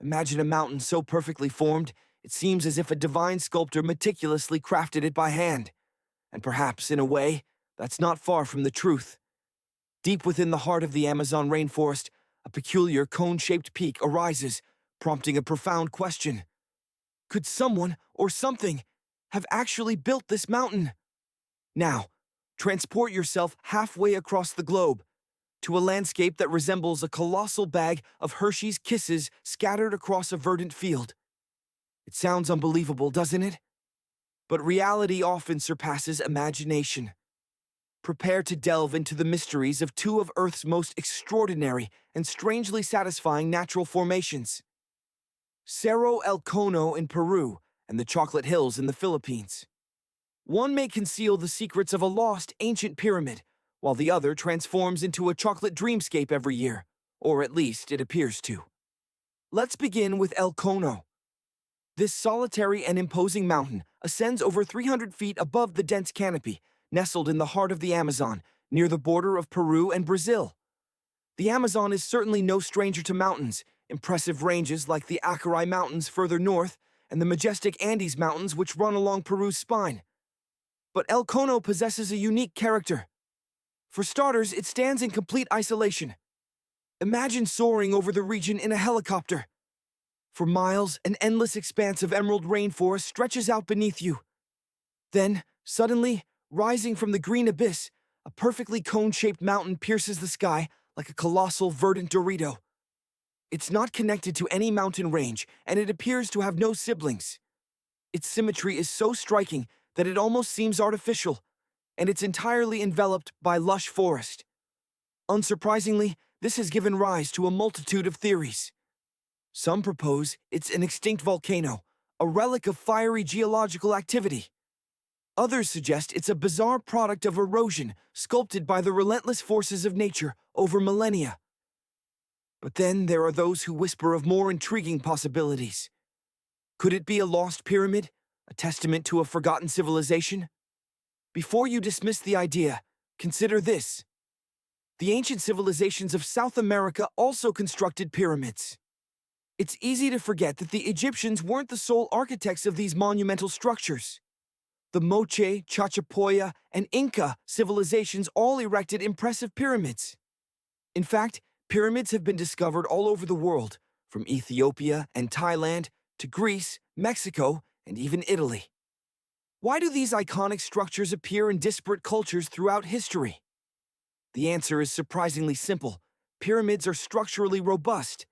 Imagine a mountain so perfectly formed, it seems as if a divine sculptor meticulously crafted it by hand. And perhaps, in a way, that's not far from the truth. Deep within the heart of the Amazon rainforest, a peculiar cone-shaped peak arises, prompting a profound question. Could someone, or something, have actually built this mountain? Now, transport yourself halfway across the globe, to a landscape that resembles a colossal bag of Hershey's Kisses scattered across a verdant field. It sounds unbelievable, doesn't it? But reality often surpasses imagination. Prepare to delve into the mysteries of two of Earth's most extraordinary and strangely satisfying natural formations: Cerro El Cono in Peru and the Chocolate Hills in the Philippines. One may conceal the secrets of a lost ancient pyramid, while the other transforms into a chocolate dreamscape every year, or at least it appears to. Let's begin with El Cono. This solitary and imposing mountain ascends over 300 feet above the dense canopy, nestled in the heart of the Amazon, near the border of Peru and Brazil. The Amazon is certainly no stranger to mountains, impressive ranges like the Acaray Mountains further north and the majestic Andes Mountains which run along Peru's spine. But El Cono possesses a unique character. For starters, it stands in complete isolation. Imagine soaring over the region in a helicopter. For miles, an endless expanse of emerald rainforest stretches out beneath you. Then, suddenly, rising from the green abyss, a perfectly cone-shaped mountain pierces the sky like a colossal verdant Dorito. It's not connected to any mountain range, and it appears to have no siblings. Its symmetry is so striking that it almost seems artificial, and it's entirely enveloped by lush forest. Unsurprisingly, this has given rise to a multitude of theories. Some propose it's an extinct volcano, a relic of fiery geological activity. Others suggest it's a bizarre product of erosion sculpted by the relentless forces of nature over millennia. But then there are those who whisper of more intriguing possibilities. Could it be a lost pyramid, a testament to a forgotten civilization? Before you dismiss the idea, consider this. The ancient civilizations of South America also constructed pyramids. It's easy to forget that the Egyptians weren't the sole architects of these monumental structures. The Moche, Chachapoya, and Inca civilizations all erected impressive pyramids. In fact, pyramids have been discovered all over the world, from Ethiopia and Thailand to Greece, Mexico, and even Italy. Why do these iconic structures appear in disparate cultures throughout history? The answer is surprisingly simple. Pyramids are structurally robust.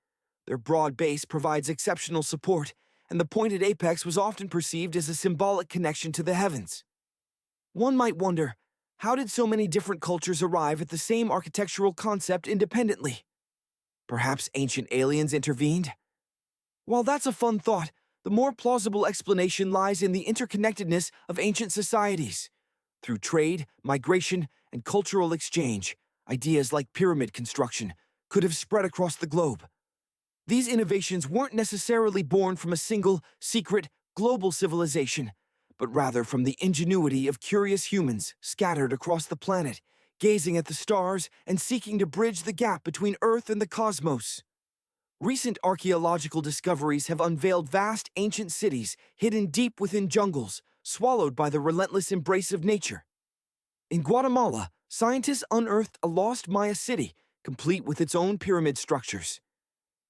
Their broad base provides exceptional support, and the pointed apex was often perceived as a symbolic connection to the heavens. One might wonder, how did so many different cultures arrive at the same architectural concept independently? Perhaps ancient aliens intervened? While that's a fun thought, the more plausible explanation lies in the interconnectedness of ancient societies. Through trade, migration, and cultural exchange, ideas like pyramid construction could have spread across the globe. These innovations weren't necessarily born from a single, secret, global civilization, but rather from the ingenuity of curious humans scattered across the planet, gazing at the stars and seeking to bridge the gap between Earth and the cosmos. Recent archaeological discoveries have unveiled vast ancient cities hidden deep within jungles, swallowed by the relentless embrace of nature. In Guatemala, scientists unearthed a lost Maya city, complete with its own pyramid structures.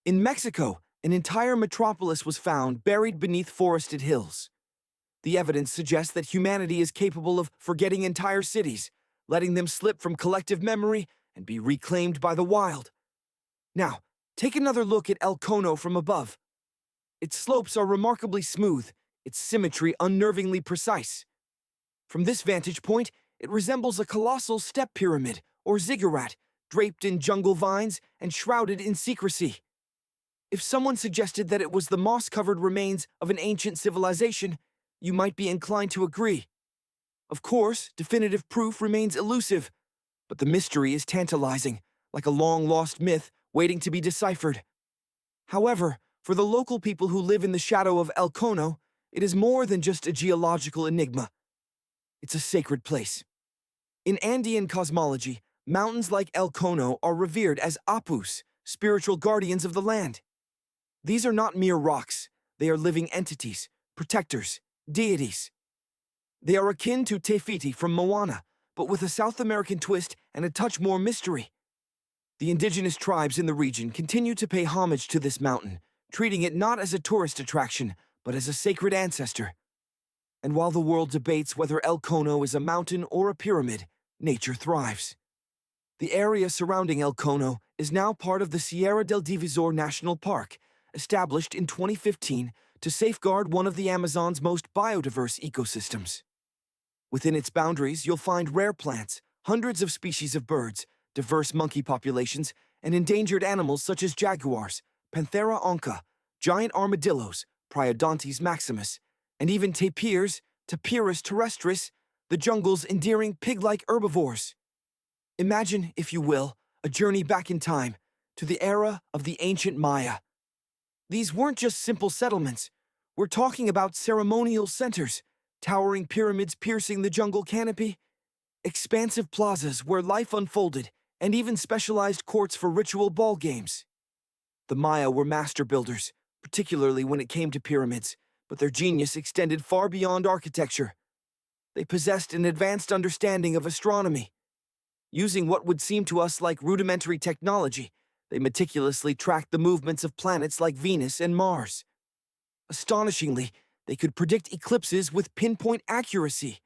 In Mexico, an entire metropolis was found buried beneath forested hills. The evidence suggests that humanity is capable of forgetting entire cities, letting them slip from collective memory and be reclaimed by the wild. Now, take another look at El Cono from above. Its slopes are remarkably smooth, its symmetry unnervingly precise. From this vantage point, it resembles a colossal step pyramid, or ziggurat, draped in jungle vines and shrouded in secrecy. If someone suggested that it was the moss-covered remains of an ancient civilization, you might be inclined to agree. Of course, definitive proof remains elusive, but the mystery is tantalizing, like a long-lost myth waiting to be deciphered. However, for the local people who live in the shadow of El Cono, it is more than just a geological enigma. It's a sacred place. In Andean cosmology, mountains like El Cono are revered as apus, spiritual guardians of the land. These are not mere rocks, they are living entities, protectors, deities. They are akin to Tefiti from Moana, but with a South American twist and a touch more mystery. The indigenous tribes in the region continue to pay homage to this mountain, treating it not as a tourist attraction, but as a sacred ancestor. And while the world debates whether El Cono is a mountain or a pyramid, nature thrives. The area surrounding El Cono is now part of the Sierra del Divisor National Park, established in 2015 to safeguard one of the Amazon's most biodiverse ecosystems. Within its boundaries, you'll find rare plants, hundreds of species of birds, diverse monkey populations, and endangered animals such as jaguars, Panthera onca, giant armadillos, Priodontes maximus, and even tapirs, Tapirus terrestris, the jungle's endearing pig-like herbivores. Imagine, if you will, a journey back in time, to the era of the ancient Maya. These weren't just simple settlements. We're talking about ceremonial centers, towering pyramids piercing the jungle canopy, expansive plazas where life unfolded, and even specialized courts for ritual ball games. The Maya were master builders, particularly when it came to pyramids, but their genius extended far beyond architecture. They possessed an advanced understanding of astronomy. Using what would seem to us like rudimentary technology, they meticulously tracked the movements of planets like Venus and Mars. Astonishingly, they could predict eclipses with pinpoint accuracy.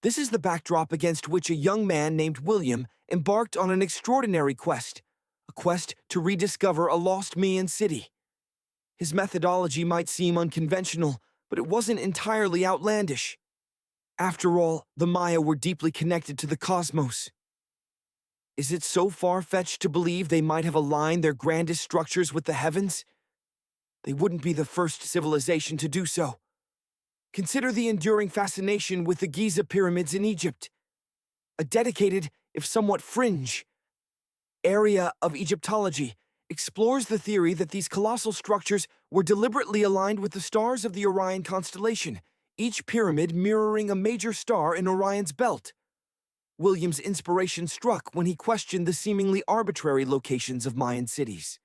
This is the backdrop against which a young man named William embarked on an extraordinary quest, a quest to rediscover a lost Mayan city. His methodology might seem unconventional, but it wasn't entirely outlandish. After all, the Maya were deeply connected to the cosmos. Is it so far-fetched to believe they might have aligned their grandest structures with the heavens? They wouldn't be the first civilization to do so. Consider the enduring fascination with the Giza pyramids in Egypt. A dedicated, if somewhat fringe, area of Egyptology explores the theory that these colossal structures were deliberately aligned with the stars of the Orion constellation, each pyramid mirroring a major star in Orion's belt. William's inspiration struck when he questioned the seemingly arbitrary locations of Mayan cities.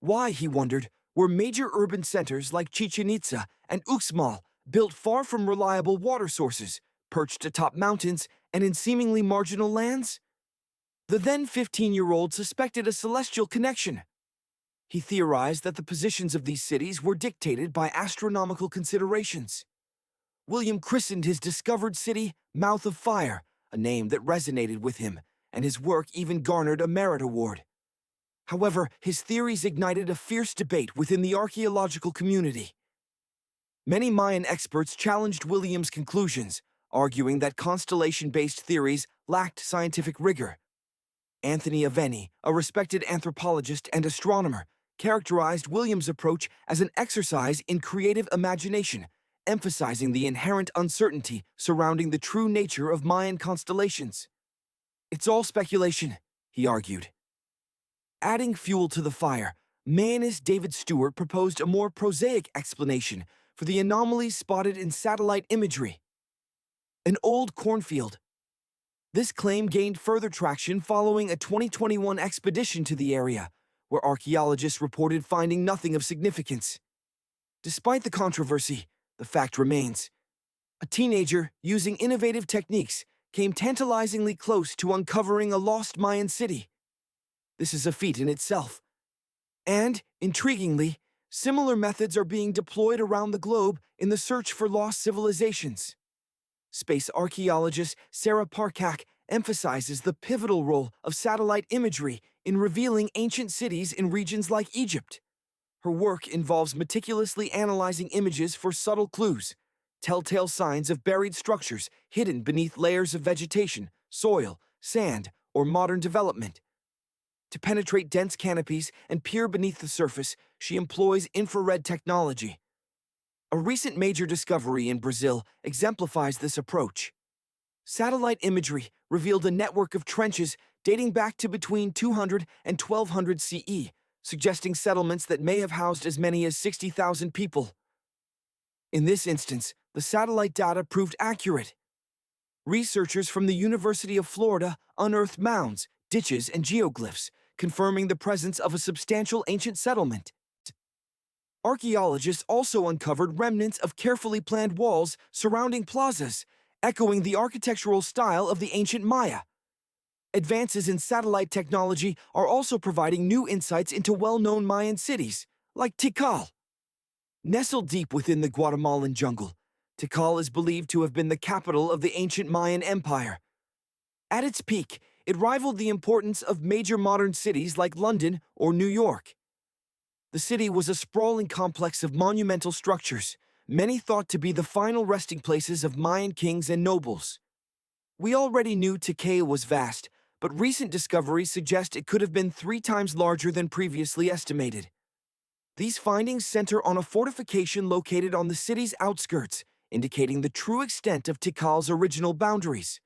Why, he wondered, were major urban centers like Chichen Itza and Uxmal built far from reliable water sources, perched atop mountains, and in seemingly marginal lands? The then 15-year-old suspected a celestial connection. He theorized that the positions of these cities were dictated by astronomical considerations. William christened his discovered city Mouth of Fire, a name that resonated with him, and his work even garnered a merit award. However, his theories ignited a fierce debate within the archaeological community. Many Mayan experts challenged William's conclusions, arguing that constellation-based theories lacked scientific rigor. Anthony Aveni, a respected anthropologist and astronomer, characterized William's approach as an exercise in creative imagination, emphasizing the inherent uncertainty surrounding the true nature of Mayan constellations. It's all speculation, he argued. Adding fuel to the fire, Mayanist David Stewart proposed a more prosaic explanation for the anomalies spotted in satellite imagery. An old cornfield. This claim gained further traction following a 2021 expedition to the area, where archaeologists reported finding nothing of significance. Despite the controversy, the fact remains. A teenager, using innovative techniques, came tantalizingly close to uncovering a lost Mayan city. This is a feat in itself. And, intriguingly, similar methods are being deployed around the globe in the search for lost civilizations. Space archaeologist Sarah Parcak emphasizes the pivotal role of satellite imagery in revealing ancient cities in regions like Egypt. Her work involves meticulously analyzing images for subtle clues, telltale signs of buried structures hidden beneath layers of vegetation, soil, sand, or modern development. To penetrate dense canopies and peer beneath the surface, she employs infrared technology. A recent major discovery in Brazil exemplifies this approach. Satellite imagery revealed a network of trenches dating back to between 200 and 1200 CE, suggesting settlements that may have housed as many as 60,000 people. In this instance, the satellite data proved accurate. Researchers from the University of Florida unearthed mounds, ditches, and geoglyphs, confirming the presence of a substantial ancient settlement. Archaeologists also uncovered remnants of carefully planned walls surrounding plazas, echoing the architectural style of the ancient Maya. Advances in satellite technology are also providing new insights into well-known Mayan cities, like Tikal. Nestled deep within the Guatemalan jungle, Tikal is believed to have been the capital of the ancient Mayan Empire. At its peak, it rivaled the importance of major modern cities like London or New York. The city was a sprawling complex of monumental structures, many thought to be the final resting places of Mayan kings and nobles. We already knew Tikal was vast, but recent discoveries suggest it could have been 3 times larger than previously estimated. These findings center on a fortification located on the city's outskirts, indicating the true extent of Tikal's original boundaries.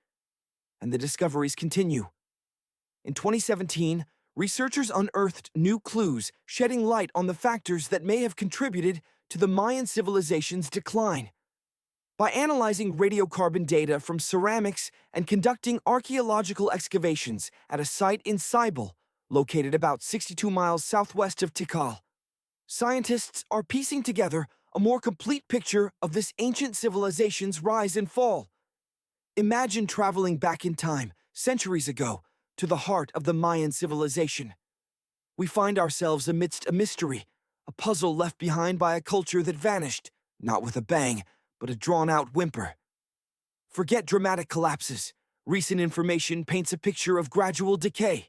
And the discoveries continue. In 2017, researchers unearthed new clues, shedding light on the factors that may have contributed to the Mayan civilization's decline. By analyzing radiocarbon data from ceramics and conducting archaeological excavations at a site in Cybele, located about 62 miles southwest of Tikal, scientists are piecing together a more complete picture of this ancient civilization's rise and fall. Imagine traveling back in time, centuries ago, to the heart of the Mayan civilization. We find ourselves amidst a mystery, a puzzle left behind by a culture that vanished, not with a bang, but a drawn-out whimper. Forget dramatic collapses. Recent information paints a picture of gradual decay.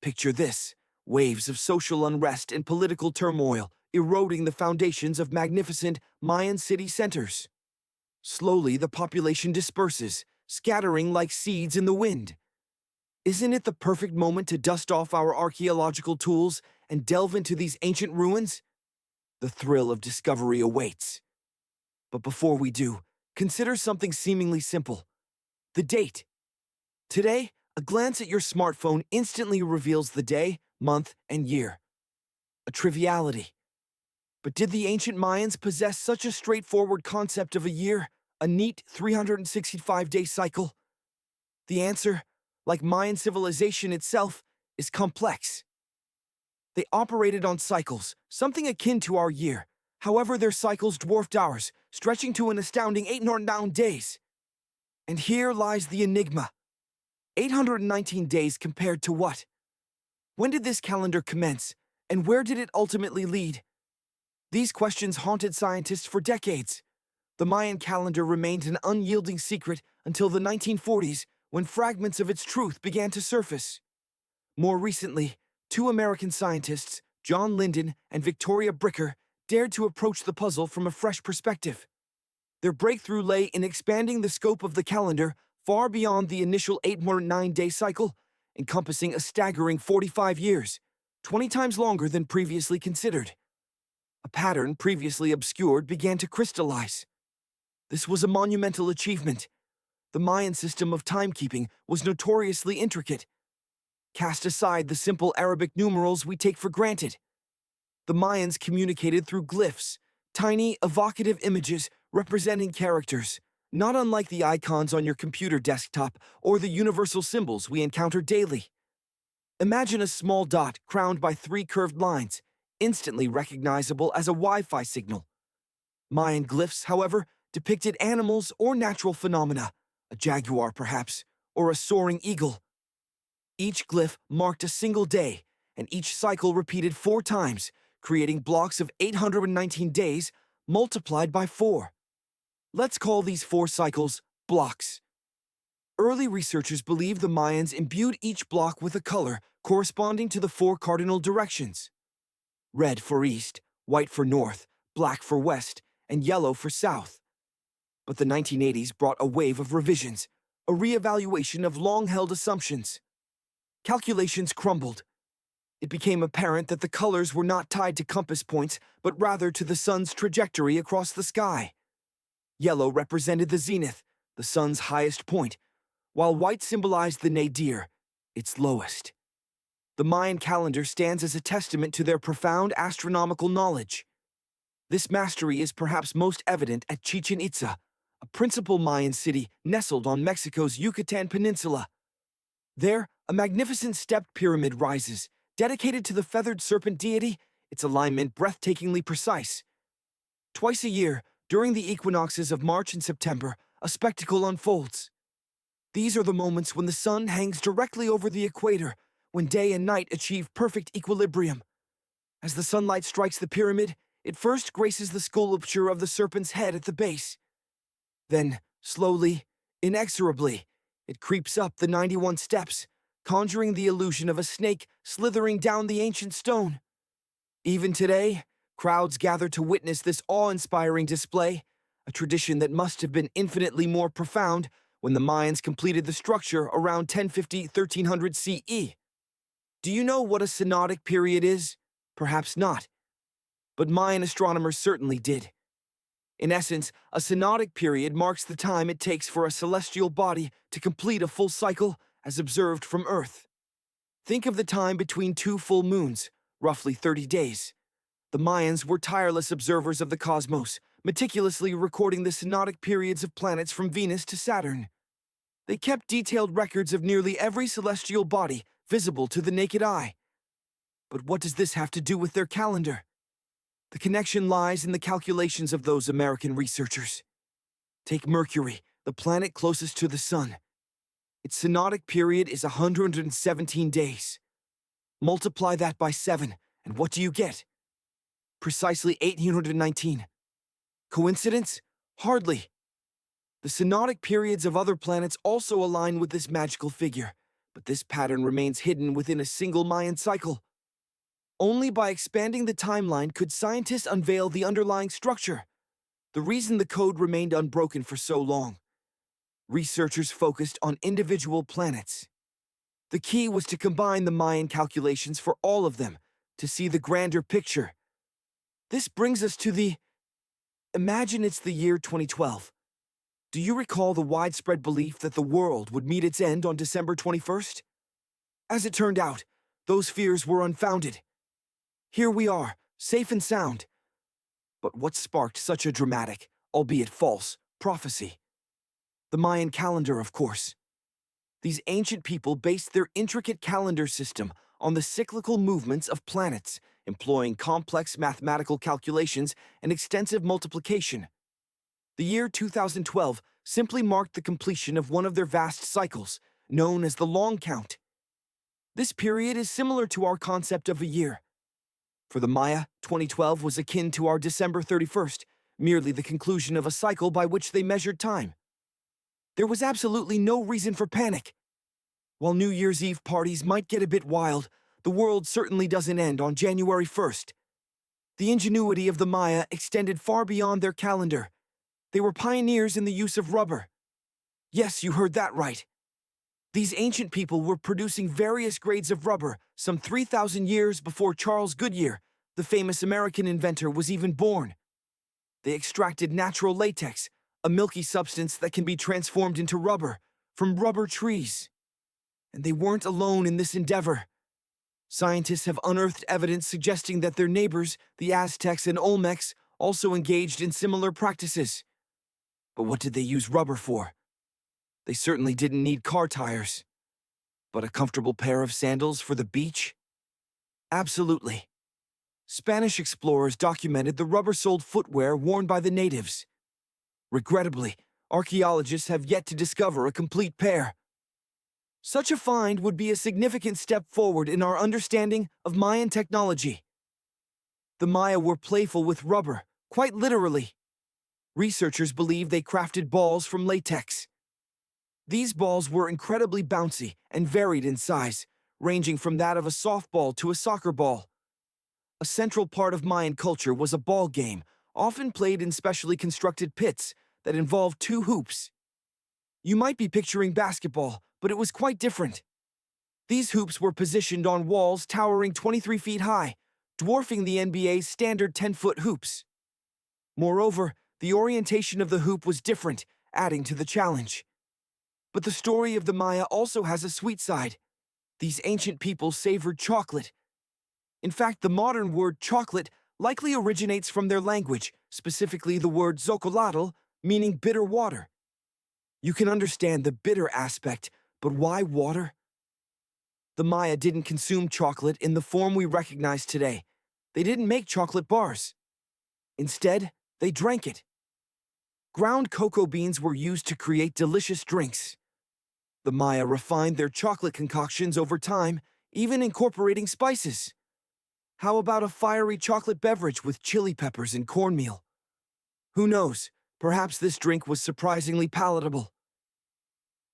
Picture this: waves of social unrest and political turmoil eroding the foundations of magnificent Mayan city centers. Slowly, the population disperses, scattering like seeds in the wind. Isn't it the perfect moment to dust off our archaeological tools and delve into these ancient ruins? The thrill of discovery awaits. But before we do, consider something seemingly simple: the date. Today, a glance at your smartphone instantly reveals the day, month, and year. A triviality. But did the ancient Mayans possess such a straightforward concept of a year, a neat 365-day cycle? The answer, like Mayan civilization itself, is complex. They operated on cycles, something akin to our year. However, their cycles dwarfed ours, stretching to an astounding 809 days. And here lies the enigma. 819 days compared to what? When did this calendar commence, and where did it ultimately lead? These questions haunted scientists for decades. The Mayan calendar remained an unyielding secret until the 1940s, when fragments of its truth began to surface. More recently, 2 American scientists, John Linden and Victoria Bricker, dared to approach the puzzle from a fresh perspective. Their breakthrough lay in expanding the scope of the calendar far beyond the initial 809-day cycle, encompassing a staggering 45 years, 20 times longer than previously considered. A pattern previously obscured began to crystallize. This was a monumental achievement. The Mayan system of timekeeping was notoriously intricate. Cast aside the simple Arabic numerals we take for granted. The Mayans communicated through glyphs, tiny, evocative images representing characters, not unlike the icons on your computer desktop or the universal symbols we encounter daily. Imagine a small dot crowned by 3 curved lines, instantly recognizable as a Wi-Fi signal. Mayan glyphs, however, depicted animals or natural phenomena, a jaguar perhaps, or a soaring eagle. Each glyph marked a single day, and each cycle repeated 4 times, creating blocks of 819 days multiplied by 4. Let's call these 4 cycles blocks. Early researchers believed the Mayans imbued each block with a color corresponding to the 4 cardinal directions: red for east, white for north, black for west, and yellow for south. But the 1980s brought a wave of revisions, a reevaluation of long-held assumptions. Calculations crumbled. It became apparent that the colors were not tied to compass points, but rather to the sun's trajectory across the sky. Yellow represented the zenith, the sun's highest point, while white symbolized the nadir, its lowest. The Mayan calendar stands as a testament to their profound astronomical knowledge. This mastery is perhaps most evident at Chichen Itza, a principal Mayan city nestled on Mexico's Yucatan Peninsula. There, a magnificent stepped pyramid rises, dedicated to the feathered serpent deity. its alignment breathtakingly precise. Twice a year, during the equinoxes of March and September, a spectacle unfolds. These are the moments when the sun hangs directly over the equator, when day and night achieve perfect equilibrium. As the sunlight strikes the pyramid, it first graces the sculpture of the serpent's head at the base. Then, slowly, inexorably, it creeps up the 91 steps, conjuring the illusion of a snake slithering down the ancient stone. Even today, crowds gather to witness this awe-inspiring display, a tradition that must have been infinitely more profound when the Mayans completed the structure around 1050-1300 CE. Do you know what a synodic period is? Perhaps not. But Mayan astronomers certainly did. In essence, a synodic period marks the time it takes for a celestial body to complete a full cycle as observed from Earth. Think of the time between two full moons, roughly 30 days. The Mayans were tireless observers of the cosmos, meticulously recording the synodic periods of planets from Venus to Saturn. They kept detailed records of nearly every celestial body visible to the naked eye. But what does this have to do with their calendar? The connection lies in the calculations of those American researchers. Take Mercury, the planet closest to the Sun. Its synodic period is 117 days. Multiply that by 7, and what do you get? Precisely 1819. Coincidence? Hardly. The synodic periods of other planets also align with this magical figure, but this pattern remains hidden within a single Mayan cycle. Only by expanding the timeline could scientists unveil the underlying structure, the reason the code remained unbroken for so long. Researchers focused on individual planets. The key was to combine the Mayan calculations for all of them, to see the grander picture. This brings us to imagine it's the year 2012. Do you recall the widespread belief that the world would meet its end on December 21st? As it turned out, those fears were unfounded. Here we are, safe and sound. But what sparked such a dramatic, albeit false, prophecy? The Mayan calendar, of course. These ancient people based their intricate calendar system on the cyclical movements of planets, employing complex mathematical calculations and extensive multiplication. The year 2012 simply marked the completion of one of their vast cycles, known as the long count. This period is similar to our concept of a year. For the Maya, 2012 was akin to our December 31st, merely the conclusion of a cycle by which they measured time. There was absolutely no reason for panic. While New Year's Eve parties might get a bit wild, the world certainly doesn't end on January 1st. The ingenuity of the Maya extended far beyond their calendar. They were pioneers in the use of rubber. Yes, you heard that right. These ancient people were producing various grades of rubber some 3,000 years before Charles Goodyear, the famous American inventor, was even born. They extracted natural latex, a milky substance that can be transformed into rubber, from rubber trees. And they weren't alone in this endeavor. Scientists have unearthed evidence suggesting that their neighbors, the Aztecs and Olmecs, also engaged in similar practices. But what did they use rubber for? They certainly didn't need car tires. But a comfortable pair of sandals for the beach? Absolutely. Spanish explorers documented the rubber-soled footwear worn by the natives. Regrettably, archaeologists have yet to discover a complete pair. Such a find would be a significant step forward in our understanding of Mayan technology. The Maya were playful with rubber, quite literally. Researchers believe they crafted balls from latex. These balls were incredibly bouncy and varied in size, ranging from that of a softball to a soccer ball. A central part of Mayan culture was a ball game, often played in specially constructed pits that involved two hoops. You might be picturing basketball, but it was quite different. These hoops were positioned on walls towering 23 feet high, dwarfing the NBA's standard 10-foot hoops. Moreover, the orientation of the hoop was different, adding to the challenge. But the story of the Maya also has a sweet side. These ancient people savored chocolate. In fact, the modern word chocolate likely originates from their language, specifically the word zocolatl, meaning bitter water. You can understand the bitter aspect, but why water? The Maya didn't consume chocolate in the form we recognize today. They didn't make chocolate bars. Instead, they drank it. Ground cocoa beans were used to create delicious drinks. The Maya refined their chocolate concoctions over time, even incorporating spices. How about a fiery chocolate beverage with chili peppers and cornmeal? Who knows, perhaps this drink was surprisingly palatable.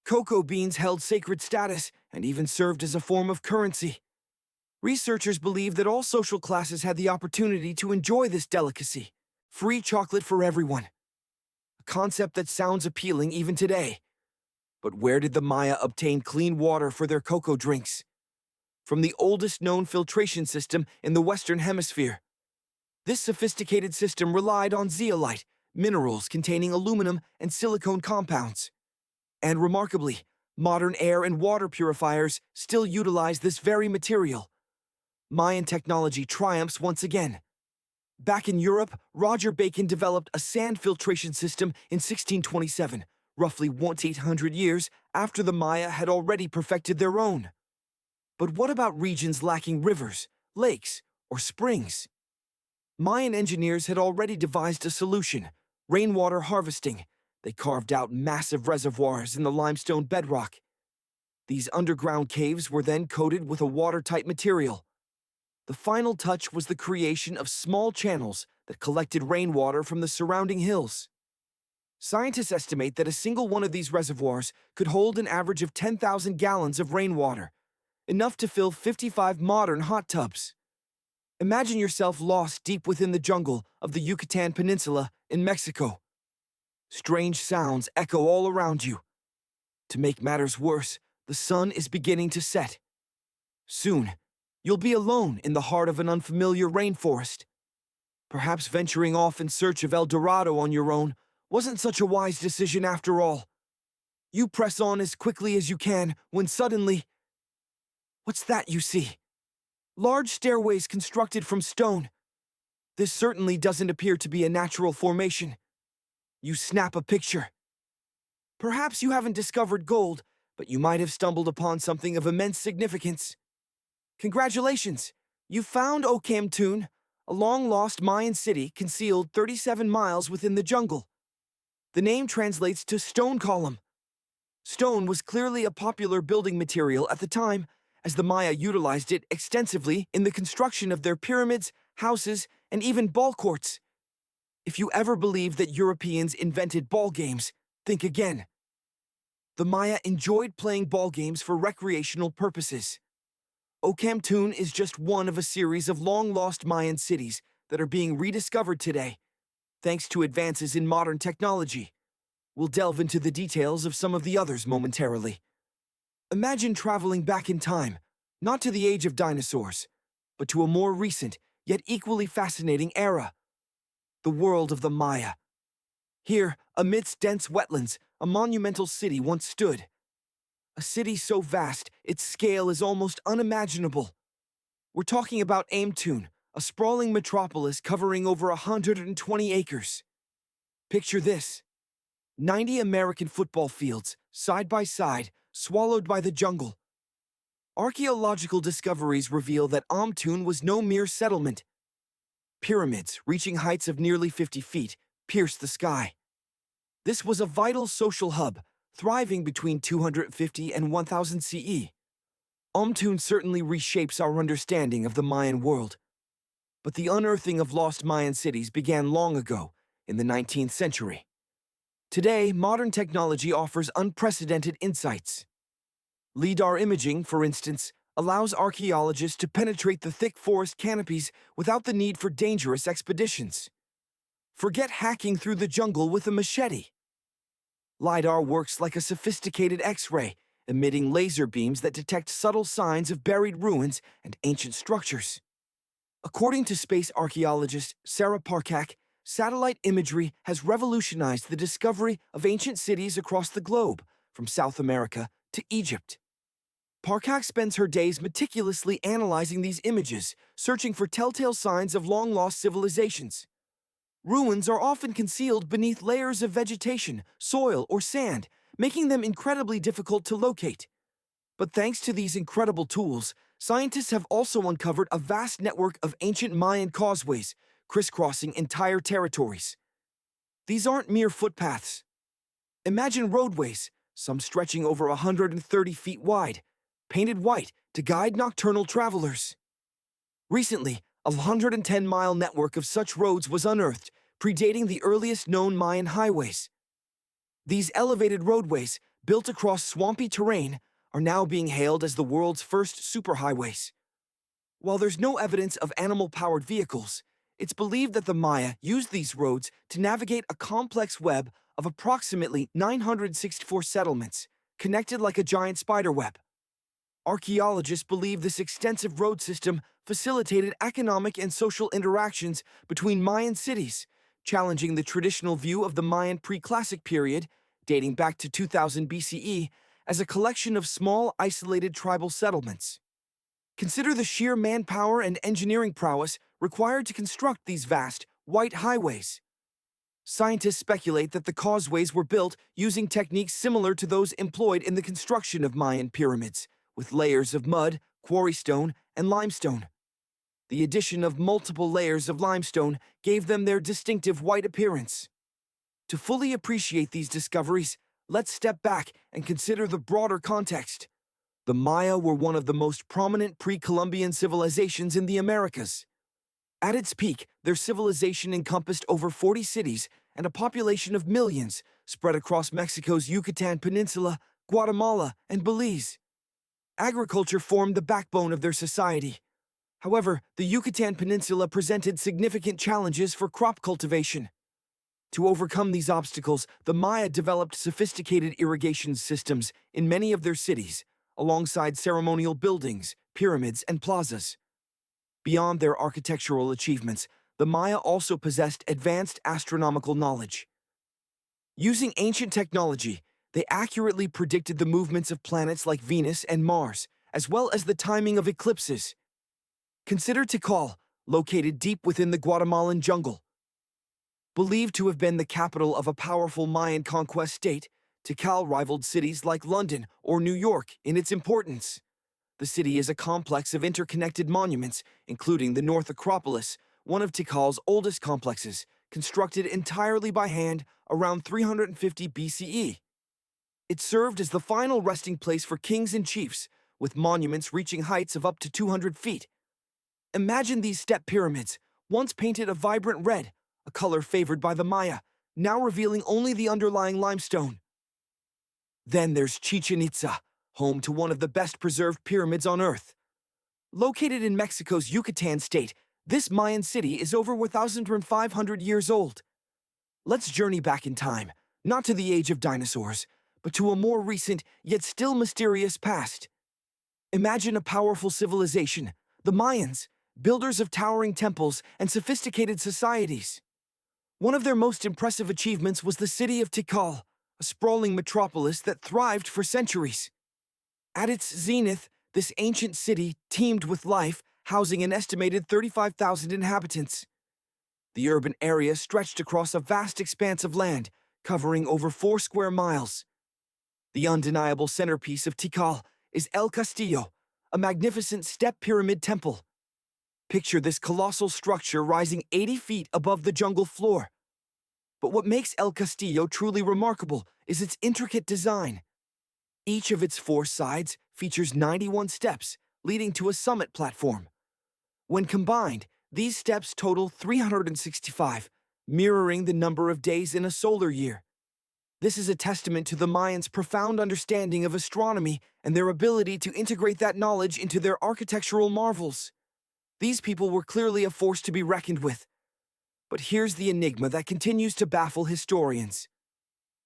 Cocoa beans held sacred status and even served as a form of currency. Researchers believe that all social classes had the opportunity to enjoy this delicacy. Free chocolate for everyone. A concept that sounds appealing even today. But where did the Maya obtain clean water for their cocoa drinks? From the oldest known filtration system in the Western Hemisphere. This sophisticated system relied on zeolite, minerals containing aluminum and silicone compounds. And remarkably, modern air and water purifiers still utilize this very material. Mayan technology triumphs once again. Back in Europe, Roger Bacon developed a sand filtration system in 1627, roughly 1,800 years after the Maya had already perfected their own. But what about regions lacking rivers, lakes, or springs? Mayan engineers had already devised a solution: rainwater harvesting. They carved out massive reservoirs in the limestone bedrock. These underground caves were then coated with a watertight material. The final touch was the creation of small channels that collected rainwater from the surrounding hills. Scientists estimate that a single one of these reservoirs could hold an average of 10,000 gallons of rainwater, enough to fill 55 modern hot tubs. Imagine yourself lost deep within the jungle of the Yucatan Peninsula in Mexico. Strange sounds echo all around you. To make matters worse, the sun is beginning to set. Soon, you'll be alone in the heart of an unfamiliar rainforest. Perhaps venturing off in search of El Dorado on your own wasn't such a wise decision after all. You press on as quickly as you can when suddenly... What's that you see? Large stairways constructed from stone. This certainly doesn't appear to be a natural formation. You snap a picture. Perhaps you haven't discovered gold, but you might have stumbled upon something of immense significance. Congratulations! You found Okamtun, a long-lost Mayan city concealed 37 miles within the jungle. The name translates to stone column. Stone was clearly a popular building material at the time, as the Maya utilized it extensively in the construction of their pyramids, houses, and even ball courts. If you ever believed that Europeans invented ball games, think again. The Maya enjoyed playing ball games for recreational purposes. Okamtun is just one of a series of long-lost Mayan cities that are being rediscovered today, thanks to advances in modern technology. We'll delve into the details of some of the others momentarily. Imagine traveling back in time, not to the age of dinosaurs, but to a more recent, yet equally fascinating era. The world of the Maya. Here, amidst dense wetlands, a monumental city once stood. A city so vast, its scale is almost unimaginable. We're talking about Aimtun, a sprawling metropolis covering over 120 acres. Picture this: 90 American football fields, side by side, swallowed by the jungle. Archaeological discoveries reveal that Amtun was no mere settlement. Pyramids, reaching heights of nearly 50 feet, pierced the sky. This was a vital social hub, thriving between 250 and 1000 CE. Amtun certainly reshapes our understanding of the Mayan world. But the unearthing of lost Mayan cities began long ago, in the 19th century. Today, modern technology offers unprecedented insights. LIDAR imaging, for instance, allows archaeologists to penetrate the thick forest canopies without the need for dangerous expeditions. Forget hacking through the jungle with a machete. LIDAR works like a sophisticated X-ray, emitting laser beams that detect subtle signs of buried ruins and ancient structures. According to space archaeologist Sarah Parcak, satellite imagery has revolutionized the discovery of ancient cities across the globe, from South America to Egypt. Parcak spends her days meticulously analyzing these images, searching for telltale signs of long-lost civilizations. Ruins are often concealed beneath layers of vegetation, soil, or sand, making them incredibly difficult to locate. But thanks to these incredible tools, Scientists have also uncovered a vast network of ancient Mayan causeways, crisscrossing entire territories. These aren't mere footpaths. Imagine roadways, some stretching over 130 feet wide, painted white to guide nocturnal travelers. Recently, a 110-mile network of such roads was unearthed, predating the earliest known Mayan highways. These elevated roadways, built across swampy terrain, are now being hailed as the world's first superhighways. While there's no evidence of animal-powered vehicles, it's believed that the Maya used these roads to navigate a complex web of approximately 964 settlements, connected like a giant spider web. Archaeologists believe this extensive road system facilitated economic and social interactions between Mayan cities, challenging the traditional view of the Mayan pre-classic period, dating back to 2000 BCE, as a collection of small, isolated tribal settlements. Consider the sheer manpower and engineering prowess required to construct these vast, white highways. Scientists speculate that the causeways were built using techniques similar to those employed in the construction of Mayan pyramids, with layers of mud, quarry stone, and limestone. The addition of multiple layers of limestone gave them their distinctive white appearance. To fully appreciate these discoveries, let's step back and consider the broader context. The Maya were one of the most prominent pre-Columbian civilizations in the Americas. At its peak, their civilization encompassed over 40 cities and a population of millions spread across Mexico's Yucatan Peninsula, Guatemala, and Belize. Agriculture formed the backbone of their society. However, the Yucatan Peninsula presented significant challenges for crop cultivation. To overcome these obstacles, the Maya developed sophisticated irrigation systems in many of their cities, alongside ceremonial buildings, pyramids, and plazas. Beyond their architectural achievements, the Maya also possessed advanced astronomical knowledge. Using ancient technology, they accurately predicted the movements of planets like Venus and Mars, as well as the timing of eclipses. Consider Tikal, located deep within the Guatemalan jungle. Believed to have been the capital of a powerful Mayan conquest state, Tikal rivaled cities like London or New York in its importance. The city is a complex of interconnected monuments, including the North Acropolis, one of Tikal's oldest complexes, constructed entirely by hand around 350 BCE. It served as the final resting place for kings and chiefs, with monuments reaching heights of up to 200 feet. Imagine these step pyramids, once painted a vibrant red, a color favored by the Maya, now revealing only the underlying limestone. Then there's Chichen Itza, home to one of the best-preserved pyramids on Earth. Located in Mexico's Yucatan state, this Mayan city is over 1,500 years old. Let's journey back in time, not to the age of dinosaurs, but to a more recent, yet still mysterious past. Imagine a powerful civilization, the Mayans, builders of towering temples and sophisticated societies. One of their most impressive achievements was the city of Tikal, a sprawling metropolis that thrived for centuries. At its zenith, this ancient city teemed with life, housing an estimated 35,000 inhabitants. The urban area stretched across a vast expanse of land, covering over 4 square miles. The undeniable centerpiece of Tikal is El Castillo, a magnificent step pyramid temple. Picture this colossal structure rising 80 feet above the jungle floor. But what makes El Castillo truly remarkable is its intricate design. Each of its 4 sides features 91 steps, leading to a summit platform. When combined, these steps total 365, mirroring the number of days in a solar year. This is a testament to the Mayans' profound understanding of astronomy and their ability to integrate that knowledge into their architectural marvels. These people were clearly a force to be reckoned with. But here's the enigma that continues to baffle historians.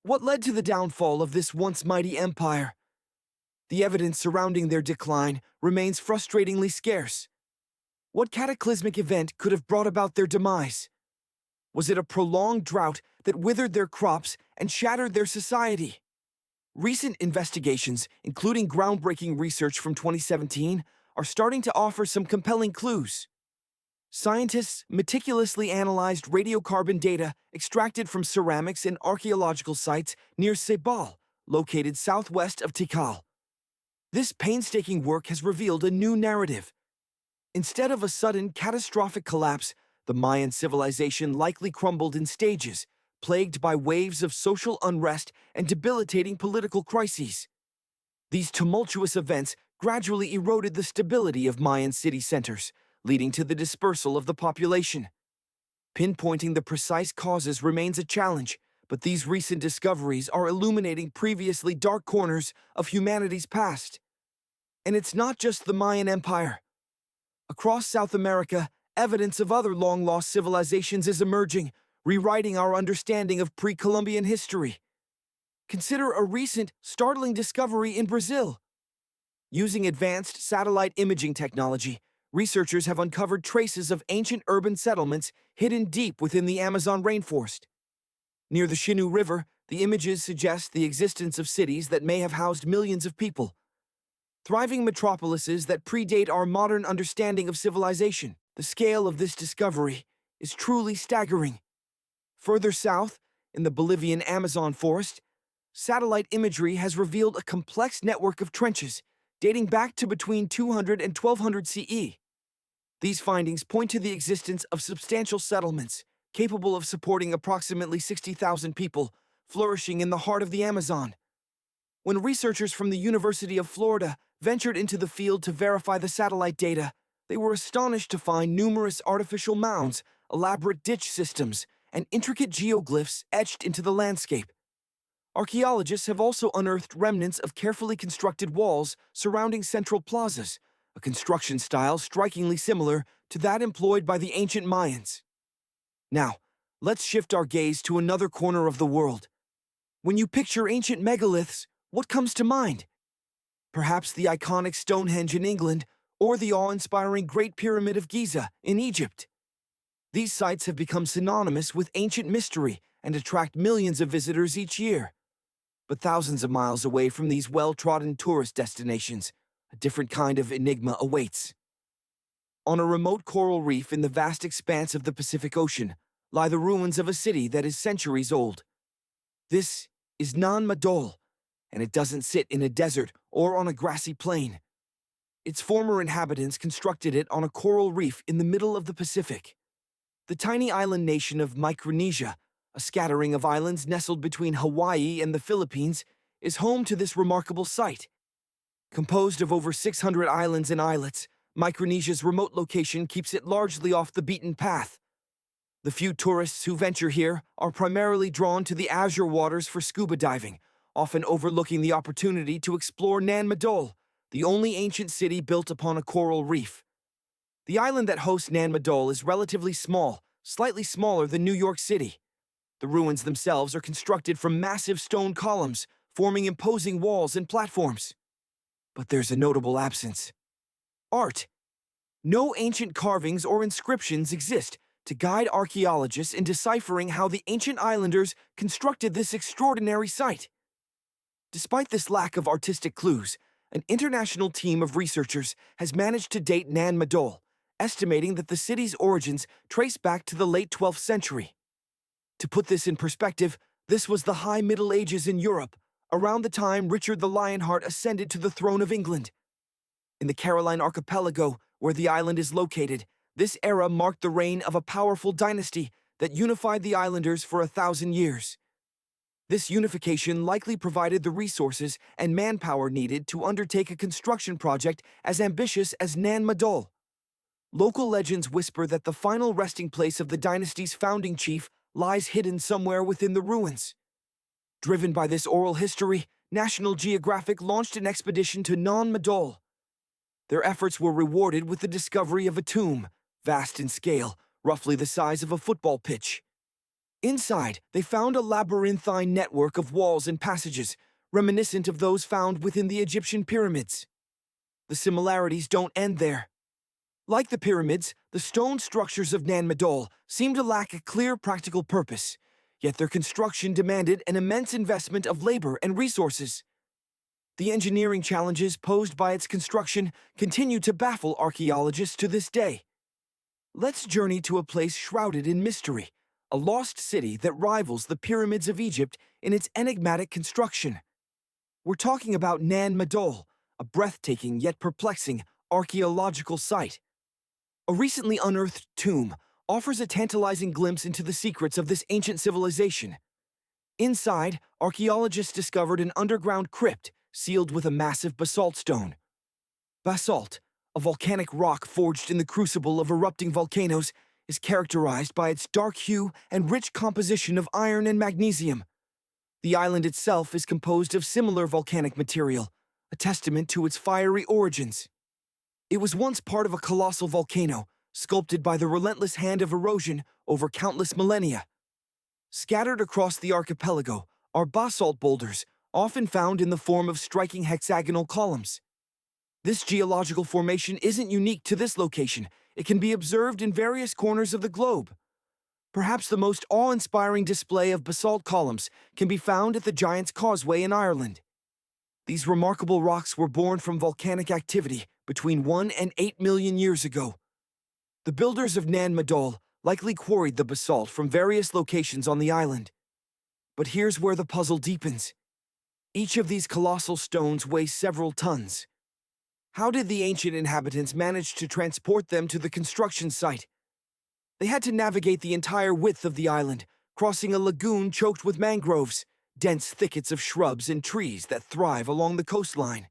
What led to the downfall of this once mighty empire? The evidence surrounding their decline remains frustratingly scarce. What cataclysmic event could have brought about their demise? Was it a prolonged drought that withered their crops and shattered their society? Recent investigations, including groundbreaking research from 2017, are starting to offer some compelling clues. Scientists meticulously analyzed radiocarbon data extracted from ceramics and archaeological sites near Cebal, located southwest of Tikal. This painstaking work has revealed a new narrative. Instead of a sudden, catastrophic collapse, the Mayan civilization likely crumbled in stages, plagued by waves of social unrest and debilitating political crises. These tumultuous events gradually eroded the stability of Mayan city centers, leading to the dispersal of the population. Pinpointing the precise causes remains a challenge, but these recent discoveries are illuminating previously dark corners of humanity's past. And it's not just the Mayan Empire. Across South America, evidence of other long-lost civilizations is emerging, rewriting our understanding of pre-Columbian history. Consider a recent, startling discovery in Brazil. Using advanced satellite imaging technology, researchers have uncovered traces of ancient urban settlements hidden deep within the Amazon rainforest. Near the Xingu River, the images suggest the existence of cities that may have housed millions of people. Thriving metropolises that predate our modern understanding of civilization. The scale of this discovery is truly staggering. Further south, in the Bolivian Amazon forest, satellite imagery has revealed a complex network of trenches dating back to between 200 and 1200 CE. These findings point to the existence of substantial settlements capable of supporting approximately 60,000 people, flourishing in the heart of the Amazon. When researchers from the University of Florida ventured into the field to verify the satellite data, they were astonished to find numerous artificial mounds, elaborate ditch systems, and intricate geoglyphs etched into the landscape. Archaeologists have also unearthed remnants of carefully constructed walls surrounding central plazas, a construction style strikingly similar to that employed by the ancient Mayans. Now, let's shift our gaze to another corner of the world. When you picture ancient megaliths, what comes to mind? Perhaps the iconic Stonehenge in England or the awe-inspiring Great Pyramid of Giza in Egypt. These sites have become synonymous with ancient mystery and attract millions of visitors each year. But thousands of miles away from these well-trodden tourist destinations, a different kind of enigma awaits. On a remote coral reef in the vast expanse of the Pacific Ocean lie the ruins of a city that is centuries old. This is Nan Madol, and it doesn't sit in a desert or on a grassy plain. Its former inhabitants constructed it on a coral reef in the middle of the Pacific. The tiny island nation of Micronesia, a scattering of islands nestled between Hawaii and the Philippines, is home to this remarkable site. Composed of over 600 islands and islets, Micronesia's remote location keeps it largely off the beaten path. The few tourists who venture here are primarily drawn to the azure waters for scuba diving, often overlooking the opportunity to explore Nan Madol, the only ancient city built upon a coral reef. The island that hosts Nan Madol is relatively small, slightly smaller than New York City. The ruins themselves are constructed from massive stone columns, forming imposing walls and platforms. But there's a notable absence. Art. No ancient carvings or inscriptions exist to guide archaeologists in deciphering how the ancient islanders constructed this extraordinary site. Despite this lack of artistic clues, an international team of researchers has managed to date Nan Madol, estimating that the city's origins trace back to the late 12th century. To put this in perspective, this was the High Middle Ages in Europe, around the time Richard the Lionheart ascended to the throne of England. In the Caroline Archipelago, where the island is located, this era marked the reign of a powerful dynasty that unified the islanders for 1,000 years. This unification likely provided the resources and manpower needed to undertake a construction project as ambitious as Nan Madol. Local legends whisper that the final resting place of the dynasty's founding chief lies hidden somewhere within the ruins. Driven by this oral history, National Geographic launched an expedition to Nan Madol. Their efforts were rewarded with the discovery of a tomb, vast in scale, roughly the size of a football pitch. Inside, they found a labyrinthine network of walls and passages, reminiscent of those found within the Egyptian pyramids. The similarities don't end there. Like the pyramids, the stone structures of Nan Madol seem to lack a clear practical purpose, yet their construction demanded an immense investment of labor and resources. The engineering challenges posed by its construction continue to baffle archaeologists to this day. Let's journey to a place shrouded in mystery, a lost city that rivals the pyramids of Egypt in its enigmatic construction. We're talking about Nan Madol, a breathtaking yet perplexing archaeological site. A recently unearthed tomb offers a tantalizing glimpse into the secrets of this ancient civilization. Inside, archaeologists discovered an underground crypt sealed with a massive basalt stone. Basalt, a volcanic rock forged in the crucible of erupting volcanoes, is characterized by its dark hue and rich composition of iron and magnesium. The island itself is composed of similar volcanic material, a testament to its fiery origins. It was once part of a colossal volcano, sculpted by the relentless hand of erosion over countless millennia. Scattered across the archipelago are basalt boulders, often found in the form of striking hexagonal columns. This geological formation isn't unique to this location. It can be observed in various corners of the globe. Perhaps the most awe-inspiring display of basalt columns can be found at the Giant's Causeway in Ireland. These remarkable rocks were born from volcanic activity between 1 and 8 million years ago. The builders of Nan Madol likely quarried the basalt from various locations on the island. But here's where the puzzle deepens. Each of these colossal stones weighs several tons. How did the ancient inhabitants manage to transport them to the construction site? They had to navigate the entire width of the island, crossing a lagoon choked with mangroves, dense thickets of shrubs and trees that thrive along the coastline.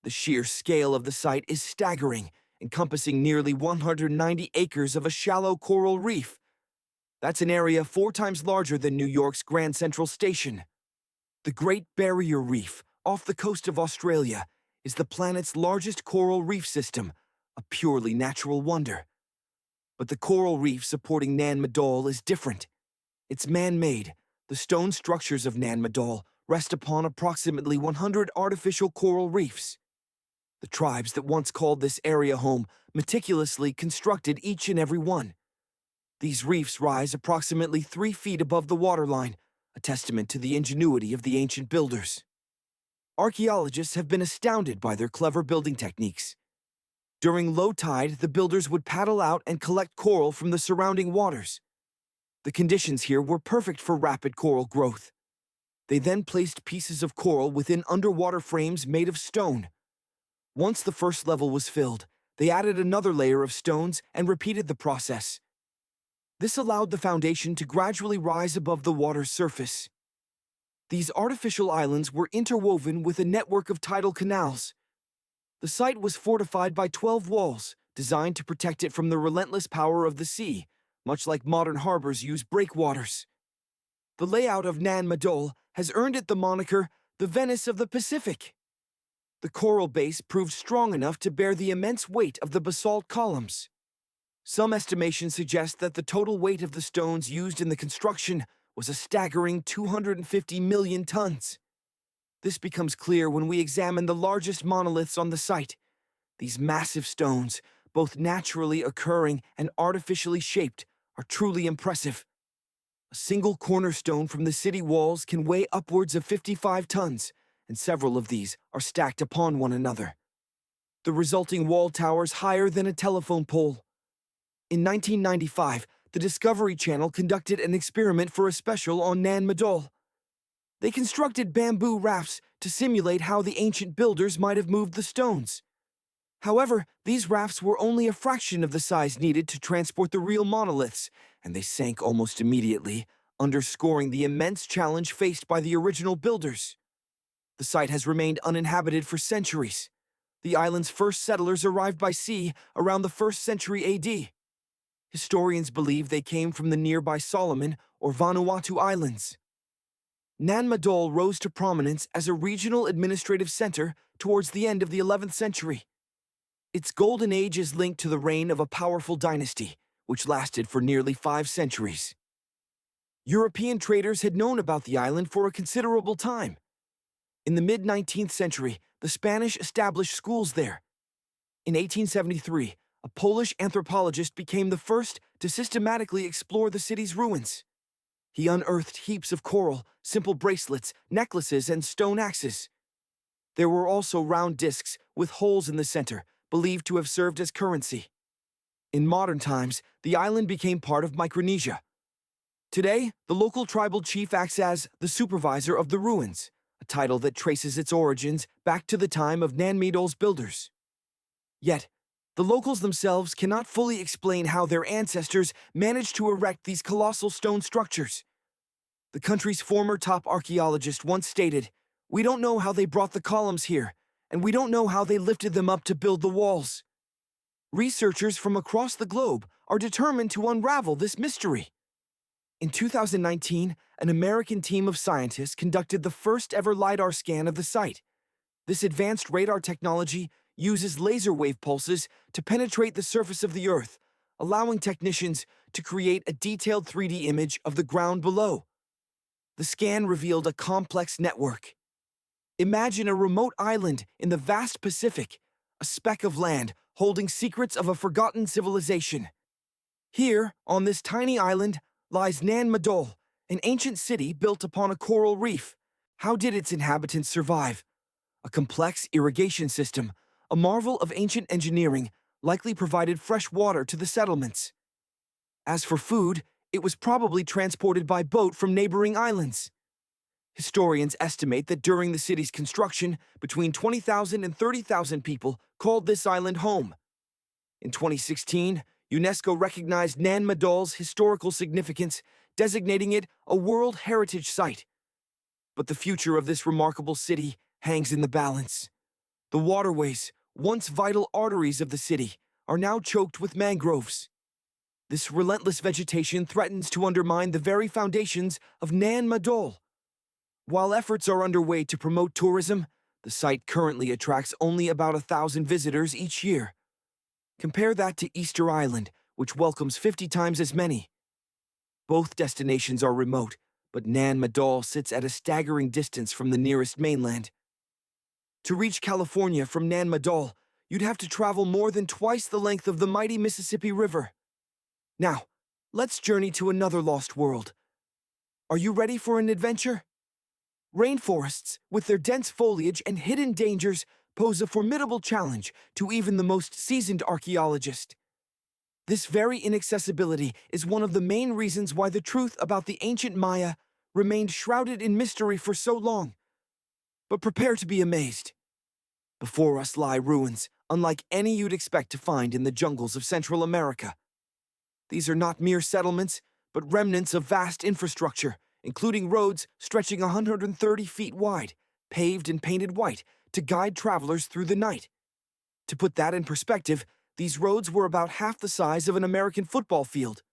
The sheer scale of the site is staggering, encompassing nearly 190 acres of a shallow coral reef. That's an area 4 times larger than New York's Grand Central Station. The Great Barrier Reef, off the coast of Australia, is the planet's largest coral reef system, a purely natural wonder. But the coral reef supporting Nan Madol is different. It's man-made. The stone structures of Nan Madol rest upon approximately 100 artificial coral reefs. The tribes that once called this area home meticulously constructed each and every one. These reefs rise approximately 3 feet above the waterline, a testament to the ingenuity of the ancient builders. Archaeologists have been astounded by their clever building techniques. During low tide, the builders would paddle out and collect coral from the surrounding waters. The conditions here were perfect for rapid coral growth. They then placed pieces of coral within underwater frames made of stone. Once the first level was filled, they added another layer of stones and repeated the process. This allowed the foundation to gradually rise above the water's surface. These artificial islands were interwoven with a network of tidal canals. The site was fortified by 12 walls, designed to protect it from the relentless power of the sea, much like modern harbors use breakwaters. The layout of Nan Madol has earned it the moniker, the Venice of the Pacific. The coral base proved strong enough to bear the immense weight of the basalt columns. Some estimations suggest that the total weight of the stones used in the construction was a staggering 250 million tons. This becomes clear when we examine the largest monoliths on the site. These massive stones, both naturally occurring and artificially shaped, are truly impressive. A single cornerstone from the city walls can weigh upwards of 55 tons, and several of these are stacked upon one another. The resulting wall towers higher than a telephone pole. In 1995, the Discovery Channel conducted an experiment for a special on Nan Madol. They constructed bamboo rafts to simulate how the ancient builders might have moved the stones. However, these rafts were only a fraction of the size needed to transport the real monoliths, and they sank almost immediately, underscoring the immense challenge faced by the original builders. The site has remained uninhabited for centuries. The island's first settlers arrived by sea around the 1st century AD. Historians believe they came from the nearby Solomon or Vanuatu Islands. Nan Madol rose to prominence as a regional administrative center towards the end of the 11th century. Its golden age is linked to the reign of a powerful dynasty, which lasted for nearly 5 centuries. European traders had known about the island for a considerable time. In the mid-19th century, the Spanish established schools there. In 1873, a Polish anthropologist became the first to systematically explore the city's ruins. He unearthed heaps of coral, simple bracelets, necklaces, and stone axes. There were also round discs with holes in the center, believed to have served as currency. In modern times, the island became part of Micronesia. Today, the local tribal chief acts as the supervisor of the ruins, a title that traces its origins back to the time of Nan Madol's builders. Yet, the locals themselves cannot fully explain how their ancestors managed to erect these colossal stone structures. The country's former top archaeologist once stated, "We don't know how they brought the columns here, and we don't know how they lifted them up to build the walls." Researchers from across the globe are determined to unravel this mystery. In 2019, an American team of scientists conducted the first ever LiDAR scan of the site. This advanced radar technology uses laser wave pulses to penetrate the surface of the Earth, allowing technicians to create a detailed 3D image of the ground below. The scan revealed a complex network. Imagine a remote island in the vast Pacific, a speck of land holding secrets of a forgotten civilization. Here, on this tiny island, lies Nan Madol, an ancient city built upon a coral reef. How did its inhabitants survive? A complex irrigation system, a marvel of ancient engineering, likely provided fresh water to the settlements. As for food, it was probably transported by boat from neighboring islands. Historians estimate that during the city's construction, between 20,000 and 30,000 people called this island home. In 2016, UNESCO recognized Nan Madol's historical significance, designating it a World Heritage Site. But the future of this remarkable city hangs in the balance. The waterways, once vital arteries of the city, are now choked with mangroves. This relentless vegetation threatens to undermine the very foundations of Nan Madol. While efforts are underway to promote tourism, the site currently attracts only about 1,000 visitors each year. Compare that to Easter Island, which welcomes 50 times as many. Both destinations are remote, but Nan Madol sits at a staggering distance from the nearest mainland. To reach California from Nan Madol, you'd have to travel more than twice the length of the mighty Mississippi River. Now, let's journey to another lost world. Are you ready for an adventure? Rainforests, with their dense foliage and hidden dangers, pose a formidable challenge to even the most seasoned archaeologist. This very inaccessibility is one of the main reasons why the truth about the ancient Maya remained shrouded in mystery for so long. But prepare to be amazed. Before us lie ruins, unlike any you'd expect to find in the jungles of Central America. These are not mere settlements, but remnants of vast infrastructure, including roads stretching 130 feet wide, paved and painted white, to guide travelers through the night. To put that in perspective, these roads were about half the size of an American football field.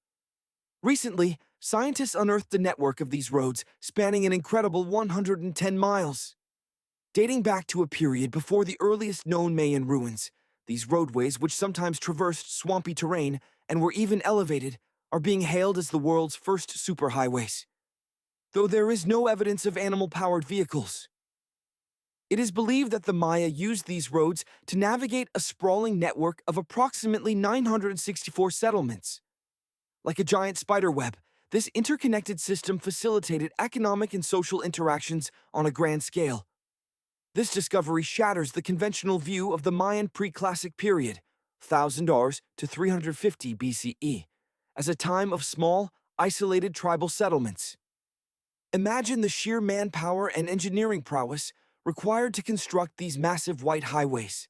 Recently, scientists unearthed a network of these roads spanning an incredible 110 miles. Dating back to a period before the earliest known Mayan ruins, these roadways, which sometimes traversed swampy terrain and were even elevated, are being hailed as the world's first superhighways. Though there is no evidence of animal-powered vehicles. It is believed that the Maya used these roads to navigate a sprawling network of approximately 964 settlements. Like a giant spiderweb, this interconnected system facilitated economic and social interactions on a grand scale. This discovery shatters the conventional view of the Mayan pre-classic period, 1000 Rs to 350 BCE, as a time of small, isolated tribal settlements. Imagine the sheer manpower and engineering prowess required to construct these massive white highways.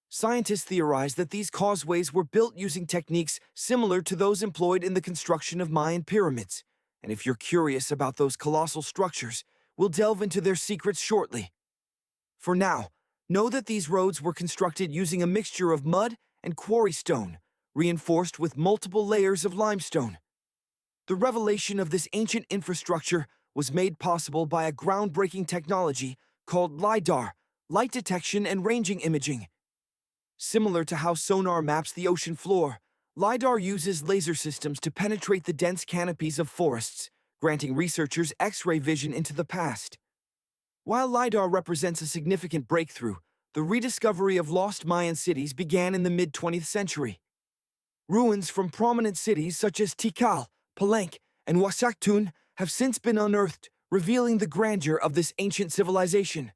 Scientists theorize that these causeways were built using techniques similar to those employed in the construction of Mayan pyramids, and if you're curious about those colossal structures, we'll delve into their secrets shortly. For now, know that these roads were constructed using a mixture of mud and quarry stone, reinforced with multiple layers of limestone. The revelation of this ancient infrastructure was made possible by a groundbreaking technology called LiDAR, light detection and ranging imaging. Similar to how sonar maps the ocean floor, LiDAR uses laser systems to penetrate the dense canopies of forests, granting researchers X-ray vision into the past. While LiDAR represents a significant breakthrough, the rediscovery of lost Mayan cities began in the mid-20th century. Ruins from prominent cities such as Tikal, Palenque, and Wasakhtun have since been unearthed, revealing the grandeur of this ancient civilization.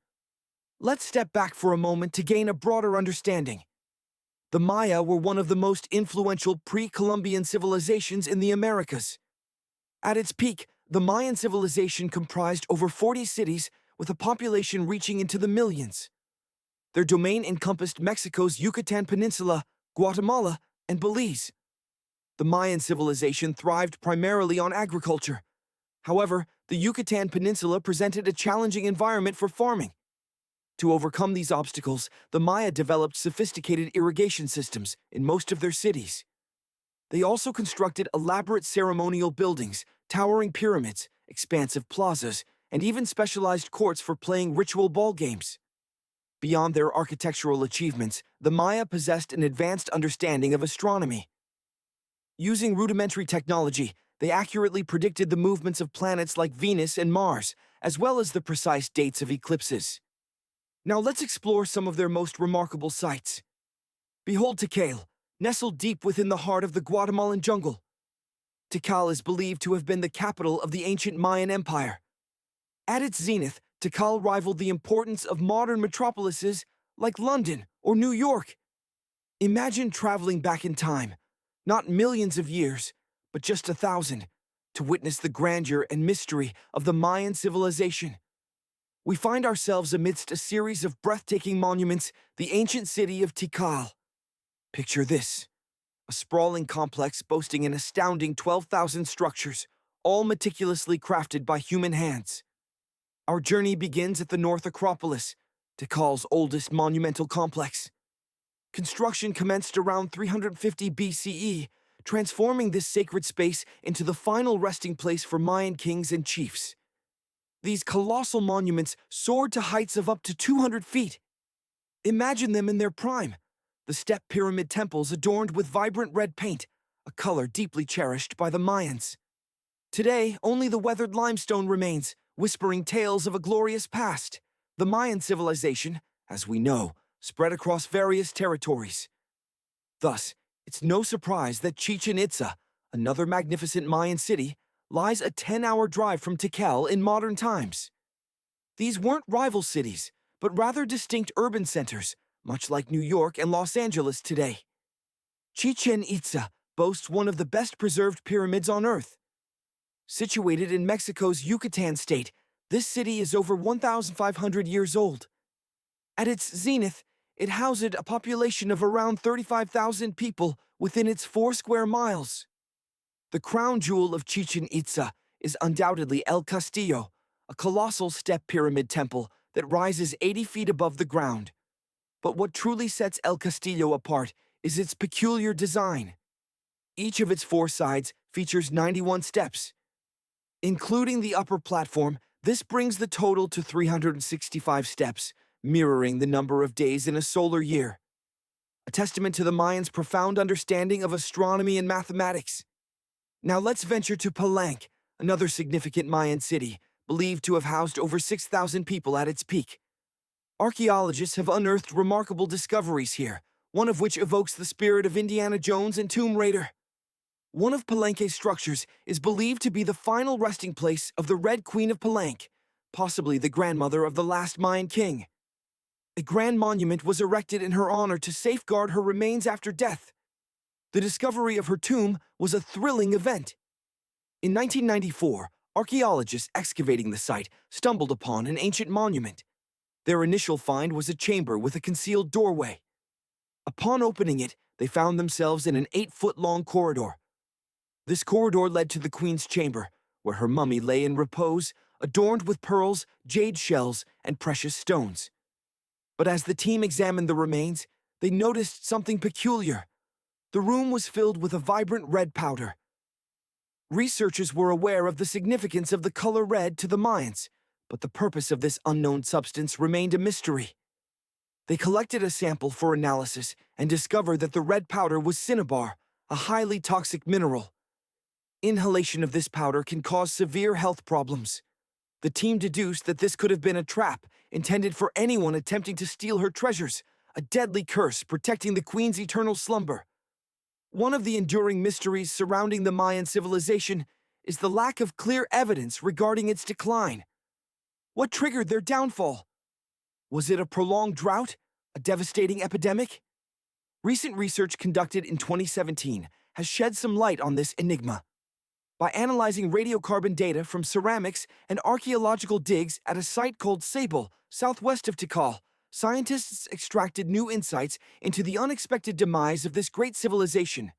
Let's step back for a moment to gain a broader understanding. The Maya were one of the most influential pre-Columbian civilizations in the Americas. At its peak, the Mayan civilization comprised over 40 cities with a population reaching into the millions. Their domain encompassed Mexico's Yucatan Peninsula, Guatemala, and Belize. The Mayan civilization thrived primarily on agriculture. However, the Yucatan Peninsula presented a challenging environment for farming. To overcome these obstacles, the Maya developed sophisticated irrigation systems in most of their cities. They also constructed elaborate ceremonial buildings, towering pyramids, expansive plazas, and even specialized courts for playing ritual ball games. Beyond their architectural achievements, the Maya possessed an advanced understanding of astronomy. Using rudimentary technology, they accurately predicted the movements of planets like Venus and Mars, as well as the precise dates of eclipses. Now let's explore some of their most remarkable sites. Behold Tikal, nestled deep within the heart of the Guatemalan jungle. Tikal is believed to have been the capital of the ancient Mayan Empire. At its zenith, Tikal rivaled the importance of modern metropolises like London or New York. Imagine traveling back in time, not millions of years, but just 1,000, to witness the grandeur and mystery of the Mayan civilization. We find ourselves amidst a series of breathtaking monuments, the ancient city of Tikal. Picture this: a sprawling complex boasting an astounding 12,000 structures, all meticulously crafted by human hands. Our journey begins at the North Acropolis, Tikal's oldest monumental complex. Construction commenced around 350 BCE, transforming this sacred space into the final resting place for Mayan kings and chiefs. These colossal monuments soared to heights of up to 200 feet. Imagine them in their prime, the step pyramid temples adorned with vibrant red paint, a color deeply cherished by the Mayans. Today, only the weathered limestone remains, whispering tales of a glorious past. The Mayan civilization, as we know, spread across various territories. Thus, it's no surprise that Chichen Itza, another magnificent Mayan city, lies a 10-hour drive from Tikal in modern times. These weren't rival cities, but rather distinct urban centers, much like New York and Los Angeles today. Chichen Itza boasts one of the best-preserved pyramids on Earth. Situated in Mexico's Yucatan state, this city is over 1,500 years old. At its zenith, it housed a population of around 35,000 people within its 4 square miles. The crown jewel of Chichen Itza is undoubtedly El Castillo, a colossal step pyramid temple that rises 80 feet above the ground. But what truly sets El Castillo apart is its peculiar design. Each of its 4 sides features 91 steps. Including the upper platform, this brings the total to 365 steps, mirroring the number of days in a solar year. A testament to the Mayans' profound understanding of astronomy and mathematics. Now let's venture to Palenque, another significant Mayan city, believed to have housed over 6,000 people at its peak. Archaeologists have unearthed remarkable discoveries here, one of which evokes the spirit of Indiana Jones and Tomb Raider. One of Palenque's structures is believed to be the final resting place of the Red Queen of Palenque, possibly the grandmother of the last Mayan king. A grand monument was erected in her honor to safeguard her remains after death. The discovery of her tomb was a thrilling event. In 1994, archaeologists excavating the site stumbled upon an ancient monument. Their initial find was a chamber with a concealed doorway. Upon opening it, they found themselves in an 8-foot-long corridor. This corridor led to the queen's chamber, where her mummy lay in repose, adorned with pearls, jade shells, and precious stones. But as the team examined the remains, they noticed something peculiar. The room was filled with a vibrant red powder. Researchers were aware of the significance of the color red to the Mayans, but the purpose of this unknown substance remained a mystery. They collected a sample for analysis and discovered that the red powder was cinnabar, a highly toxic mineral. Inhalation of this powder can cause severe health problems. The team deduced that this could have been a trap intended for anyone attempting to steal her treasures, a deadly curse protecting the queen's eternal slumber. One of the enduring mysteries surrounding the Mayan civilization is the lack of clear evidence regarding its decline. What triggered their downfall? Was it a prolonged drought? A devastating epidemic? Recent research conducted in 2017 has shed some light on this enigma. By analyzing radiocarbon data from ceramics and archaeological digs at a site called Sable, southwest of Tikal, scientists extracted new insights into the unexpected demise of this great civilization.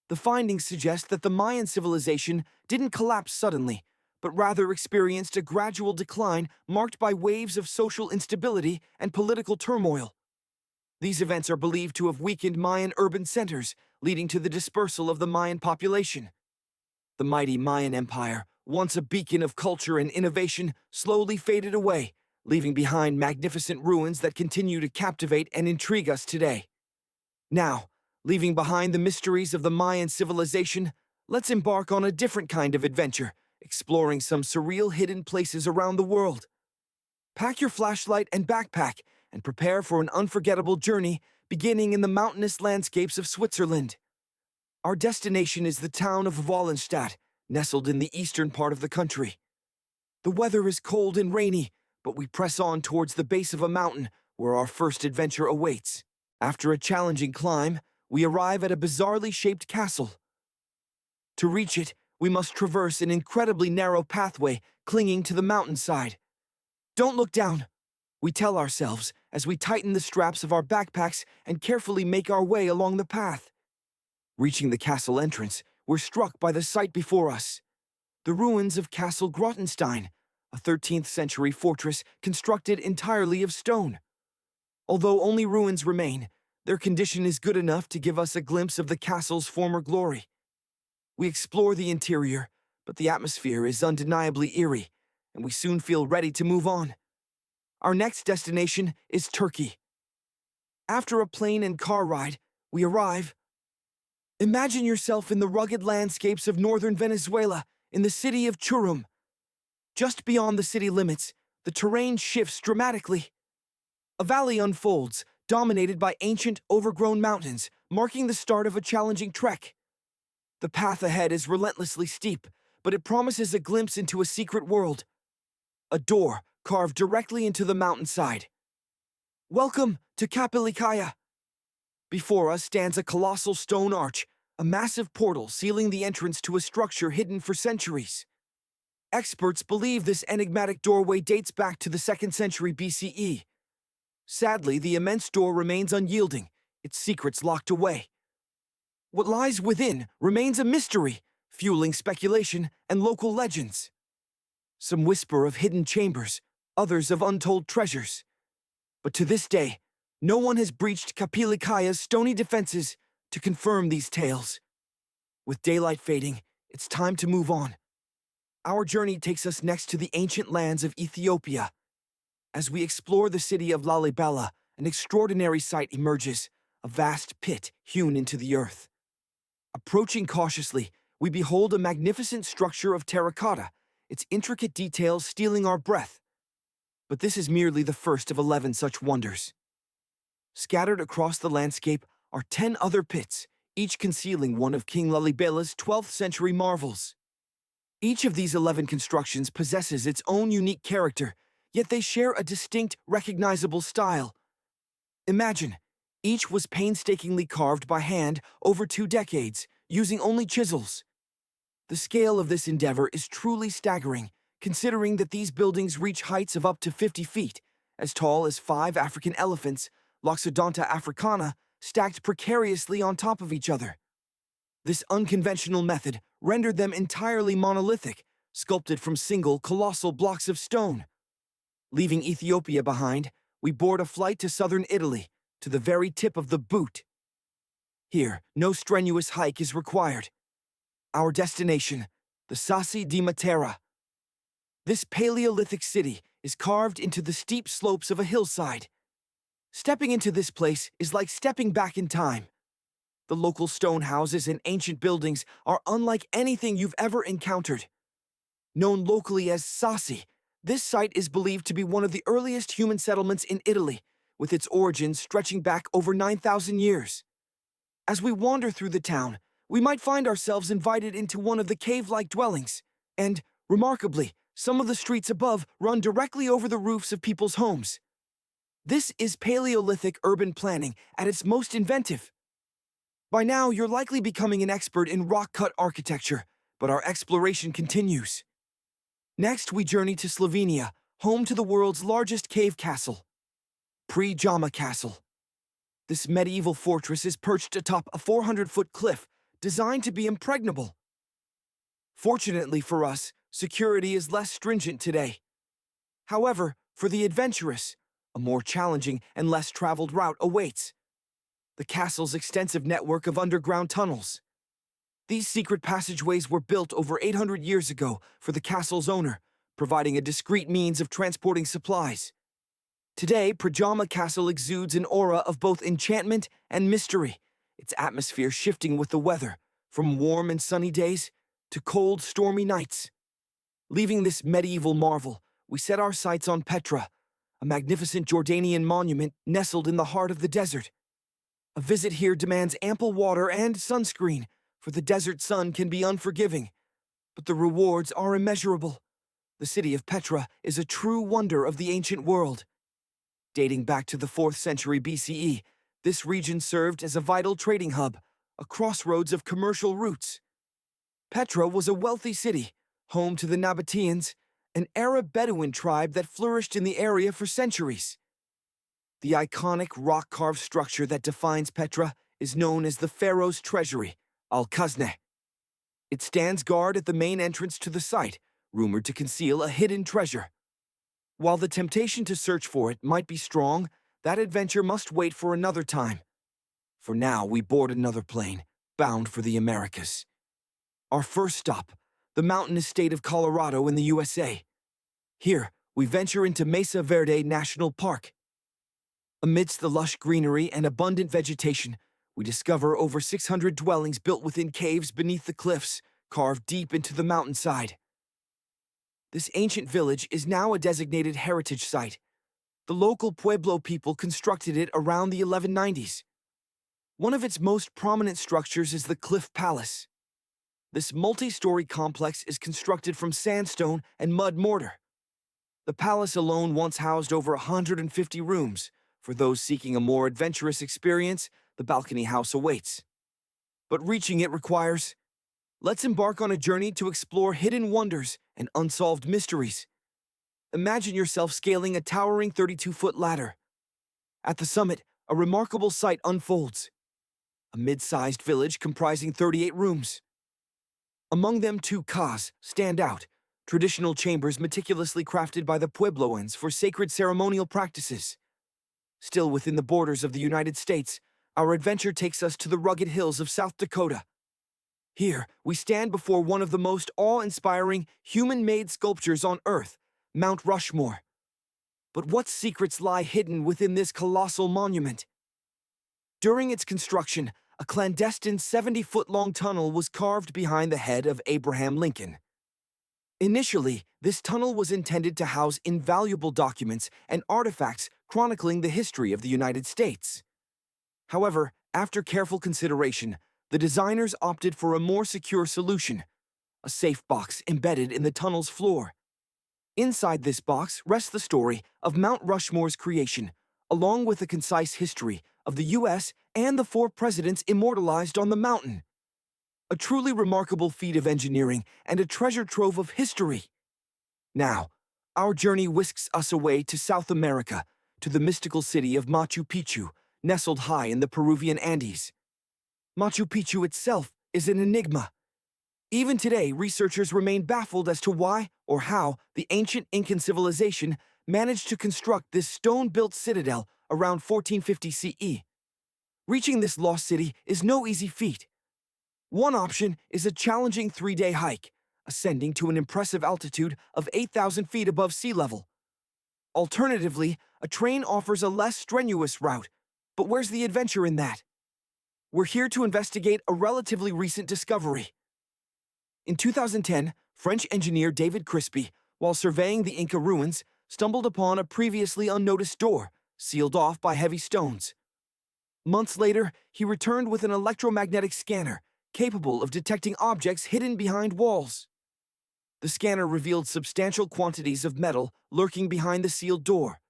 The findings suggest that the Mayan civilization didn't collapse suddenly, but rather experienced a gradual decline marked by waves of social instability and political turmoil. These events are believed to have weakened Mayan urban centers, leading to the dispersal of the Mayan population. The mighty Mayan Empire, once a beacon of culture and innovation, slowly faded away, leaving behind magnificent ruins that continue to captivate and intrigue us today. Now, leaving behind the mysteries of the Mayan civilization, let's embark on a different kind of adventure, exploring some surreal hidden places around the world. Pack your flashlight and backpack and prepare for an unforgettable journey beginning in the mountainous landscapes of Switzerland. Our destination is the town of Wallenstadt, nestled in the eastern part of the country. The weather is cold and rainy, but we press on towards the base of a mountain where our first adventure awaits. After a challenging climb, we arrive at a bizarrely shaped castle. To reach it, we must traverse an incredibly narrow pathway clinging to the mountainside. Don't look down, we tell ourselves as we tighten the straps of our backpacks and carefully make our way along the path. Reaching the castle entrance, we're struck by the sight before us. The ruins of Castle Grottenstein, a 13th century fortress constructed entirely of stone. Although only ruins remain, their condition is good enough to give us a glimpse of the castle's former glory. We explore the interior, but the atmosphere is undeniably eerie, and we soon feel ready to move on. Our next destination is Turkey. After a plane and car ride, we arrive. Imagine yourself in the rugged landscapes of northern Venezuela, in the city of Churum. Just beyond the city limits, the terrain shifts dramatically. A valley unfolds, dominated by ancient, overgrown mountains, marking the start of a challenging trek. The path ahead is relentlessly steep, but it promises a glimpse into a secret world. A door carved directly into the mountainside. Welcome to Kapilikaya. Before us stands a colossal stone arch, a massive portal sealing the entrance to a structure hidden for centuries. Experts believe this enigmatic doorway dates back to the 2nd century BCE. Sadly, the immense door remains unyielding, its secrets locked away. What lies within remains a mystery, fueling speculation and local legends. Some whisper of hidden chambers, others of untold treasures. But to this day, no one has breached Kapilikaya's stony defenses to confirm these tales. With daylight fading, it's time to move on. Our journey takes us next to the ancient lands of Ethiopia. As we explore the city of Lalibela, an extraordinary sight emerges, a vast pit hewn into the earth. Approaching cautiously, we behold a magnificent structure of terracotta, its intricate details stealing our breath. But this is merely the first of 11 such wonders. Scattered across the landscape are 10 other pits, each concealing one of King Lalibela's 12th century marvels. Each of these 11 constructions possesses its own unique character, yet they share a distinct, recognizable style. Imagine, each was painstakingly carved by hand over 2 decades, using only chisels. The scale of this endeavor is truly staggering, considering that these buildings reach heights of up to 50 feet, as tall as 5 African elephants, Loxodonta africana, stacked precariously on top of each other. This unconventional method rendered them entirely monolithic, sculpted from single, colossal blocks of stone. Leaving Ethiopia behind, we board a flight to southern Italy, to the very tip of the boot. Here, no strenuous hike is required. Our destination, the Sassi di Matera. This Paleolithic city is carved into the steep slopes of a hillside. Stepping into this place is like stepping back in time. The local stone houses and ancient buildings are unlike anything you've ever encountered. Known locally as Sassi, this site is believed to be one of the earliest human settlements in Italy, with its origins stretching back over 9,000 years. As we wander through the town, we might find ourselves invited into one of the cave-like dwellings, and, remarkably, some of the streets above run directly over the roofs of people's homes. This is Paleolithic urban planning at its most inventive. By now, you're likely becoming an expert in rock-cut architecture, but our exploration continues. Next, we journey to Slovenia, home to the world's largest cave castle, Pre-Jama Castle. This medieval fortress is perched atop a 400-foot cliff designed to be impregnable. Fortunately for us, security is less stringent today. However, for the adventurous, a more challenging and less traveled route awaits. The castle's extensive network of underground tunnels. These secret passageways were built over 800 years ago for the castle's owner, providing a discreet means of transporting supplies. Today, Pre-Jama Castle exudes an aura of both enchantment and mystery, its atmosphere shifting with the weather, from warm and sunny days to cold, stormy nights. Leaving this medieval marvel, we set our sights on Petra, a magnificent Jordanian monument nestled in the heart of the desert. A visit here demands ample water and sunscreen, for the desert sun can be unforgiving. But the rewards are immeasurable. The city of Petra is a true wonder of the ancient world. Dating back to the 4th century BCE, this region served as a vital trading hub, a crossroads of commercial routes. Petra was a wealthy city, home to the Nabateans, an Arab Bedouin tribe that flourished in the area for centuries. The iconic rock-carved structure that defines Petra is known as the Pharaoh's Treasury, Al-Khazneh. It stands guard at the main entrance to the site, rumored to conceal a hidden treasure. While the temptation to search for it might be strong, that adventure must wait for another time. For now, we board another plane, bound for the Americas. Our first stop, the mountainous state of Colorado in the USA. Here, we venture into Mesa Verde National Park. Amidst the lush greenery and abundant vegetation, we discover over 600 dwellings built within caves beneath the cliffs, carved deep into the mountainside. This ancient village is now a designated heritage site. The local Pueblo people constructed it around the 1190s. One of its most prominent structures is the Cliff Palace. This multi-story complex is constructed from sandstone and mud mortar. The palace alone once housed over 150 rooms. For those seeking a more adventurous experience, the balcony house awaits. But reaching it requires... Let's embark on a journey to explore hidden wonders and unsolved mysteries. Imagine yourself scaling a towering 32-foot ladder. At the summit, a remarkable sight unfolds. A mid-sized village comprising 38 rooms. Among them, 2 cas stand out, traditional chambers meticulously crafted by the Puebloans for sacred ceremonial practices. Still within the borders of the United States, our adventure takes us to the rugged hills of South Dakota. Here, we stand before one of the most awe-inspiring human-made sculptures on Earth, Mount Rushmore. But what secrets lie hidden within this colossal monument? During its construction, a clandestine 70-foot-long tunnel was carved behind the head of Abraham Lincoln. Initially, this tunnel was intended to house invaluable documents and artifacts chronicling the history of the United States. However, after careful consideration, the designers opted for a more secure solution, a safe box embedded in the tunnel's floor. Inside this box rests the story of Mount Rushmore's creation, along with a concise history of the U.S. and the 4 presidents immortalized on the mountain. A truly remarkable feat of engineering and a treasure trove of history. Now, our journey whisks us away to South America, to the mystical city of Machu Picchu, nestled high in the Peruvian Andes. Machu Picchu itself is an enigma. Even today, researchers remain baffled as to why or how the ancient Incan civilization managed to construct this stone-built citadel around 1450 CE. Reaching this lost city is no easy feat. One option is a challenging 3-day hike, ascending to an impressive altitude of 8,000 feet above sea level. Alternatively, a train offers a less strenuous route, but where's the adventure in that? We're here to investigate a relatively recent discovery. In 2010, French engineer David Crispy, while surveying the Inca ruins, stumbled upon a previously unnoticed door, sealed off by heavy stones. Months later, he returned with an electromagnetic scanner, capable of detecting objects hidden behind walls. The scanner revealed substantial quantities of metal lurking behind the sealed door.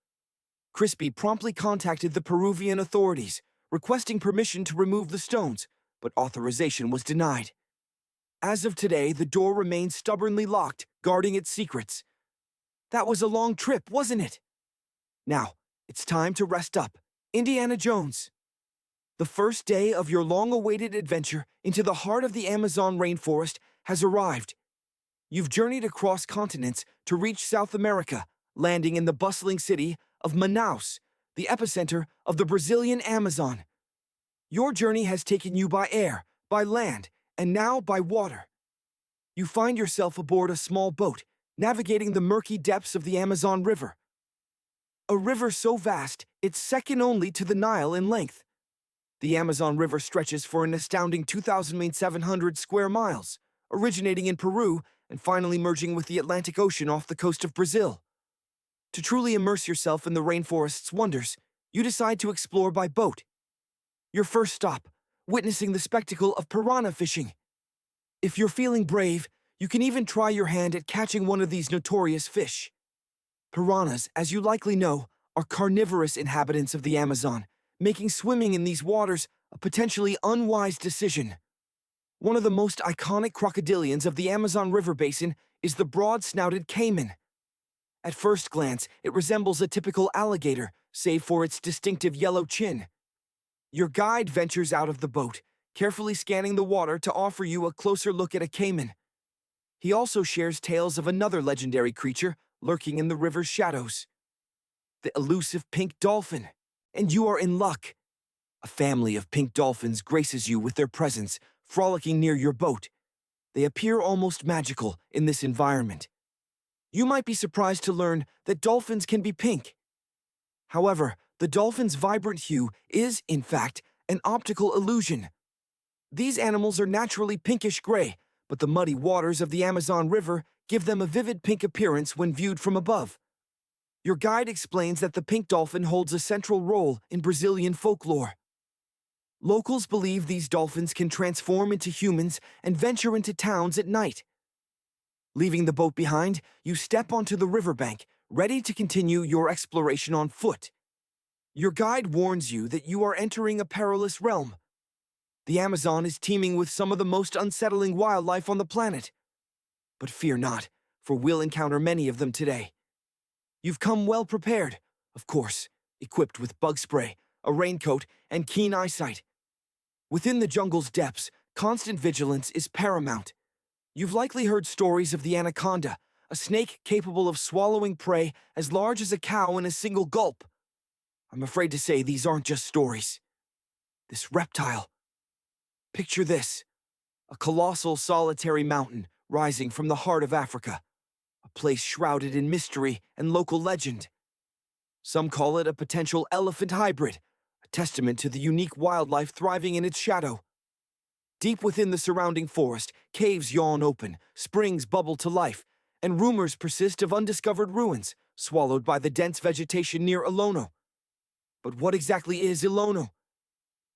Crispy promptly contacted the Peruvian authorities, requesting permission to remove the stones, but authorization was denied. As of today, the door remains stubbornly locked, guarding its secrets. That was a long trip, wasn't it? Now, it's time to rest up. Indiana Jones. The first day of your long-awaited adventure into the heart of the Amazon rainforest has arrived. You've journeyed across continents to reach South America, landing in the bustling city of Manaus, the epicenter of the Brazilian Amazon. Your journey has taken you by air, by land, and now by water. You find yourself aboard a small boat, navigating the murky depths of the Amazon River. A river so vast, it's second only to the Nile in length. The Amazon River stretches for an astounding 2,700 square miles, originating in Peru and finally merging with the Atlantic Ocean off the coast of Brazil. To truly immerse yourself in the rainforest's wonders, you decide to explore by boat. Your first stop, witnessing the spectacle of piranha fishing. If you're feeling brave, you can even try your hand at catching one of these notorious fish. Piranhas, as you likely know, are carnivorous inhabitants of the Amazon, making swimming in these waters a potentially unwise decision. One of the most iconic crocodilians of the Amazon River basin is the broad-snouted caiman. At first glance, it resembles a typical alligator, save for its distinctive yellow chin. Your guide ventures out of the boat, carefully scanning the water to offer you a closer look at a caiman. He also shares tales of another legendary creature lurking in the river's shadows, the elusive pink dolphin. And you are in luck. A family of pink dolphins graces you with their presence, frolicking near your boat. They appear almost magical in this environment. You might be surprised to learn that dolphins can be pink. However, the dolphin's vibrant hue is, in fact, an optical illusion. These animals are naturally pinkish-gray, but the muddy waters of the Amazon River give them a vivid pink appearance when viewed from above. Your guide explains that the pink dolphin holds a central role in Brazilian folklore. Locals believe these dolphins can transform into humans and venture into towns at night. Leaving the boat behind, you step onto the riverbank, ready to continue your exploration on foot. Your guide warns you that you are entering a perilous realm. The Amazon is teeming with some of the most unsettling wildlife on the planet. But fear not, for we'll encounter many of them today. You've come well prepared, of course, equipped with bug spray, a raincoat, and keen eyesight. Within the jungle's depths, constant vigilance is paramount. You've likely heard stories of the anaconda, a snake capable of swallowing prey as large as a cow in a single gulp. I'm afraid to say these aren't just stories. This reptile. Picture this, a colossal solitary mountain rising from the heart of Africa. A place shrouded in mystery and local legend. Some call it a potential elephant hybrid, a testament to the unique wildlife thriving in its shadow. Deep within the surrounding forest, caves yawn open, springs bubble to life, and rumors persist of undiscovered ruins, swallowed by the dense vegetation near Ilono. But what exactly is Ilono?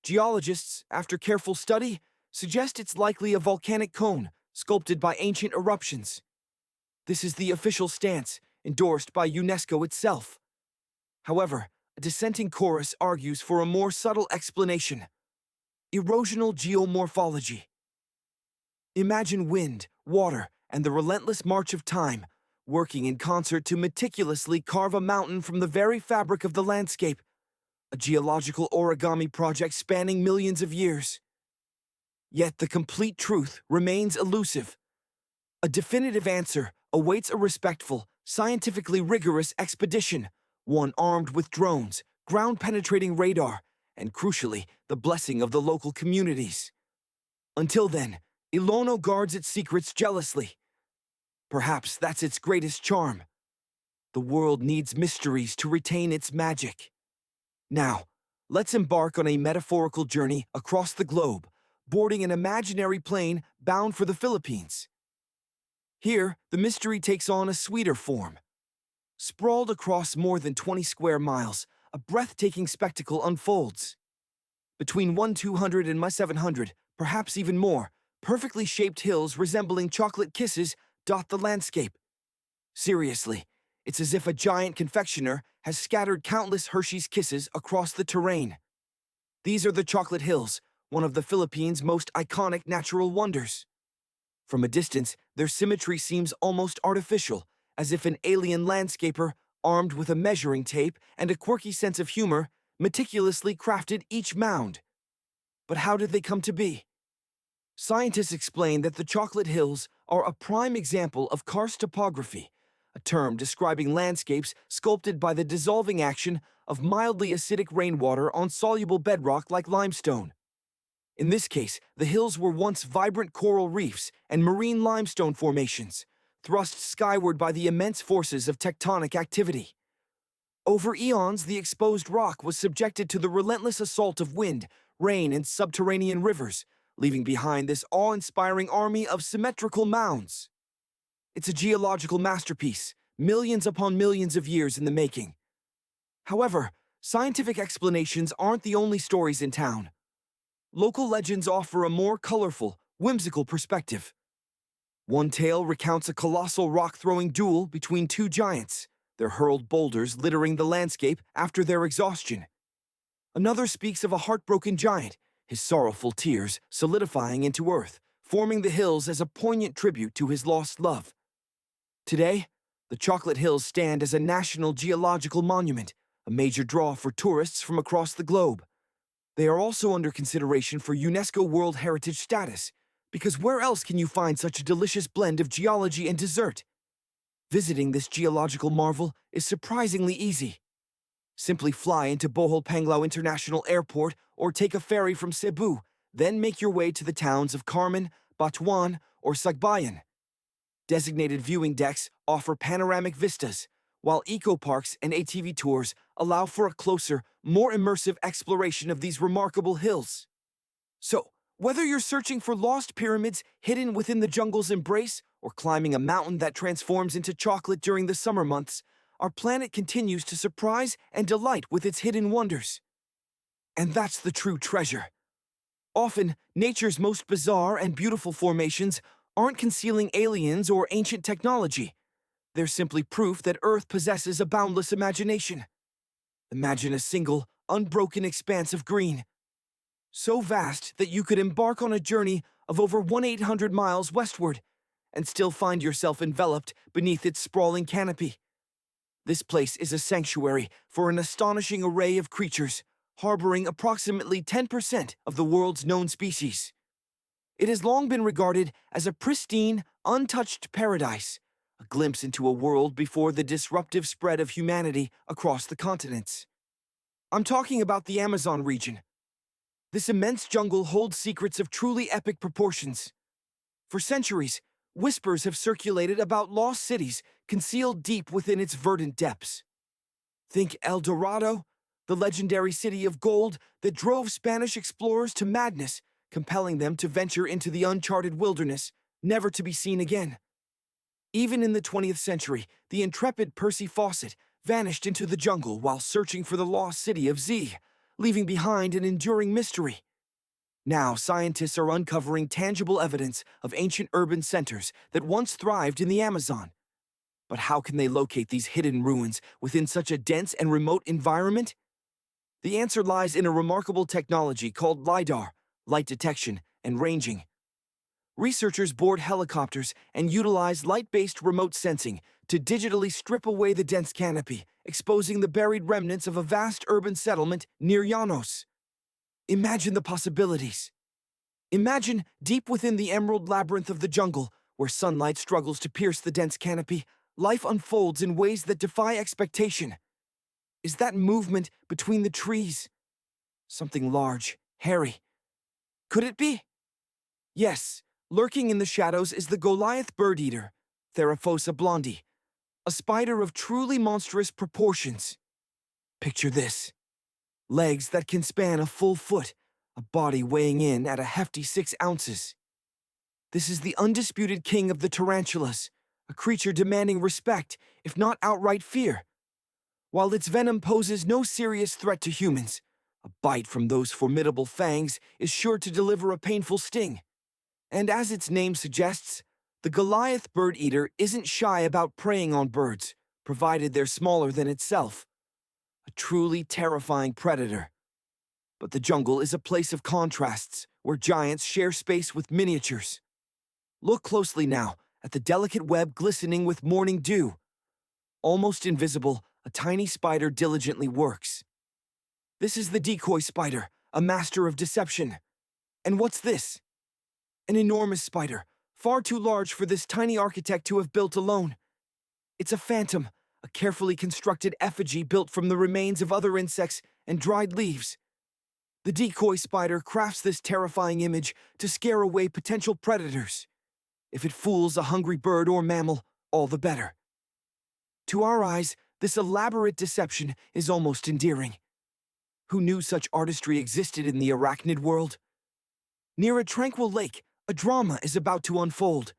Geologists, after careful study, suggest it's likely a volcanic cone, sculpted by ancient eruptions. This is the official stance, endorsed by UNESCO itself. However, a dissenting chorus argues for a more subtle explanation: erosional geomorphology. Imagine wind, water, and the relentless march of time, working in concert to meticulously carve a mountain from the very fabric of the landscape, a geological origami project spanning millions of years. Yet the complete truth remains elusive. A definitive answer awaits a respectful, scientifically rigorous expedition, one armed with drones, ground-penetrating radar, and crucially, the blessing of the local communities. Until then, Ilono guards its secrets jealously. Perhaps that's its greatest charm. The world needs mysteries to retain its magic. Now, let's embark on a metaphorical journey across the globe, boarding an imaginary plane bound for the Philippines. Here, the mystery takes on a sweeter form. Sprawled across more than 20 square miles, a breathtaking spectacle unfolds. Between 1,200 and 700, perhaps even more, perfectly shaped hills resembling chocolate kisses dot the landscape. Seriously, it's as if a giant confectioner has scattered countless Hershey's Kisses across the terrain. These are the Chocolate Hills, one of the Philippines' most iconic natural wonders. From a distance, their symmetry seems almost artificial, as if an alien landscaper, armed with a measuring tape and a quirky sense of humor, meticulously crafted each mound. But how did they come to be? Scientists explain that the Chocolate Hills are a prime example of karst topography, a term describing landscapes sculpted by the dissolving action of mildly acidic rainwater on soluble bedrock like limestone. In this case, the hills were once vibrant coral reefs and marine limestone formations, thrust skyward by the immense forces of tectonic activity. Over eons, the exposed rock was subjected to the relentless assault of wind, rain, and subterranean rivers, leaving behind this awe-inspiring army of symmetrical mounds. It's a geological masterpiece, millions upon millions of years in the making. However, scientific explanations aren't the only stories in town. Local legends offer a more colorful, whimsical perspective. One tale recounts a colossal rock-throwing duel between two giants, their hurled boulders littering the landscape after their exhaustion. Another speaks of a heartbroken giant, his sorrowful tears solidifying into earth, forming the hills as a poignant tribute to his lost love. Today, the Chocolate Hills stand as a national geological monument, a major draw for tourists from across the globe. They are also under consideration for UNESCO World Heritage status, because where else can you find such a delicious blend of geology and dessert? Visiting this geological marvel is surprisingly easy. Simply fly into Bohol Panglao International Airport or take a ferry from Cebu, then make your way to the towns of Carmen, Batuan, or Sagbayan. Designated viewing decks offer panoramic vistas, while eco-parks and ATV tours allow for a closer, more immersive exploration of these remarkable hills. So, whether you're searching for lost pyramids hidden within the jungle's embrace or climbing a mountain that transforms into chocolate during the summer months, our planet continues to surprise and delight with its hidden wonders. And that's the true treasure. Often, nature's most bizarre and beautiful formations aren't concealing aliens or ancient technology. They're simply proof that Earth possesses a boundless imagination. Imagine a single, unbroken expanse of green, so vast that you could embark on a journey of over 1,800 miles westward and still find yourself enveloped beneath its sprawling canopy. This place is a sanctuary for an astonishing array of creatures, harboring approximately 10% of the world's known species. It has long been regarded as a pristine, untouched paradise, a glimpse into a world before the disruptive spread of humanity across the continents. I'm talking about the Amazon region. This immense jungle holds secrets of truly epic proportions. For centuries, whispers have circulated about lost cities concealed deep within its verdant depths. Think El Dorado, the legendary city of gold that drove Spanish explorers to madness, compelling them to venture into the uncharted wilderness, never to be seen again. Even in the 20th century, the intrepid Percy Fawcett vanished into the jungle while searching for the lost city of Z, leaving behind an enduring mystery. Now, scientists are uncovering tangible evidence of ancient urban centers that once thrived in the Amazon. But how can they locate these hidden ruins within such a dense and remote environment? The answer lies in a remarkable technology called LiDAR, light detection and ranging. Researchers board helicopters and utilize light-based remote sensing to digitally strip away the dense canopy, exposing the buried remnants of a vast urban settlement near Llanos. Imagine the possibilities. Imagine deep within the emerald labyrinth of the jungle, where sunlight struggles to pierce the dense canopy, life unfolds in ways that defy expectation. Is that movement between the trees? Something large, hairy. Could it be? Yes, lurking in the shadows is the Goliath bird-eater, Theraphosa blondi, a spider of truly monstrous proportions. Picture this. Legs that can span a full foot, a body weighing in at a hefty 6 ounces. This is the undisputed king of the tarantulas, a creature demanding respect, if not outright fear. While its venom poses no serious threat to humans, a bite from those formidable fangs is sure to deliver a painful sting. And as its name suggests, the Goliath bird-eater isn't shy about preying on birds, provided they're smaller than itself. A truly terrifying predator. But the jungle is a place of contrasts, where giants share space with miniatures. Look closely now at the delicate web glistening with morning dew. Almost invisible, a tiny spider diligently works. This is the decoy spider, a master of deception. And what's this? An enormous spider, far too large for this tiny architect to have built alone. It's a phantom, a carefully constructed effigy built from the remains of other insects and dried leaves. The decoy spider crafts this terrifying image to scare away potential predators. If it fools a hungry bird or mammal, all the better. To our eyes, this elaborate deception is almost endearing. Who knew such artistry existed in the arachnid world? Near a tranquil lake, a drama is about to unfold.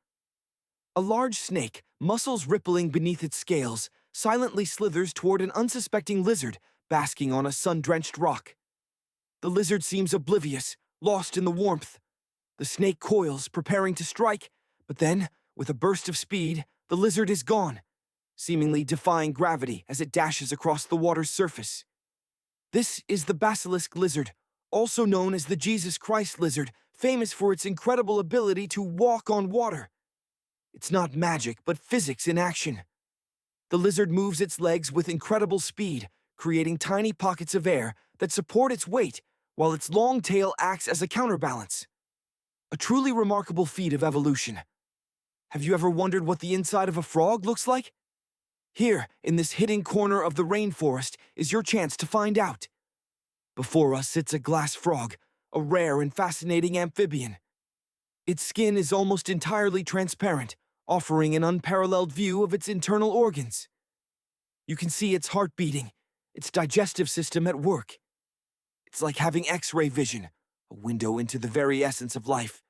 A large snake, muscles rippling beneath its scales, silently slithers toward an unsuspecting lizard basking on a sun-drenched rock. The lizard seems oblivious, lost in the warmth. The snake coils, preparing to strike, but then, with a burst of speed, the lizard is gone, seemingly defying gravity as it dashes across the water's surface. This is the basilisk lizard, also known as the Jesus Christ lizard, famous for its incredible ability to walk on water. It's not magic, but physics in action. The lizard moves its legs with incredible speed, creating tiny pockets of air that support its weight, while its long tail acts as a counterbalance. A truly remarkable feat of evolution. Have you ever wondered what the inside of a frog looks like? Here, in this hidden corner of the rainforest, is your chance to find out. Before us sits a glass frog, a rare and fascinating amphibian. Its skin is almost entirely transparent, offering an unparalleled view of its internal organs. You can see its heart beating, its digestive system at work. It's like having X-ray vision, a window into the very essence of life.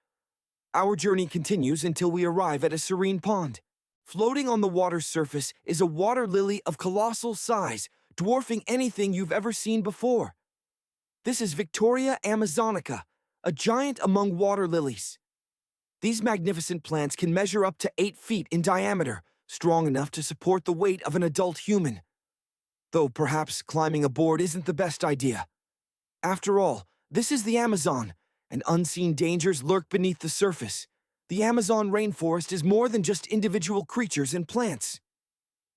Our journey continues until we arrive at a serene pond. Floating on the water's surface is a water lily of colossal size, dwarfing anything you've ever seen before. This is Victoria amazonica, a giant among water lilies. These magnificent plants can measure up to 8 feet in diameter, strong enough to support the weight of an adult human. Though perhaps climbing aboard isn't the best idea. After all, this is the Amazon, and unseen dangers lurk beneath the surface. The Amazon rainforest is more than just individual creatures and plants.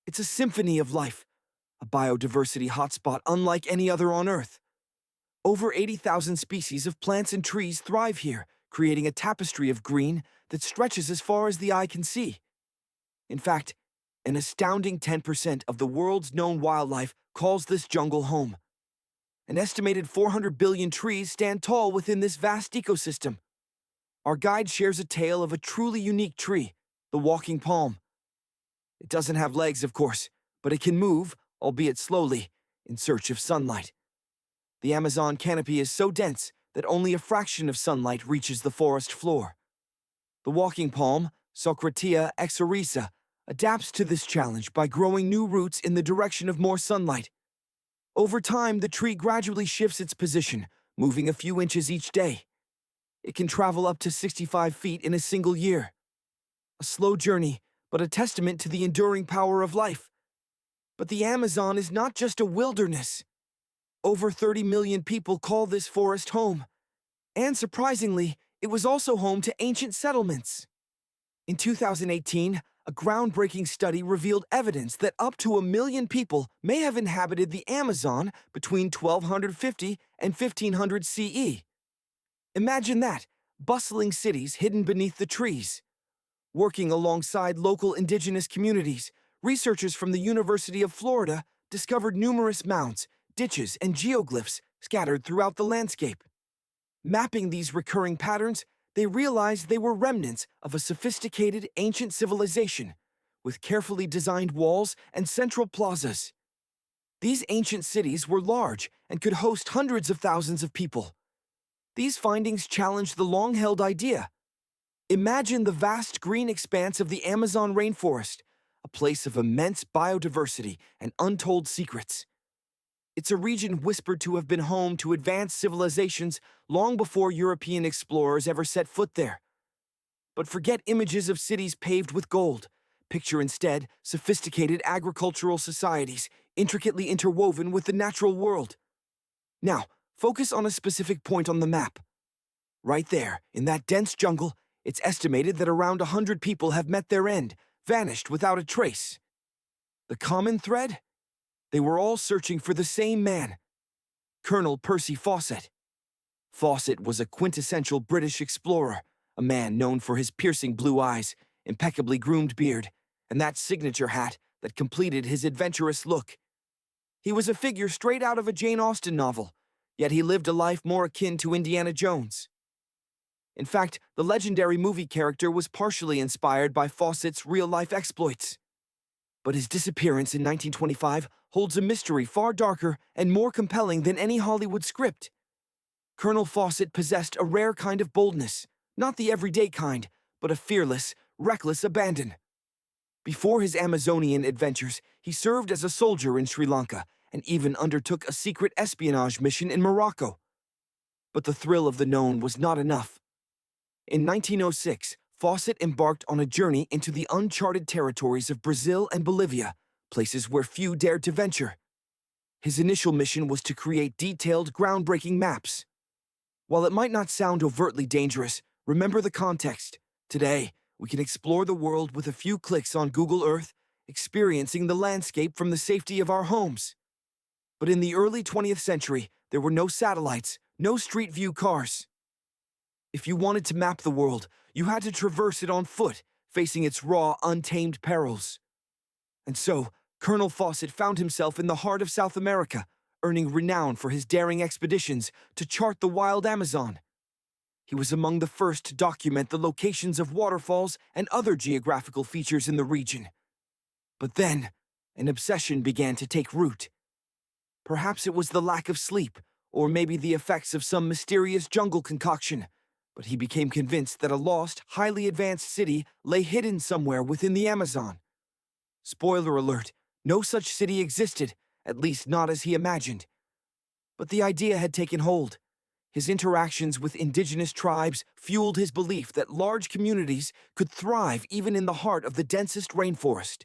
It's a symphony of life, a biodiversity hotspot unlike any other on Earth. Over 80,000 species of plants and trees thrive here, creating a tapestry of green that stretches as far as the eye can see. In fact, an astounding 10% of the world's known wildlife calls this jungle home. An estimated 400 billion trees stand tall within this vast ecosystem. Our guide shares a tale of a truly unique tree, the walking palm. It doesn't have legs, of course, but it can move, albeit slowly, in search of sunlight. The Amazon canopy is so dense that only a fraction of sunlight reaches the forest floor. The walking palm, Socratia exorisa, adapts to this challenge by growing new roots in the direction of more sunlight. Over time, the tree gradually shifts its position, moving a few inches each day. It can travel up to 65 feet in a single year. A slow journey, but a testament to the enduring power of life. But the Amazon is not just a wilderness. Over 30 million people call this forest home. And surprisingly, it was also home to ancient settlements. In 2018, a groundbreaking study revealed evidence that up to 1 million people may have inhabited the Amazon between 1250 and 1500 CE. Imagine that, bustling cities hidden beneath the trees. Working alongside local indigenous communities, researchers from the University of Florida discovered numerous mounds, ditches, and geoglyphs scattered throughout the landscape. Mapping these recurring patterns, they realized they were remnants of a sophisticated ancient civilization, with carefully designed walls and central plazas. These ancient cities were large and could host hundreds of thousands of people. These findings challenged the long-held idea. Imagine the vast green expanse of the Amazon rainforest, a place of immense biodiversity and untold secrets. It's a region whispered to have been home to advanced civilizations long before European explorers ever set foot there. But forget images of cities paved with gold. Picture instead sophisticated agricultural societies, intricately interwoven with the natural world. Now, focus on a specific point on the map. Right there, in that dense jungle, It's estimated that around 100 people have met their end, vanished without a trace. The common thread? They were all searching for the same man, Colonel Percy Fawcett. Fawcett was a quintessential British explorer, a man known for his piercing blue eyes, impeccably groomed beard, and that signature hat that completed his adventurous look. He was a figure straight out of a Jane Austen novel, yet he lived a life more akin to Indiana Jones. In fact, the legendary movie character was partially inspired by Fawcett's real-life exploits. But his disappearance in 1925 holds a mystery far darker and more compelling than any Hollywood script. Colonel Fawcett possessed a rare kind of boldness, not the everyday kind, but a fearless, reckless abandon. Before his Amazonian adventures, he served as a soldier in Sri Lanka and even undertook a secret espionage mission in Morocco. But the thrill of the known was not enough. In 1906, Fawcett embarked on a journey into the uncharted territories of Brazil and Bolivia, places where few dared to venture. His initial mission was to create detailed, groundbreaking maps. While it might not sound overtly dangerous, remember the context. Today, we can explore the world with a few clicks on Google Earth, experiencing the landscape from the safety of our homes. But in the early 20th century, there were no satellites, no street view cars. If you wanted to map the world, you had to traverse it on foot, facing its raw, untamed perils. And so, Colonel Fawcett found himself in the heart of South America, earning renown for his daring expeditions to chart the wild Amazon. He was among the first to document the locations of waterfalls and other geographical features in the region. But then, an obsession began to take root. Perhaps it was the lack of sleep, or maybe the effects of some mysterious jungle concoction, but he became convinced that a lost, highly advanced city lay hidden somewhere within the Amazon. Spoiler alert, no such city existed, at least not as he imagined. But the idea had taken hold. His interactions with indigenous tribes fueled his belief that large communities could thrive even in the heart of the densest rainforest.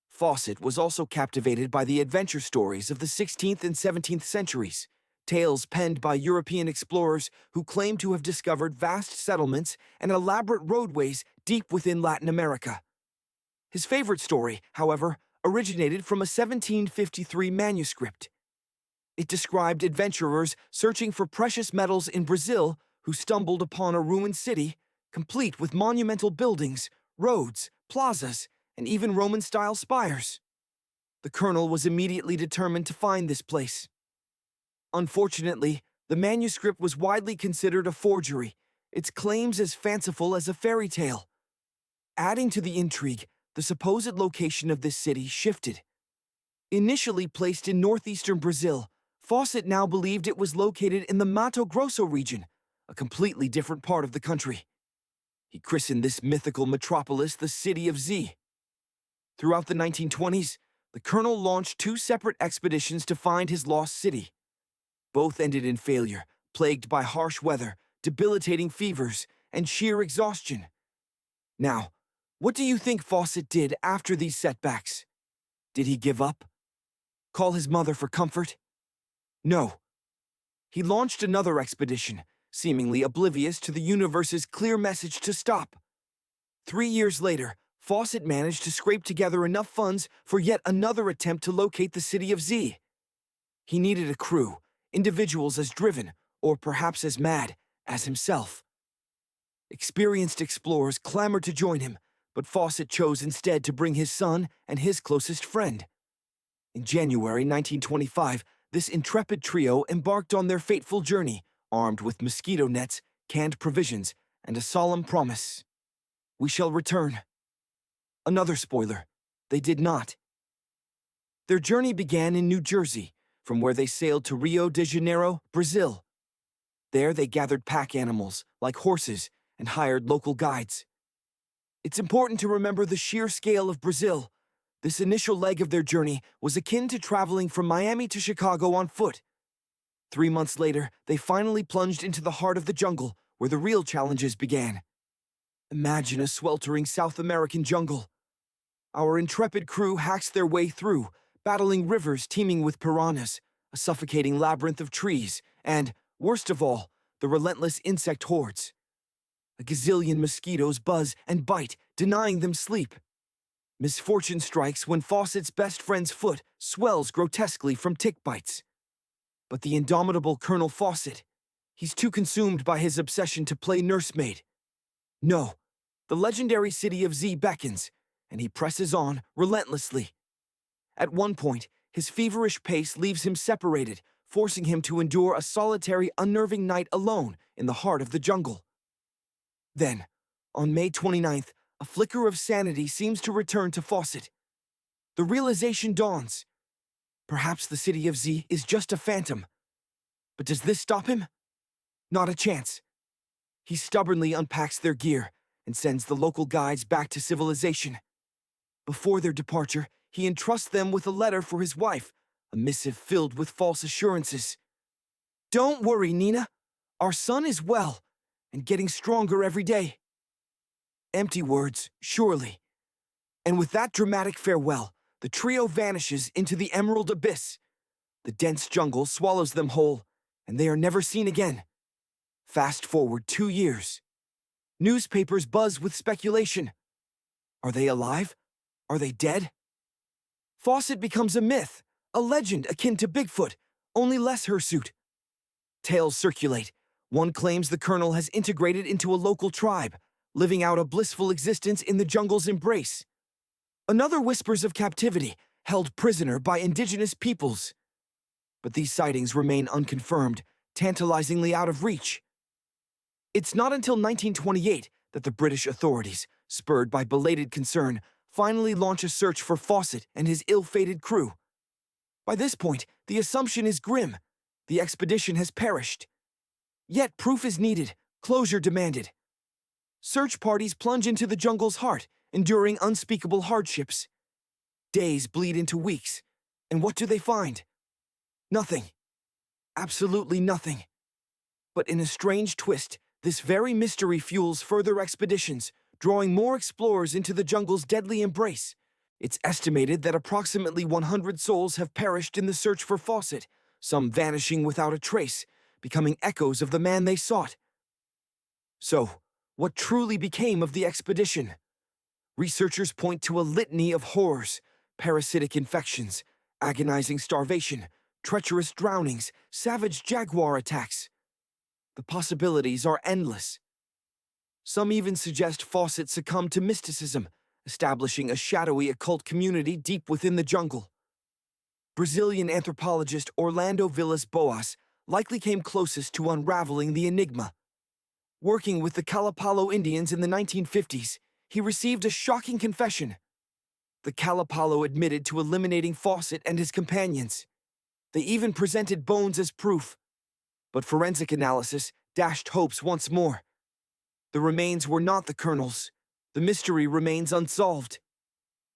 Fawcett was also captivated by the adventure stories of the 16th and 17th centuries, tales penned by European explorers who claimed to have discovered vast settlements and elaborate roadways deep within Latin America. His favorite story, however, originated from a 1753 manuscript. It described adventurers searching for precious metals in Brazil who stumbled upon a ruined city, complete with monumental buildings, roads, plazas, and even Roman-style spires. The colonel was immediately determined to find this place. Unfortunately, the manuscript was widely considered a forgery, its claims as fanciful as a fairy tale. Adding to the intrigue, the supposed location of this city shifted. Initially placed in northeastern Brazil, Fawcett now believed it was located in the Mato Grosso region, a completely different part of the country. He christened this mythical metropolis the City of Z. Throughout the 1920s, the colonel launched two separate expeditions to find his lost city. Both ended in failure, plagued by harsh weather, debilitating fevers, and sheer exhaustion. Now, what do you think Fawcett did after these setbacks? Did he give up? Call his mother for comfort? No. He launched another expedition, seemingly oblivious to the universe's clear message to stop. 3 years later, Fawcett managed to scrape together enough funds for yet another attempt to locate the City of Z. He needed a crew, individuals as driven, or perhaps as mad, as himself. Experienced explorers clamored to join him, but Fawcett chose instead to bring his son and his closest friend. In January 1925, this intrepid trio embarked on their fateful journey, armed with mosquito nets, canned provisions, and a solemn promise. We shall return. Another spoiler, they did not. Their journey began in New Jersey, from where they sailed to Rio de Janeiro, Brazil. There they gathered pack animals, like horses, and hired local guides. It's important to remember the sheer scale of Brazil. This initial leg of their journey was akin to traveling from Miami to Chicago on foot. 3 months later, they finally plunged into the heart of the jungle, where the real challenges began. Imagine a sweltering South American jungle. Our intrepid crew hacks their way through, battling rivers teeming with piranhas, a suffocating labyrinth of trees, and, worst of all, the relentless insect hordes. A gazillion mosquitoes buzz and bite, denying them sleep. Misfortune strikes when Fawcett's best friend's foot swells grotesquely from tick bites. But the indomitable Colonel Fawcett, he's too consumed by his obsession to play nursemaid. No, the legendary city of Z beckons, and he presses on relentlessly. At one point, his feverish pace leaves him separated, forcing him to endure a solitary, unnerving night alone in the heart of the jungle. Then, on May 29th, a flicker of sanity seems to return to Fawcett. The realization dawns. Perhaps the city of Z is just a phantom. But does this stop him? Not a chance. He stubbornly unpacks their gear and sends the local guides back to civilization. Before their departure, he entrusts them with a letter for his wife, a missive filled with false assurances. "Don't worry, Nina. Our son is well and getting stronger every day." Empty words, surely. And with that dramatic farewell, the trio vanishes into the emerald abyss. The dense jungle swallows them whole, and they are never seen again. Fast forward 2 years. Newspapers buzz with speculation. Are they alive? Are they dead? Fawcett becomes a myth, a legend akin to Bigfoot, only less hirsute. Tales circulate. One claims the colonel has integrated into a local tribe, living out a blissful existence in the jungle's embrace. Another whispers of captivity, held prisoner by indigenous peoples. But these sightings remain unconfirmed, tantalizingly out of reach. It's not until 1928 that the British authorities, spurred by belated concern, finally launch a search for Fawcett and his ill-fated crew. By this point, the assumption is grim. The expedition has perished. Yet proof is needed, closure demanded. Search parties plunge into the jungle's heart, enduring unspeakable hardships. Days bleed into weeks, and what do they find? Nothing. Absolutely nothing. But in a strange twist, this very mystery fuels further expeditions, drawing more explorers into the jungle's deadly embrace. It's estimated that approximately 100 souls have perished in the search for Fawcett, some vanishing without a trace, becoming echoes of the man they sought. So, what truly became of the expedition? Researchers point to a litany of horrors: parasitic infections, agonizing starvation, treacherous drownings, savage jaguar attacks. The possibilities are endless. Some even suggest Fawcett succumbed to mysticism, establishing a shadowy occult community deep within the jungle. Brazilian anthropologist Orlando Villas Boas likely came closest to unraveling the enigma. Working with the Kalapalo Indians in the 1950s, he received a shocking confession. The Kalapalo admitted to eliminating Fawcett and his companions. They even presented bones as proof. But forensic analysis dashed hopes once more. The remains were not the colonel's. The mystery remains unsolved.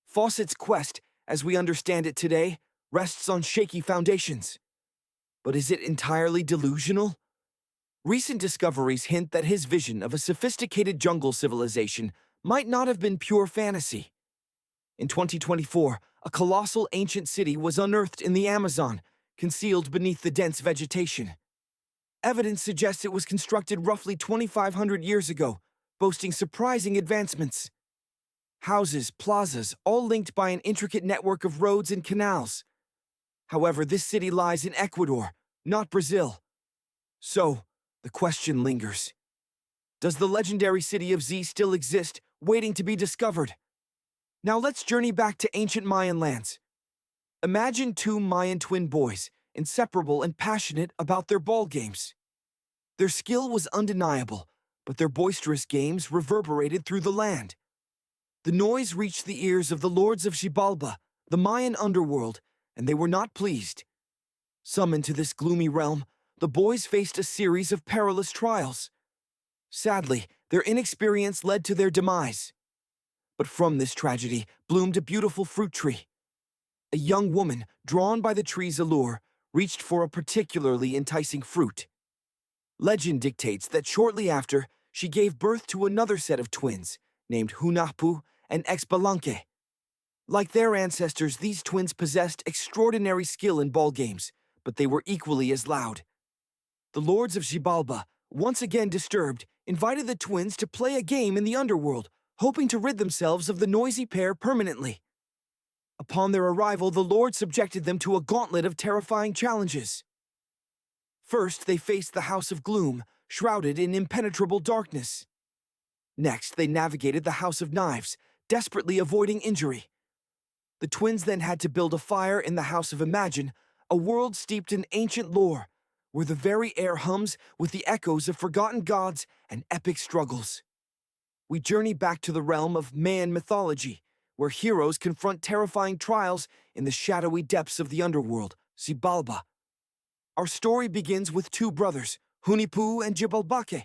Fawcett's quest, as we understand it today, rests on shaky foundations. But is it entirely delusional? Recent discoveries hint that his vision of a sophisticated jungle civilization might not have been pure fantasy. In 2024, a colossal ancient city was unearthed in the Amazon, concealed beneath the dense vegetation. Evidence suggests it was constructed roughly 2,500 years ago, boasting surprising advancements. Houses, plazas, all linked by an intricate network of roads and canals. However, this city lies in Ecuador, not Brazil. So, the question lingers. Does the legendary city of Z still exist, waiting to be discovered? Now let's journey back to ancient Mayan lands. Imagine 2 Mayan twin boys, inseparable and passionate about their ball games. Their skill was undeniable, but their boisterous games reverberated through the land. The noise reached the ears of the lords of Xibalba, the Mayan underworld, and they were not pleased. Summoned to this gloomy realm, the boys faced a series of perilous trials. Sadly, their inexperience led to their demise. But from this tragedy bloomed a beautiful fruit tree. A young woman, drawn by the tree's allure, reached for a particularly enticing fruit. Legend dictates that shortly after, she gave birth to another set of twins, named Hunahpu and Exbalanque. Like their ancestors, these twins possessed extraordinary skill in ball games, but they were equally as loud. The lords of Xibalba, once again disturbed, invited the twins to play a game in the underworld, hoping to rid themselves of the noisy pair permanently. Upon their arrival, the Lord subjected them to a gauntlet of terrifying challenges. First, they faced the House of Gloom, shrouded in impenetrable darkness. Next, they navigated the House of Knives, desperately avoiding injury. The twins then had to build a fire in the House of Imagine, a world steeped in ancient lore, where the very air hums with the echoes of forgotten gods and epic struggles. We journey back to the realm of Mayan mythology, where heroes confront terrifying trials in the shadowy depths of the underworld, Xibalba. Our story begins with two brothers, Hunahpu and Xibalbaqu.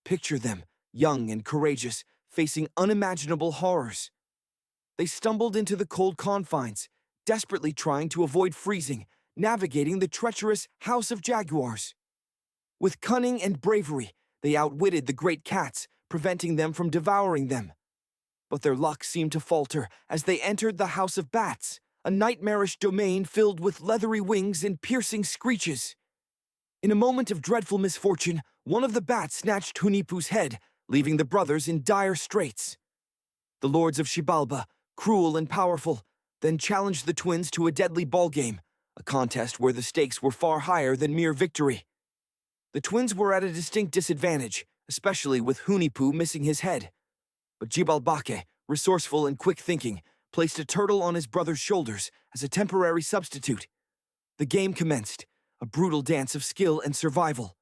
Picture them, young and courageous, facing unimaginable horrors. They stumbled into the cold confines, desperately trying to avoid freezing, navigating the treacherous House of Jaguars. With cunning and bravery, they outwitted the great cats, preventing them from devouring them. But their luck seemed to falter as they entered the House of Bats, a nightmarish domain filled with leathery wings and piercing screeches. In a moment of dreadful misfortune, one of the bats snatched Hunahpu's head, leaving the brothers in dire straits. The lords of Xibalba, cruel and powerful, then challenged the twins to a deadly ballgame, a contest where the stakes were far higher than mere victory. The twins were at a distinct disadvantage, especially with Hunahpu missing his head. But Xibalbaqu, resourceful and quick-thinking, placed a turtle on his brother's shoulders as a temporary substitute. The game commenced, a brutal dance of skill and survival.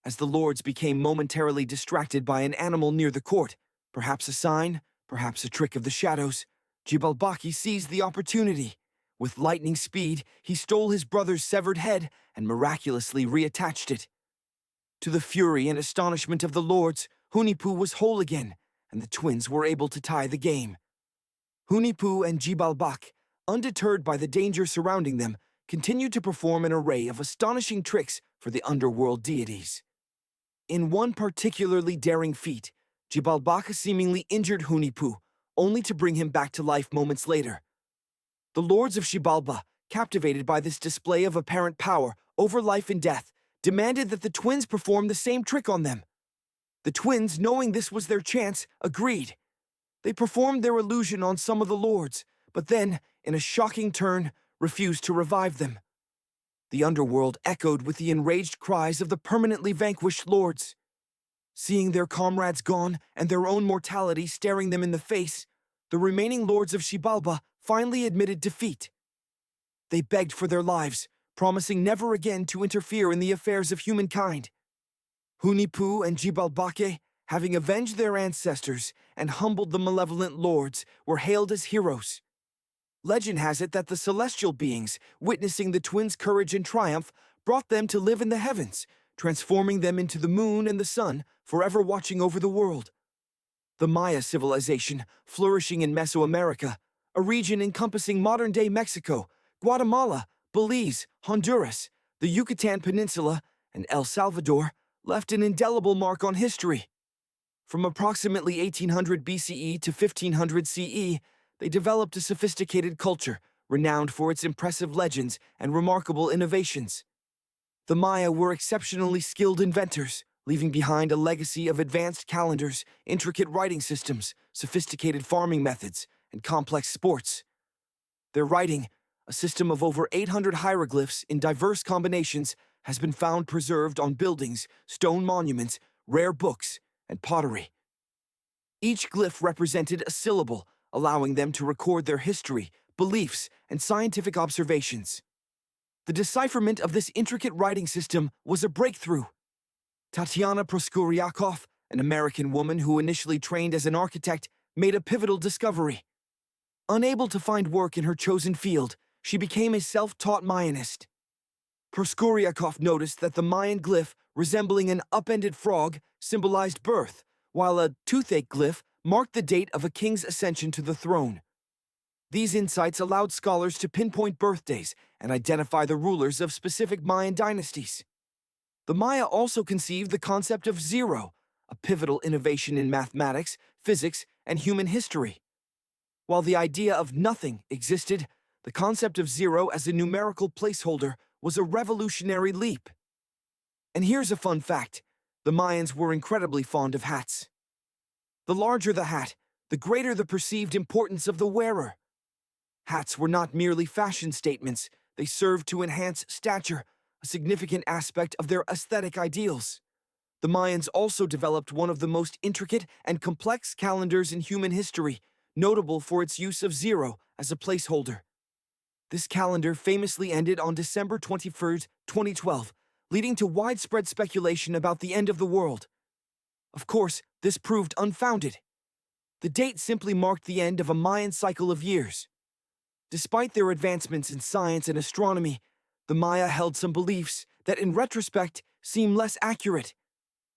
As the lords became momentarily distracted by an animal near the court, perhaps a sign, perhaps a trick of the shadows, Xibalbaqu seized the opportunity. With lightning speed, he stole his brother's severed head and miraculously reattached it. To the fury and astonishment of the lords, Hunahpu was whole again, and the twins were able to tie the game. Hunahpu and Xibalbaqu, undeterred by the danger surrounding them, continued to perform an array of astonishing tricks for the underworld deities. In one particularly daring feat, Xibalbaqu seemingly injured Hunahpu, only to bring him back to life moments later. The lords of Xibalba, captivated by this display of apparent power over life and death, demanded that the twins perform the same trick on them. The twins, knowing this was their chance, agreed. They performed their illusion on some of the lords, but then, in a shocking turn, refused to revive them. The underworld echoed with the enraged cries of the permanently vanquished lords. Seeing their comrades gone and their own mortality staring them in the face, the remaining lords of Xibalba finally admitted defeat. They begged for their lives, promising never again to interfere in the affairs of humankind. Hunahpu and Xibalbaqu, having avenged their ancestors and humbled the malevolent lords, were hailed as heroes. Legend has it that the celestial beings, witnessing the twins' courage and triumph, brought them to live in the heavens, transforming them into the moon and the sun, forever watching over the world. The Maya civilization, flourishing in Mesoamerica, a region encompassing modern-day Mexico, Guatemala, Belize, Honduras, the Yucatan Peninsula, and El Salvador, left an indelible mark on history. From approximately 1800 BCE to 1500 CE, they developed a sophisticated culture, renowned for its impressive legends and remarkable innovations. The Maya were exceptionally skilled inventors, leaving behind a legacy of advanced calendars, intricate writing systems, sophisticated farming methods, and complex sports. Their writing, a system of over 800 hieroglyphs in diverse combinations, has been found preserved on buildings, stone monuments, rare books, and pottery. Each glyph represented a syllable, allowing them to record their history, beliefs, and scientific observations. The decipherment of this intricate writing system was a breakthrough. Tatiana Proskouriakoff, an American woman who initially trained as an architect, made a pivotal discovery. Unable to find work in her chosen field, she became a self-taught Mayanist. Proskouriakoff noticed that the Mayan glyph, resembling an upended frog, symbolized birth, while a toothache glyph marked the date of a king's ascension to the throne. These insights allowed scholars to pinpoint birthdays and identify the rulers of specific Mayan dynasties. The Maya also conceived the concept of zero, a pivotal innovation in mathematics, physics, and human history. While the idea of nothing existed, the concept of zero as a numerical placeholder was a revolutionary leap. And here's a fun fact. The Mayans were incredibly fond of hats. The larger the hat, the greater the perceived importance of the wearer. Hats were not merely fashion statements, they served to enhance stature, a significant aspect of their aesthetic ideals. The Mayans also developed one of the most intricate and complex calendars in human history, notable for its use of zero as a placeholder. This calendar famously ended on December 21st, 2012, leading to widespread speculation about the end of the world. Of course, this proved unfounded. The date simply marked the end of a Mayan cycle of years. Despite their advancements in science and astronomy, the Maya held some beliefs that in retrospect seem less accurate.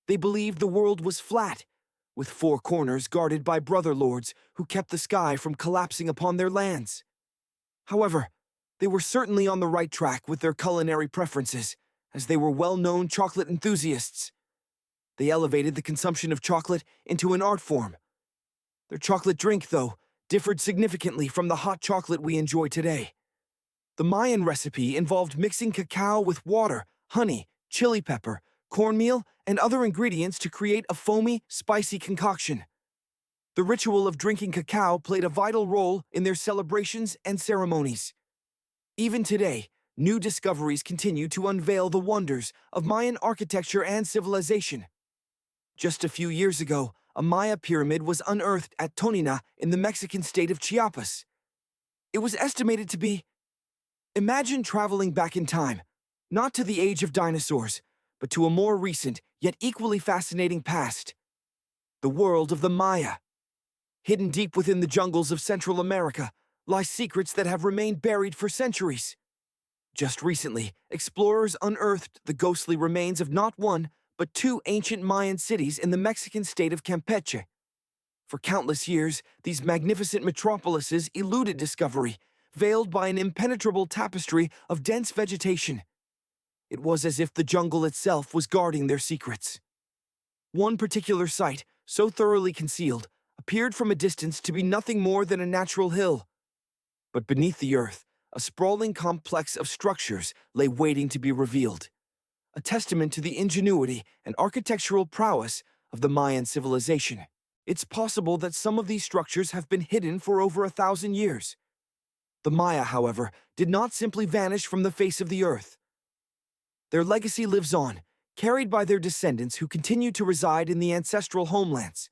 They believed the world was flat, with four corners guarded by brother lords who kept the sky from collapsing upon their lands. However, they were certainly on the right track with their culinary preferences, as they were well-known chocolate enthusiasts. They elevated the consumption of chocolate into an art form. Their chocolate drink, though, differed significantly from the hot chocolate we enjoy today. The Mayan recipe involved mixing cacao with water, honey, chili pepper, cornmeal, and other ingredients to create a foamy, spicy concoction. The ritual of drinking cacao played a vital role in their celebrations and ceremonies. Even today, new discoveries continue to unveil the wonders of Mayan architecture and civilization. Just a few years ago, a Maya pyramid was unearthed at Tonina in the Mexican state of Chiapas. It was estimated to be... Imagine traveling back in time, not to the age of dinosaurs, but to a more recent, yet equally fascinating past. The world of the Maya. Hidden deep within the jungles of Central America lie secrets that have remained buried for centuries. Just recently, explorers unearthed the ghostly remains of not one, but two ancient Mayan cities in the Mexican state of Campeche. For countless years, these magnificent metropolises eluded discovery, veiled by an impenetrable tapestry of dense vegetation. It was as if the jungle itself was guarding their secrets. One particular site, so thoroughly concealed, appeared from a distance to be nothing more than a natural hill. But beneath the earth, a sprawling complex of structures lay waiting to be revealed, a testament to the ingenuity and architectural prowess of the Mayan civilization. It's possible that some of these structures have been hidden for over 1,000 years. The Maya, however, did not simply vanish from the face of the earth. Their legacy lives on, carried by their descendants who continue to reside in the ancestral homelands.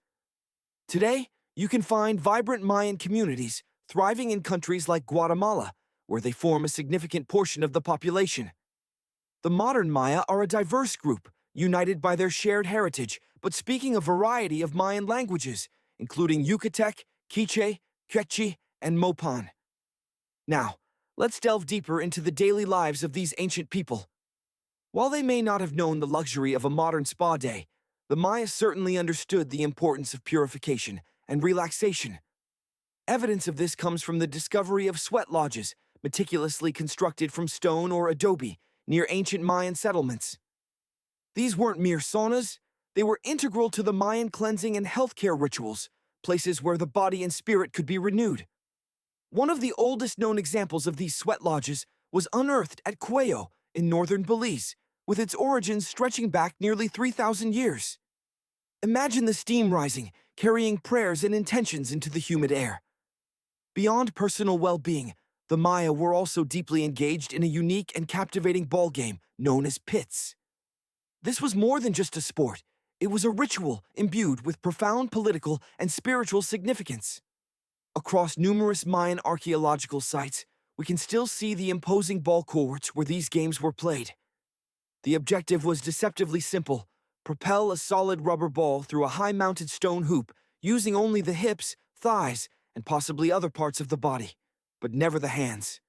Today, you can find vibrant Mayan communities thriving in countries like Guatemala, where they form a significant portion of the population. The modern Maya are a diverse group, united by their shared heritage, but speaking a variety of Mayan languages, including Yucatec, Quiche, Quechua, and Mopan. Now, let's delve deeper into the daily lives of these ancient people. While they may not have known the luxury of a modern spa day, the Maya certainly understood the importance of purification and relaxation. Evidence of this comes from the discovery of sweat lodges, meticulously constructed from stone or adobe, near ancient Mayan settlements. These weren't mere saunas, they were integral to the Mayan cleansing and healthcare rituals, places where the body and spirit could be renewed. One of the oldest known examples of these sweat lodges was unearthed at Cuello in northern Belize, with its origins stretching back nearly 3,000 years. Imagine the steam rising, carrying prayers and intentions into the humid air. Beyond personal well-being, the Maya were also deeply engaged in a unique and captivating ballgame known as pits. This was more than just a sport. It was a ritual imbued with profound political and spiritual significance. Across numerous Mayan archaeological sites, we can still see the imposing ball courts where these games were played. The objective was deceptively simple: propel a solid rubber ball through a high-mounted stone hoop using only the hips, thighs, and possibly other parts of the body, but never the hands.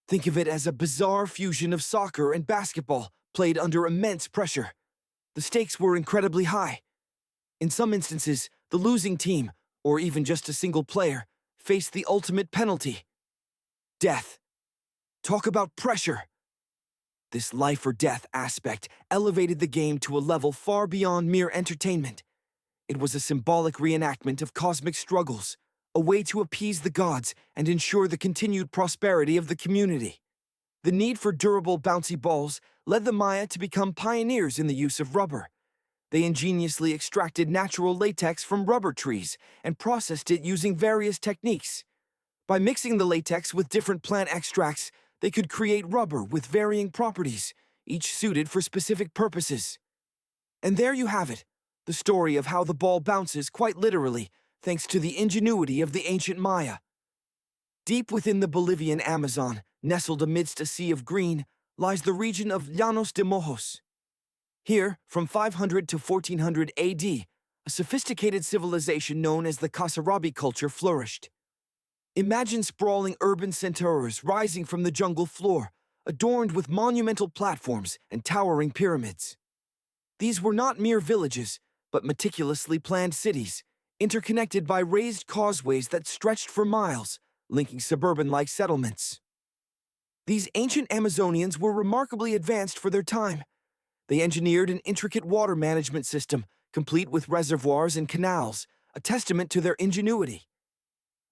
Think of it as a bizarre fusion of soccer and basketball played under immense pressure. The stakes were incredibly high. In some instances, the losing team, or even just a single player, faced the ultimate penalty: death. Talk about pressure! This life-or-death aspect elevated the game to a level far beyond mere entertainment. It was a symbolic reenactment of cosmic struggles, a way to appease the gods and ensure the continued prosperity of the community. The need for durable, bouncy balls led the Maya to become pioneers in the use of rubber. They ingeniously extracted natural latex from rubber trees and processed it using various techniques. By mixing the latex with different plant extracts, they could create rubber with varying properties, each suited for specific purposes. And there you have it, the story of how the ball bounces quite literally, thanks to the ingenuity of the ancient Maya. Deep within the Bolivian Amazon, nestled amidst a sea of green, lies the region of Llanos de Mojos. Here, from 500 to 1400 AD, a sophisticated civilization known as the Kasarabi culture flourished. Imagine sprawling urban centers rising from the jungle floor, adorned with monumental platforms and towering pyramids. These were not mere villages, but meticulously planned cities, interconnected by raised causeways that stretched for miles, linking suburban-like settlements. These ancient Amazonians were remarkably advanced for their time. They engineered an intricate water management system, complete with reservoirs and canals, a testament to their ingenuity.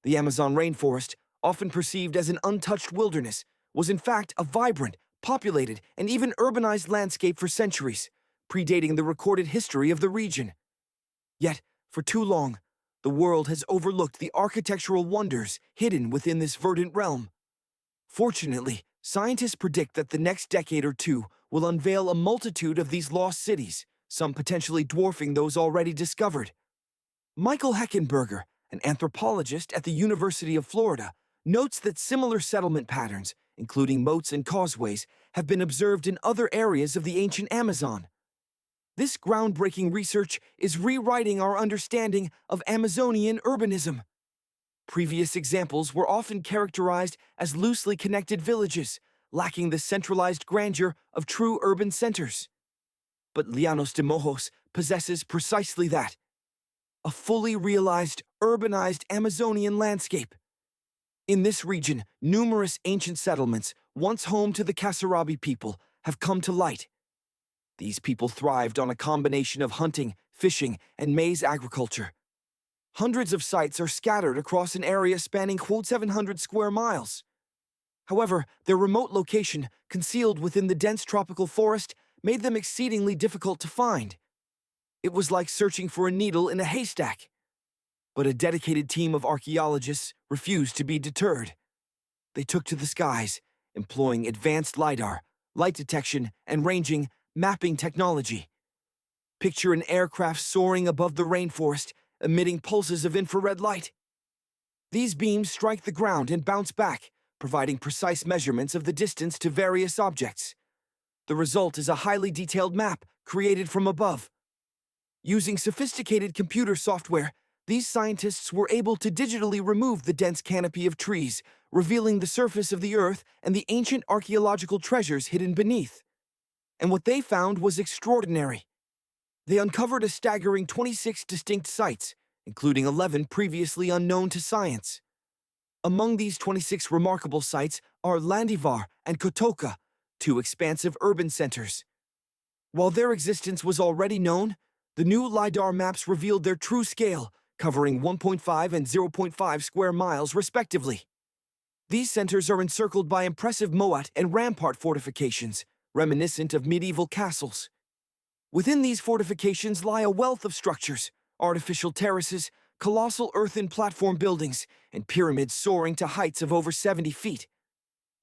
The Amazon rainforest, often perceived as an untouched wilderness, was in fact a vibrant, populated, and even urbanized landscape for centuries, predating the recorded history of the region. Yet, for too long, the world has overlooked the architectural wonders hidden within this verdant realm. Fortunately, scientists predict that the next decade or two will unveil a multitude of these lost cities, some potentially dwarfing those already discovered. Michael Heckenberger, an anthropologist at the University of Florida, notes that similar settlement patterns, including moats and causeways, have been observed in other areas of the ancient Amazon. This groundbreaking research is rewriting our understanding of Amazonian urbanism. Previous examples were often characterized as loosely connected villages, lacking the centralized grandeur of true urban centers. But Llanos de Mojos possesses precisely that: a fully realized, urbanized Amazonian landscape. In this region, numerous ancient settlements, once home to the Kasarabi people, have come to light. These people thrived on a combination of hunting, fishing, and maize agriculture. Hundreds of sites are scattered across an area spanning 700 square miles. However, their remote location, concealed within the dense tropical forest, made them exceedingly difficult to find. It was like searching for a needle in a haystack. But a dedicated team of archaeologists refused to be deterred. They took to the skies, employing advanced LiDAR, light detection, and ranging mapping technology. Picture an aircraft soaring above the rainforest, emitting pulses of infrared light. These beams strike the ground and bounce back, providing precise measurements of the distance to various objects. The result is a highly detailed map created from above. Using sophisticated computer software, these scientists were able to digitally remove the dense canopy of trees, revealing the surface of the earth and the ancient archaeological treasures hidden beneath. And what they found was extraordinary. They uncovered a staggering 26 distinct sites, including 11 previously unknown to science. Among these 26 remarkable sites are Landivar and Kotoka, two expansive urban centers. While their existence was already known, the new LiDAR maps revealed their true scale, covering 1.5 and 0.5 square miles respectively. These centers are encircled by impressive moat and rampart fortifications, reminiscent of medieval castles. Within these fortifications lie a wealth of structures, artificial terraces, colossal earthen platform buildings, and pyramids soaring to heights of over 70 feet.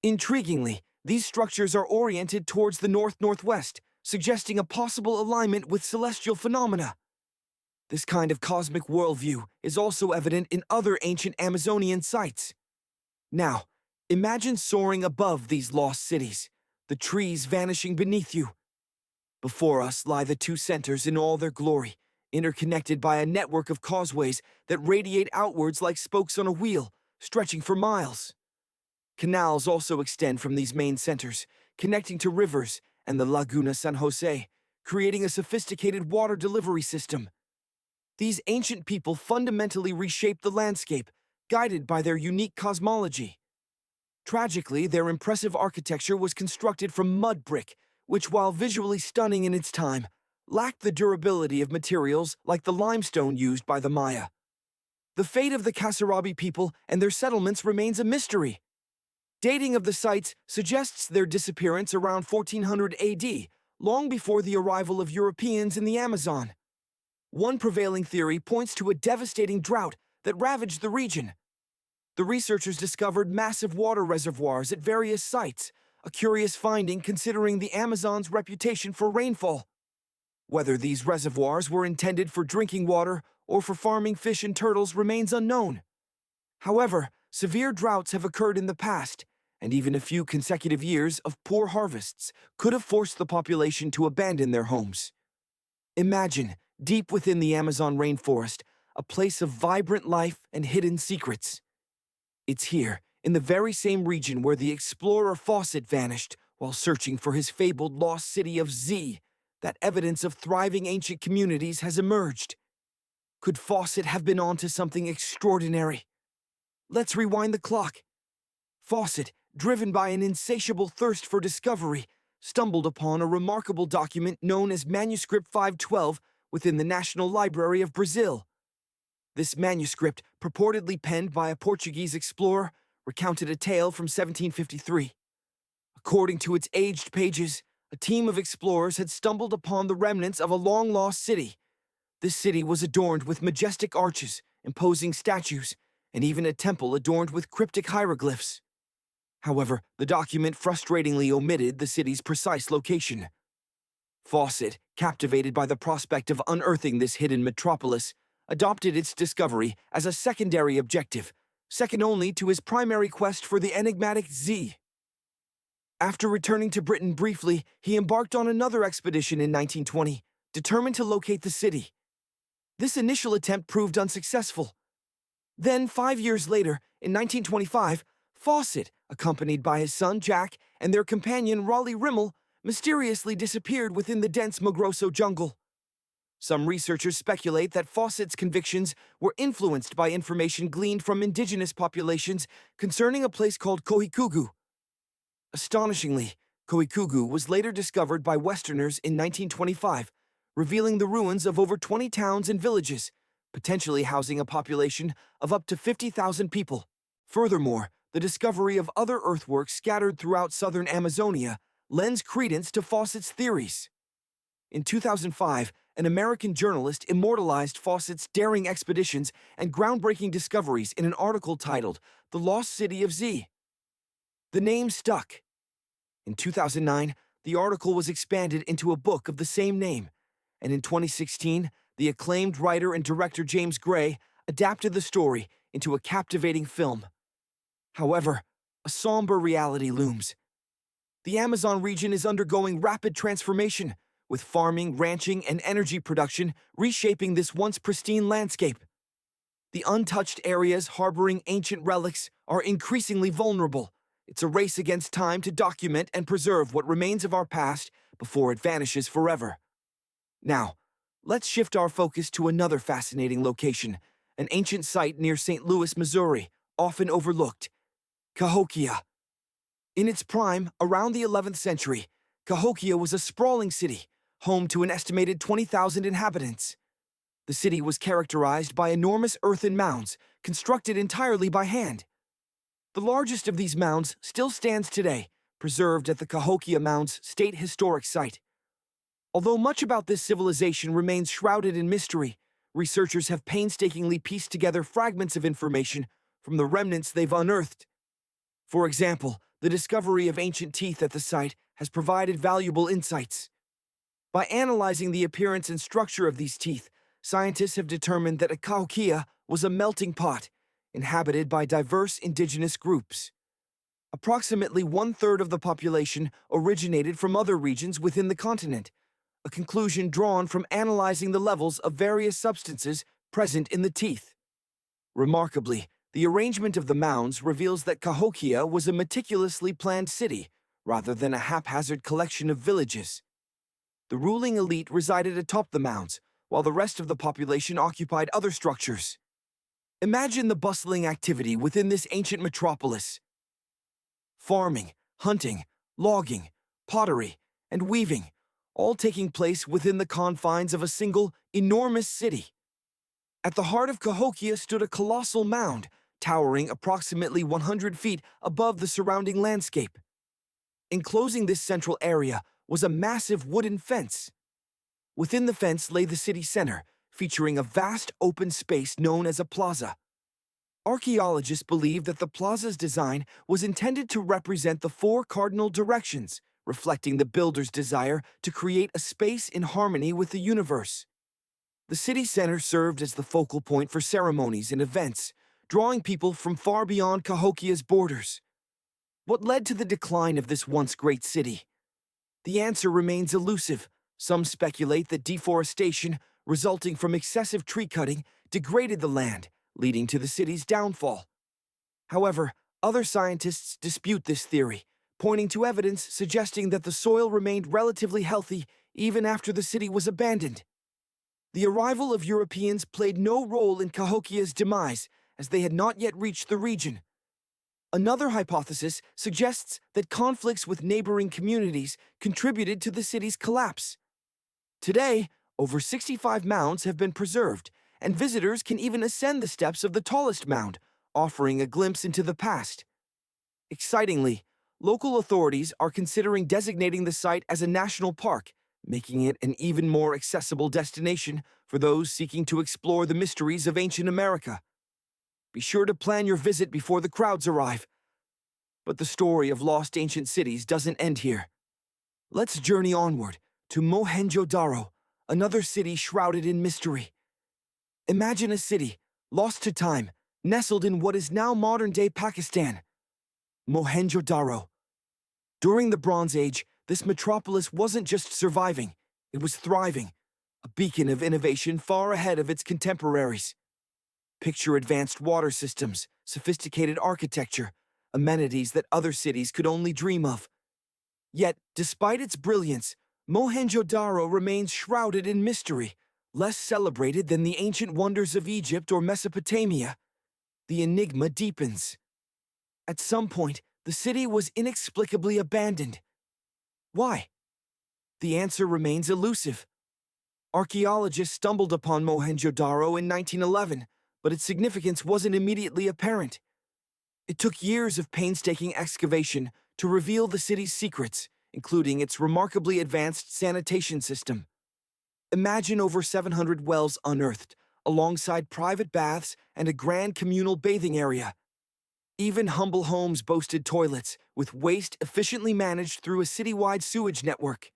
Intriguingly, these structures are oriented towards the north-northwest, suggesting a possible alignment with celestial phenomena. This kind of cosmic worldview is also evident in other ancient Amazonian sites. Now, imagine soaring above these lost cities, the trees vanishing beneath you. Before us lie the two centers in all their glory, interconnected by a network of causeways that radiate outwards like spokes on a wheel, stretching for miles. Canals also extend from these main centers, connecting to rivers and the Laguna San Jose, creating a sophisticated water delivery system. These ancient people fundamentally reshaped the landscape, guided by their unique cosmology. Tragically, their impressive architecture was constructed from mud brick, which, while visually stunning in its time, lacked the durability of materials like the limestone used by the Maya. The fate of the Kasarabi people and their settlements remains a mystery. Dating of the sites suggests their disappearance around 1400 AD, long before the arrival of Europeans in the Amazon. One prevailing theory points to a devastating drought that ravaged the region. The researchers discovered massive water reservoirs at various sites, a curious finding considering the Amazon's reputation for rainfall. Whether these reservoirs were intended for drinking water or for farming fish and turtles remains unknown. However, severe droughts have occurred in the past, and even a few consecutive years of poor harvests could have forced the population to abandon their homes. Imagine, deep within the Amazon rainforest, a place of vibrant life and hidden secrets. It's here, in the very same region where the explorer Fawcett vanished while searching for his fabled lost city of Z, that evidence of thriving ancient communities has emerged. Could Fawcett have been onto something extraordinary? Let's rewind the clock. Fawcett, driven by an insatiable thirst for discovery, stumbled upon a remarkable document known as Manuscript 512 within the National Library of Brazil. This manuscript, purportedly penned by a Portuguese explorer, recounted a tale from 1753. According to its aged pages, a team of explorers had stumbled upon the remnants of a long-lost city. This city was adorned with majestic arches, imposing statues, and even a temple adorned with cryptic hieroglyphs. However, the document frustratingly omitted the city's precise location. Fawcett, captivated by the prospect of unearthing this hidden metropolis, adopted its discovery as a secondary objective, second only to his primary quest for the enigmatic Z. After returning to Britain briefly, he embarked on another expedition in 1920, determined to locate the city. This initial attempt proved unsuccessful. Then, 5 years later, in 1925, Fawcett, accompanied by his son Jack and their companion Raleigh Rimmel, mysteriously disappeared within the dense Magrosso jungle. Some researchers speculate that Fawcett's convictions were influenced by information gleaned from indigenous populations concerning a place called Kohikugu. Astonishingly, Kohikugu was later discovered by Westerners in 1925, revealing the ruins of over 20 towns and villages, potentially housing a population of up to 50,000 people. Furthermore, the discovery of other earthworks scattered throughout southern Amazonia lends credence to Fawcett's theories. In 2005, an American journalist immortalized Fawcett's daring expeditions and groundbreaking discoveries in an article titled The Lost City of Z. The name stuck. In 2009, the article was expanded into a book of the same name, and in 2016, the acclaimed writer and director James Gray adapted the story into a captivating film. However, a somber reality looms. The Amazon region is undergoing rapid transformation, with farming, ranching, and energy production reshaping this once pristine landscape. The untouched areas harboring ancient relics are increasingly vulnerable. It's a race against time to document and preserve what remains of our past before it vanishes forever. Now, let's shift our focus to another fascinating location, an ancient site near St. Louis, Missouri, often overlooked: Cahokia. In its prime, around the 11th century, Cahokia was a sprawling city, home to an estimated 20,000 inhabitants. The city was characterized by enormous earthen mounds, constructed entirely by hand. The largest of these mounds still stands today, preserved at the Cahokia Mounds State Historic Site. Although much about this civilization remains shrouded in mystery, researchers have painstakingly pieced together fragments of information from the remnants they've unearthed. For example, the discovery of ancient teeth at the site has provided valuable insights. By analyzing the appearance and structure of these teeth, scientists have determined that Cahokia was a melting pot, inhabited by diverse indigenous groups. Approximately 1/3 of the population originated from other regions within the continent, a conclusion drawn from analyzing the levels of various substances present in the teeth. Remarkably, the arrangement of the mounds reveals that Cahokia was a meticulously planned city, rather than a haphazard collection of villages. The ruling elite resided atop the mounds, while the rest of the population occupied other structures. Imagine the bustling activity within this ancient metropolis. Farming, hunting, logging, pottery, and weaving, all taking place within the confines of a single, enormous city. At the heart of Cahokia stood a colossal mound, towering approximately 100 feet above the surrounding landscape. Enclosing this central area was a massive wooden fence. Within the fence lay the city center, featuring a vast open space known as a plaza. Archaeologists believe that the plaza's design was intended to represent the four cardinal directions, reflecting the builder's desire to create a space in harmony with the universe. The city center served as the focal point for ceremonies and events, drawing people from far beyond Cahokia's borders. What led to the decline of this once great city? The answer remains elusive. Some speculate that deforestation, resulting from excessive tree cutting, degraded the land, leading to the city's downfall. However, other scientists dispute this theory, pointing to evidence suggesting that the soil remained relatively healthy even after the city was abandoned. The arrival of Europeans played no role in Cahokia's demise, as they had not yet reached the region. Another hypothesis suggests that conflicts with neighboring communities contributed to the city's collapse. Today, over 65 mounds have been preserved, and visitors can even ascend the steps of the tallest mound, offering a glimpse into the past. Excitingly, local authorities are considering designating the site as a national park, making it an even more accessible destination for those seeking to explore the mysteries of ancient America. Be sure to plan your visit before the crowds arrive. But the story of lost ancient cities doesn't end here. Let's journey onward to Mohenjo-Daro, another city shrouded in mystery. Imagine a city, lost to time, nestled in what is now modern-day Pakistan. Mohenjo-Daro. During the Bronze Age, this metropolis wasn't just surviving, it was thriving, a beacon of innovation far ahead of its contemporaries. Picture advanced water systems, sophisticated architecture, amenities that other cities could only dream of. Yet, despite its brilliance, Mohenjo-Daro remains shrouded in mystery, less celebrated than the ancient wonders of Egypt or Mesopotamia. The enigma deepens. At some point, the city was inexplicably abandoned. Why? The answer remains elusive. Archaeologists stumbled upon Mohenjo-Daro in 1911, but its significance wasn't immediately apparent. It took years of painstaking excavation to reveal the city's secrets, including its remarkably advanced sanitation system. Imagine over 700 wells unearthed, alongside private baths and a grand communal bathing area. Even humble homes boasted toilets, with waste efficiently managed through a citywide sewage network.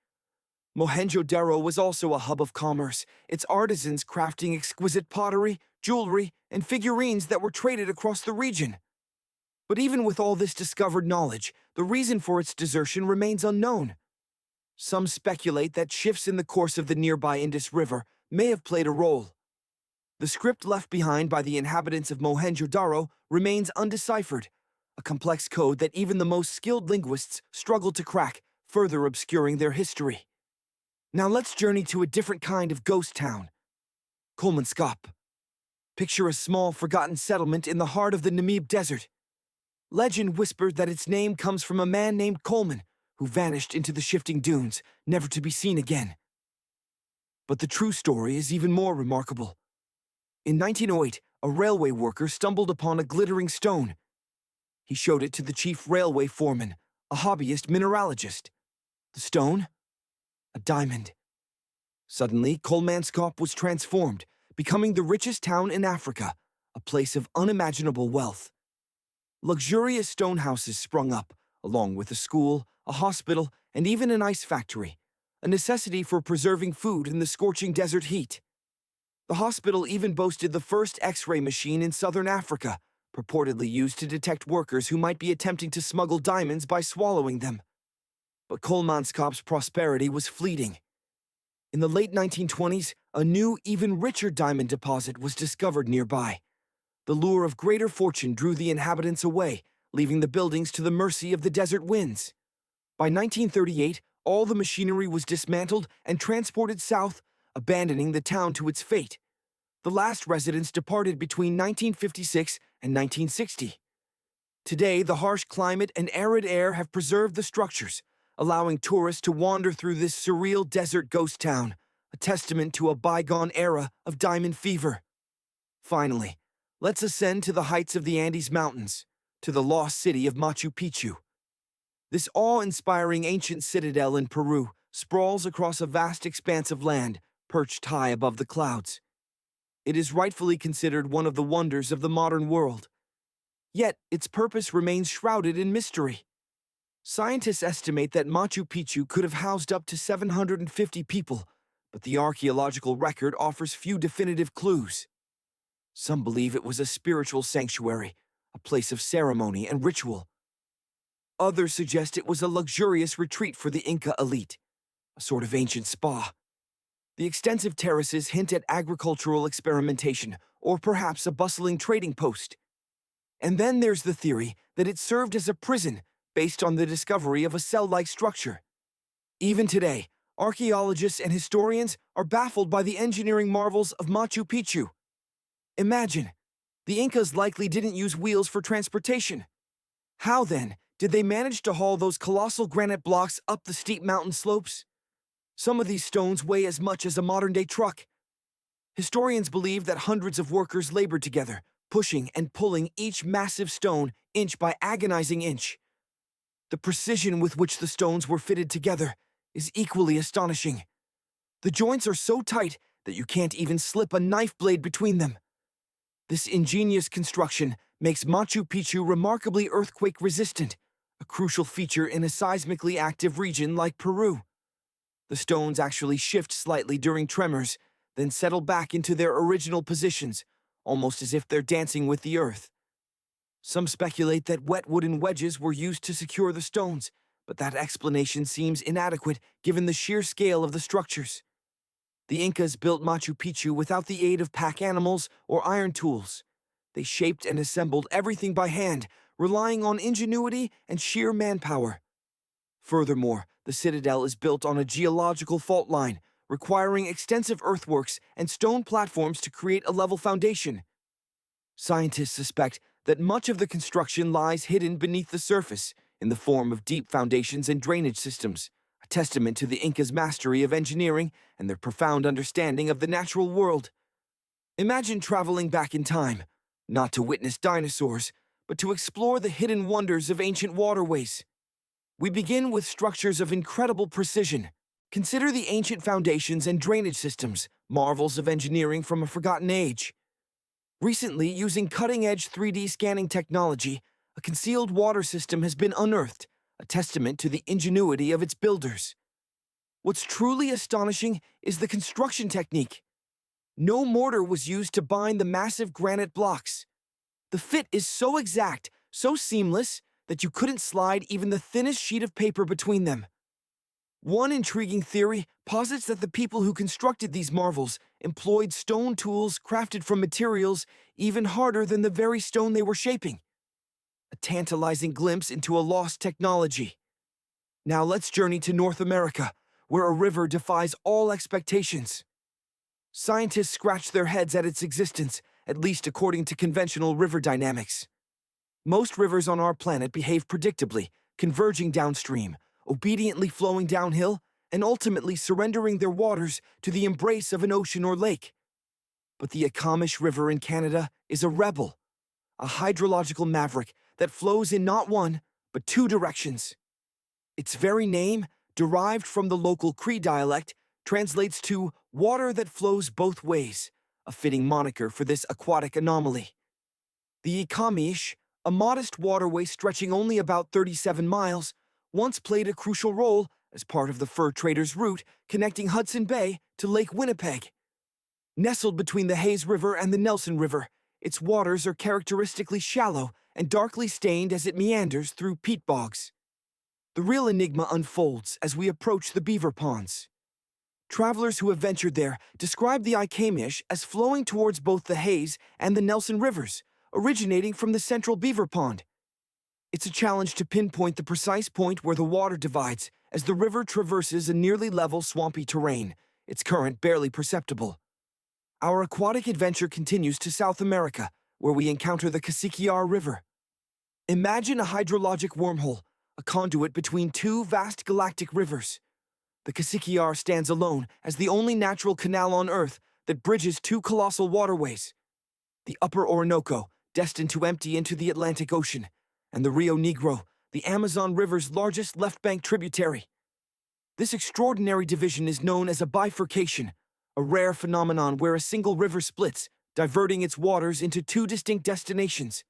Mohenjo-Daro was also a hub of commerce, its artisans crafting exquisite pottery, jewelry, and figurines that were traded across the region. But even with all this discovered knowledge, the reason for its desertion remains unknown. Some speculate that shifts in the course of the nearby Indus River may have played a role. The script left behind by the inhabitants of Mohenjo-Daro remains undeciphered, a complex code that even the most skilled linguists struggle to crack, further obscuring their history. Now let's journey to a different kind of ghost town, Kolmanskop. Picture a small, forgotten settlement in the heart of the Namib Desert. Legend whispered that its name comes from a man named Coleman, who vanished into the shifting dunes, never to be seen again. But the true story is even more remarkable. In 1908, a railway worker stumbled upon a glittering stone. He showed it to the chief railway foreman, a hobbyist mineralogist. The stone? A diamond. Suddenly, Kolmanskop was transformed, becoming the richest town in Africa, a place of unimaginable wealth. Luxurious stone houses sprung up, along with a school, a hospital, and even an ice factory, a necessity for preserving food in the scorching desert heat. The hospital even boasted the first X-ray machine in southern Africa, purportedly used to detect workers who might be attempting to smuggle diamonds by swallowing them. But Kolmanskop's prosperity was fleeting. In the late 1920s, a new, even richer diamond deposit was discovered nearby. The lure of greater fortune drew the inhabitants away, leaving the buildings to the mercy of the desert winds. By 1938, all the machinery was dismantled and transported south, abandoning the town to its fate. The last residents departed between 1956 and 1960. Today, the harsh climate and arid air have preserved the structures, allowing tourists to wander through this surreal desert ghost town, a testament to a bygone era of diamond fever. Finally, let's ascend to the heights of the Andes Mountains, to the lost city of Machu Picchu. This awe-inspiring ancient citadel in Peru sprawls across a vast expanse of land, perched high above the clouds. It is rightfully considered one of the wonders of the modern world. Yet, its purpose remains shrouded in mystery. Scientists estimate that Machu Picchu could have housed up to 750 people, but the archaeological record offers few definitive clues. Some believe it was a spiritual sanctuary, a place of ceremony and ritual. Others suggest it was a luxurious retreat for the Inca elite, a sort of ancient spa. The extensive terraces hint at agricultural experimentation, or perhaps a bustling trading post. And then there's the theory that it served as a prison based on the discovery of a cell-like structure. Even today, archaeologists and historians are baffled by the engineering marvels of Machu Picchu. Imagine, the Incas likely didn't use wheels for transportation. How, then, did they manage to haul those colossal granite blocks up the steep mountain slopes? Some of these stones weigh as much as a modern-day truck. Historians believe that hundreds of workers labored together, pushing and pulling each massive stone inch by agonizing inch. The precision with which the stones were fitted together is equally astonishing. The joints are so tight that you can't even slip a knife blade between them. This ingenious construction makes Machu Picchu remarkably earthquake-resistant, a crucial feature in a seismically active region like Peru. The stones actually shift slightly during tremors, then settle back into their original positions, almost as if they're dancing with the earth. Some speculate that wet wooden wedges were used to secure the stones, but that explanation seems inadequate given the sheer scale of the structures. The Incas built Machu Picchu without the aid of pack animals or iron tools. They shaped and assembled everything by hand, relying on ingenuity and sheer manpower. Furthermore, the citadel is built on a geological fault line, requiring extensive earthworks and stone platforms to create a level foundation. Scientists suspect that much of the construction lies hidden beneath the surface in the form of deep foundations and drainage systems, a testament to the Incas' mastery of engineering and their profound understanding of the natural world. Imagine traveling back in time, not to witness dinosaurs, but to explore the hidden wonders of ancient waterways. We begin with structures of incredible precision. Consider the ancient foundations and drainage systems, marvels of engineering from a forgotten age. Recently, using cutting-edge 3D scanning technology, a concealed water system has been unearthed, a testament to the ingenuity of its builders. What's truly astonishing is the construction technique. No mortar was used to bind the massive granite blocks. The fit is so exact, so seamless, that you couldn't slide even the thinnest sheet of paper between them. One intriguing theory posits that the people who constructed these marvels employed stone tools crafted from materials even harder than the very stone they were shaping. A tantalizing glimpse into a lost technology. Now let's journey to North America, where a river defies all expectations. Scientists scratch their heads at its existence, at least according to conventional river dynamics. Most rivers on our planet behave predictably, converging downstream, obediently flowing downhill, and ultimately surrendering their waters to the embrace of an ocean or lake. But the Akamish River in Canada is a rebel, a hydrological maverick that flows in not one, but two directions. Its very name, derived from the local Cree dialect, translates to water that flows both ways, a fitting moniker for this aquatic anomaly. The Akamish, a modest waterway stretching only about 37 miles, once played a crucial role as part of the fur traders' route connecting Hudson Bay to Lake Winnipeg. Nestled between the Hayes River and the Nelson River, its waters are characteristically shallow and darkly stained as it meanders through peat bogs. The real enigma unfolds as we approach the beaver ponds. Travelers who have ventured there describe the Akamish as flowing towards both the Hayes and the Nelson Rivers, originating from the central beaver pond. It's a challenge to pinpoint the precise point where the water divides, as the river traverses a nearly level swampy terrain, its current barely perceptible. Our aquatic adventure continues to South America, where we encounter the Casiquiare River. Imagine a hydrologic wormhole, a conduit between two vast galactic rivers. The Casiquiare stands alone as the only natural canal on Earth that bridges two colossal waterways. The Upper Orinoco, destined to empty into the Atlantic Ocean, and the Rio Negro, the Amazon River's largest left bank tributary. This extraordinary division is known as a bifurcation, a rare phenomenon where a single river splits, diverting its waters into two distinct destinations.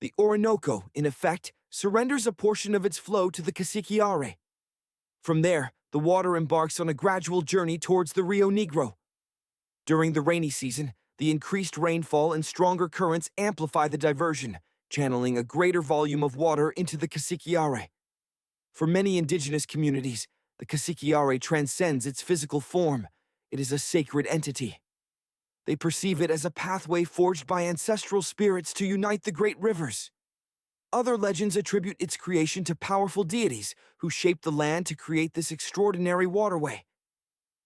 The Orinoco, in effect, surrenders a portion of its flow to the Casiquiare. From there, the water embarks on a gradual journey towards the Rio Negro. During the rainy season, the increased rainfall and stronger currents amplify the diversion, channeling a greater volume of water into the Casiquiare. For many indigenous communities, the Casiquiare transcends its physical form. It is a sacred entity. They perceive it as a pathway forged by ancestral spirits to unite the great rivers. Other legends attribute its creation to powerful deities who shaped the land to create this extraordinary waterway.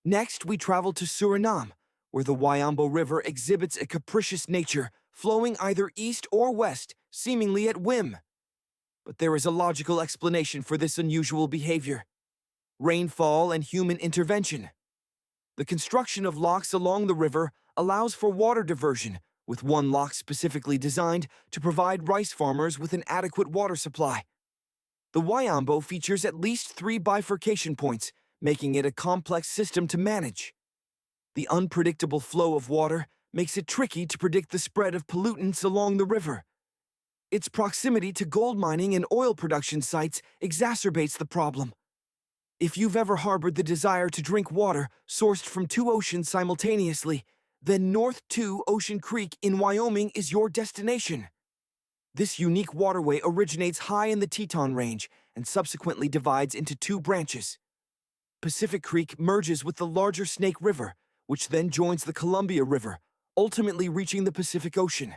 Next, we travel to Suriname, where the Wayambo River exhibits a capricious nature, flowing either east or west, seemingly at whim. But there is a logical explanation for this unusual behavior: rainfall and human intervention. The construction of locks along the river allows for water diversion, with one lock specifically designed to provide rice farmers with an adequate water supply. The Wayambo features at least 3 bifurcation points, making it a complex system to manage. The unpredictable flow of water makes it tricky to predict the spread of pollutants along the river. Its proximity to gold mining and oil production sites exacerbates the problem. If you've ever harbored the desire to drink water sourced from 2 oceans simultaneously, then North 2 Ocean Creek in Wyoming is your destination. This unique waterway originates high in the Teton Range and subsequently divides into 2 branches. Pacific Creek merges with the larger Snake River, which then joins the Columbia River, ultimately reaching the Pacific Ocean.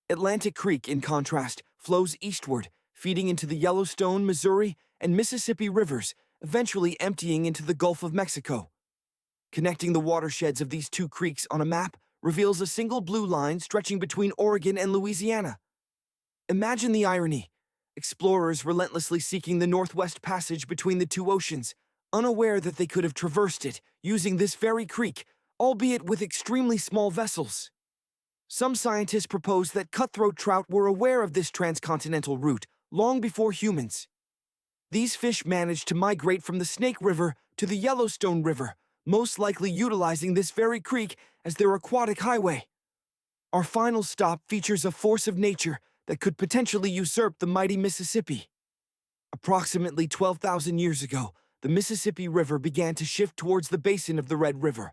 Atlantic Creek, in contrast, flows eastward, feeding into the Yellowstone, Missouri, and Mississippi rivers, eventually emptying into the Gulf of Mexico. Connecting the watersheds of these 2 creeks on a map reveals a single blue line stretching between Oregon and Louisiana. Imagine the irony: explorers relentlessly seeking the Northwest Passage between the 2 oceans, unaware that they could have traversed it using this very creek, albeit with extremely small vessels. Some scientists propose that cutthroat trout were aware of this transcontinental route long before humans. These fish managed to migrate from the Snake River to the Yellowstone River, most likely utilizing this very creek as their aquatic highway. Our final stop features a force of nature that could potentially usurp the mighty Mississippi. Approximately 12,000 years ago, the Mississippi River began to shift towards the basin of the Red River.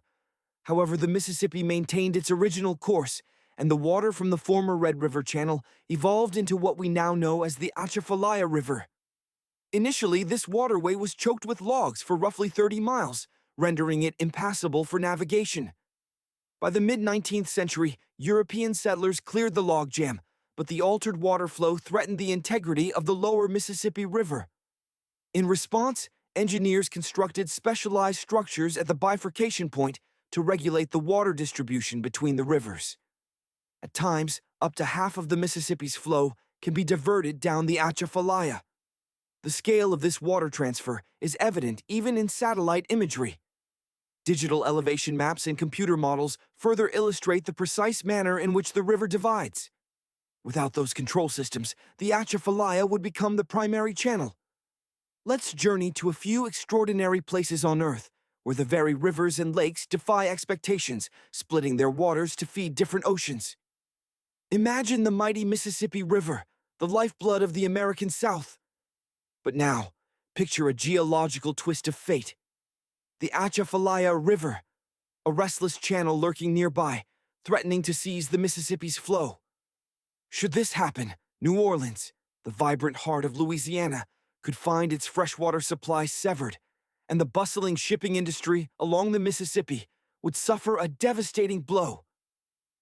However, the Mississippi maintained its original course, and the water from the former Red River channel evolved into what we now know as the Atchafalaya River. Initially, this waterway was choked with logs for roughly 30 miles, rendering it impassable for navigation. By the mid-19th century, European settlers cleared the logjam, but the altered water flow threatened the integrity of the lower Mississippi River. In response, engineers constructed specialized structures at the bifurcation point to regulate the water distribution between the rivers. At times, up to half of the Mississippi's flow can be diverted down the Atchafalaya. The scale of this water transfer is evident even in satellite imagery. Digital elevation maps and computer models further illustrate the precise manner in which the river divides. Without those control systems, the Atchafalaya would become the primary channel. Let's journey to a few extraordinary places on Earth, where the very rivers and lakes defy expectations, splitting their waters to feed different oceans. Imagine the mighty Mississippi River, the lifeblood of the American South. But now, picture a geological twist of fate. The Atchafalaya River, a restless channel lurking nearby, threatening to seize the Mississippi's flow. Should this happen, New Orleans, the vibrant heart of Louisiana, could find its freshwater supply severed, and the bustling shipping industry along the Mississippi would suffer a devastating blow.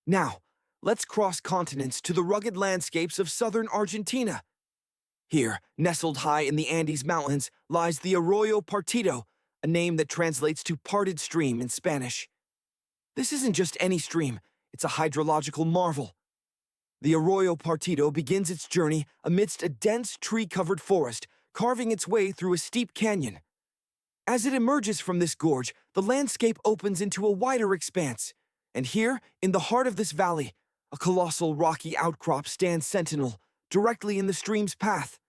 Now, let's cross continents to the rugged landscapes of southern Argentina. Here, nestled high in the Andes Mountains, lies the Arroyo Partido, a name that translates to parted stream in Spanish. This isn't just any stream, it's a hydrological marvel. The Arroyo Partido begins its journey amidst a dense tree-covered forest, carving its way through a steep canyon. As it emerges from this gorge, the landscape opens into a wider expanse, and here, in the heart of this valley, a colossal rocky outcrop stands sentinel, directly in the stream's path.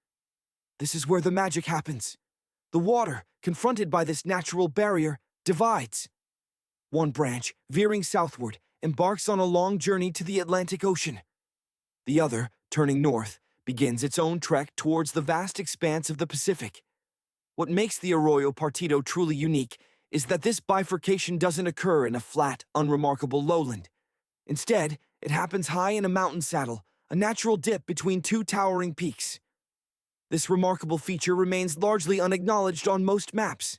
This is where the magic happens. The water, confronted by this natural barrier, divides. One branch, veering southward, embarks on a long journey to the Atlantic Ocean. The other, turning north, begins its own trek towards the vast expanse of the Pacific. What makes the Arroyo Partido truly unique is that this bifurcation doesn't occur in a flat, unremarkable lowland. Instead, it happens high in a mountain saddle, a natural dip between two towering peaks. This remarkable feature remains largely unacknowledged on most maps.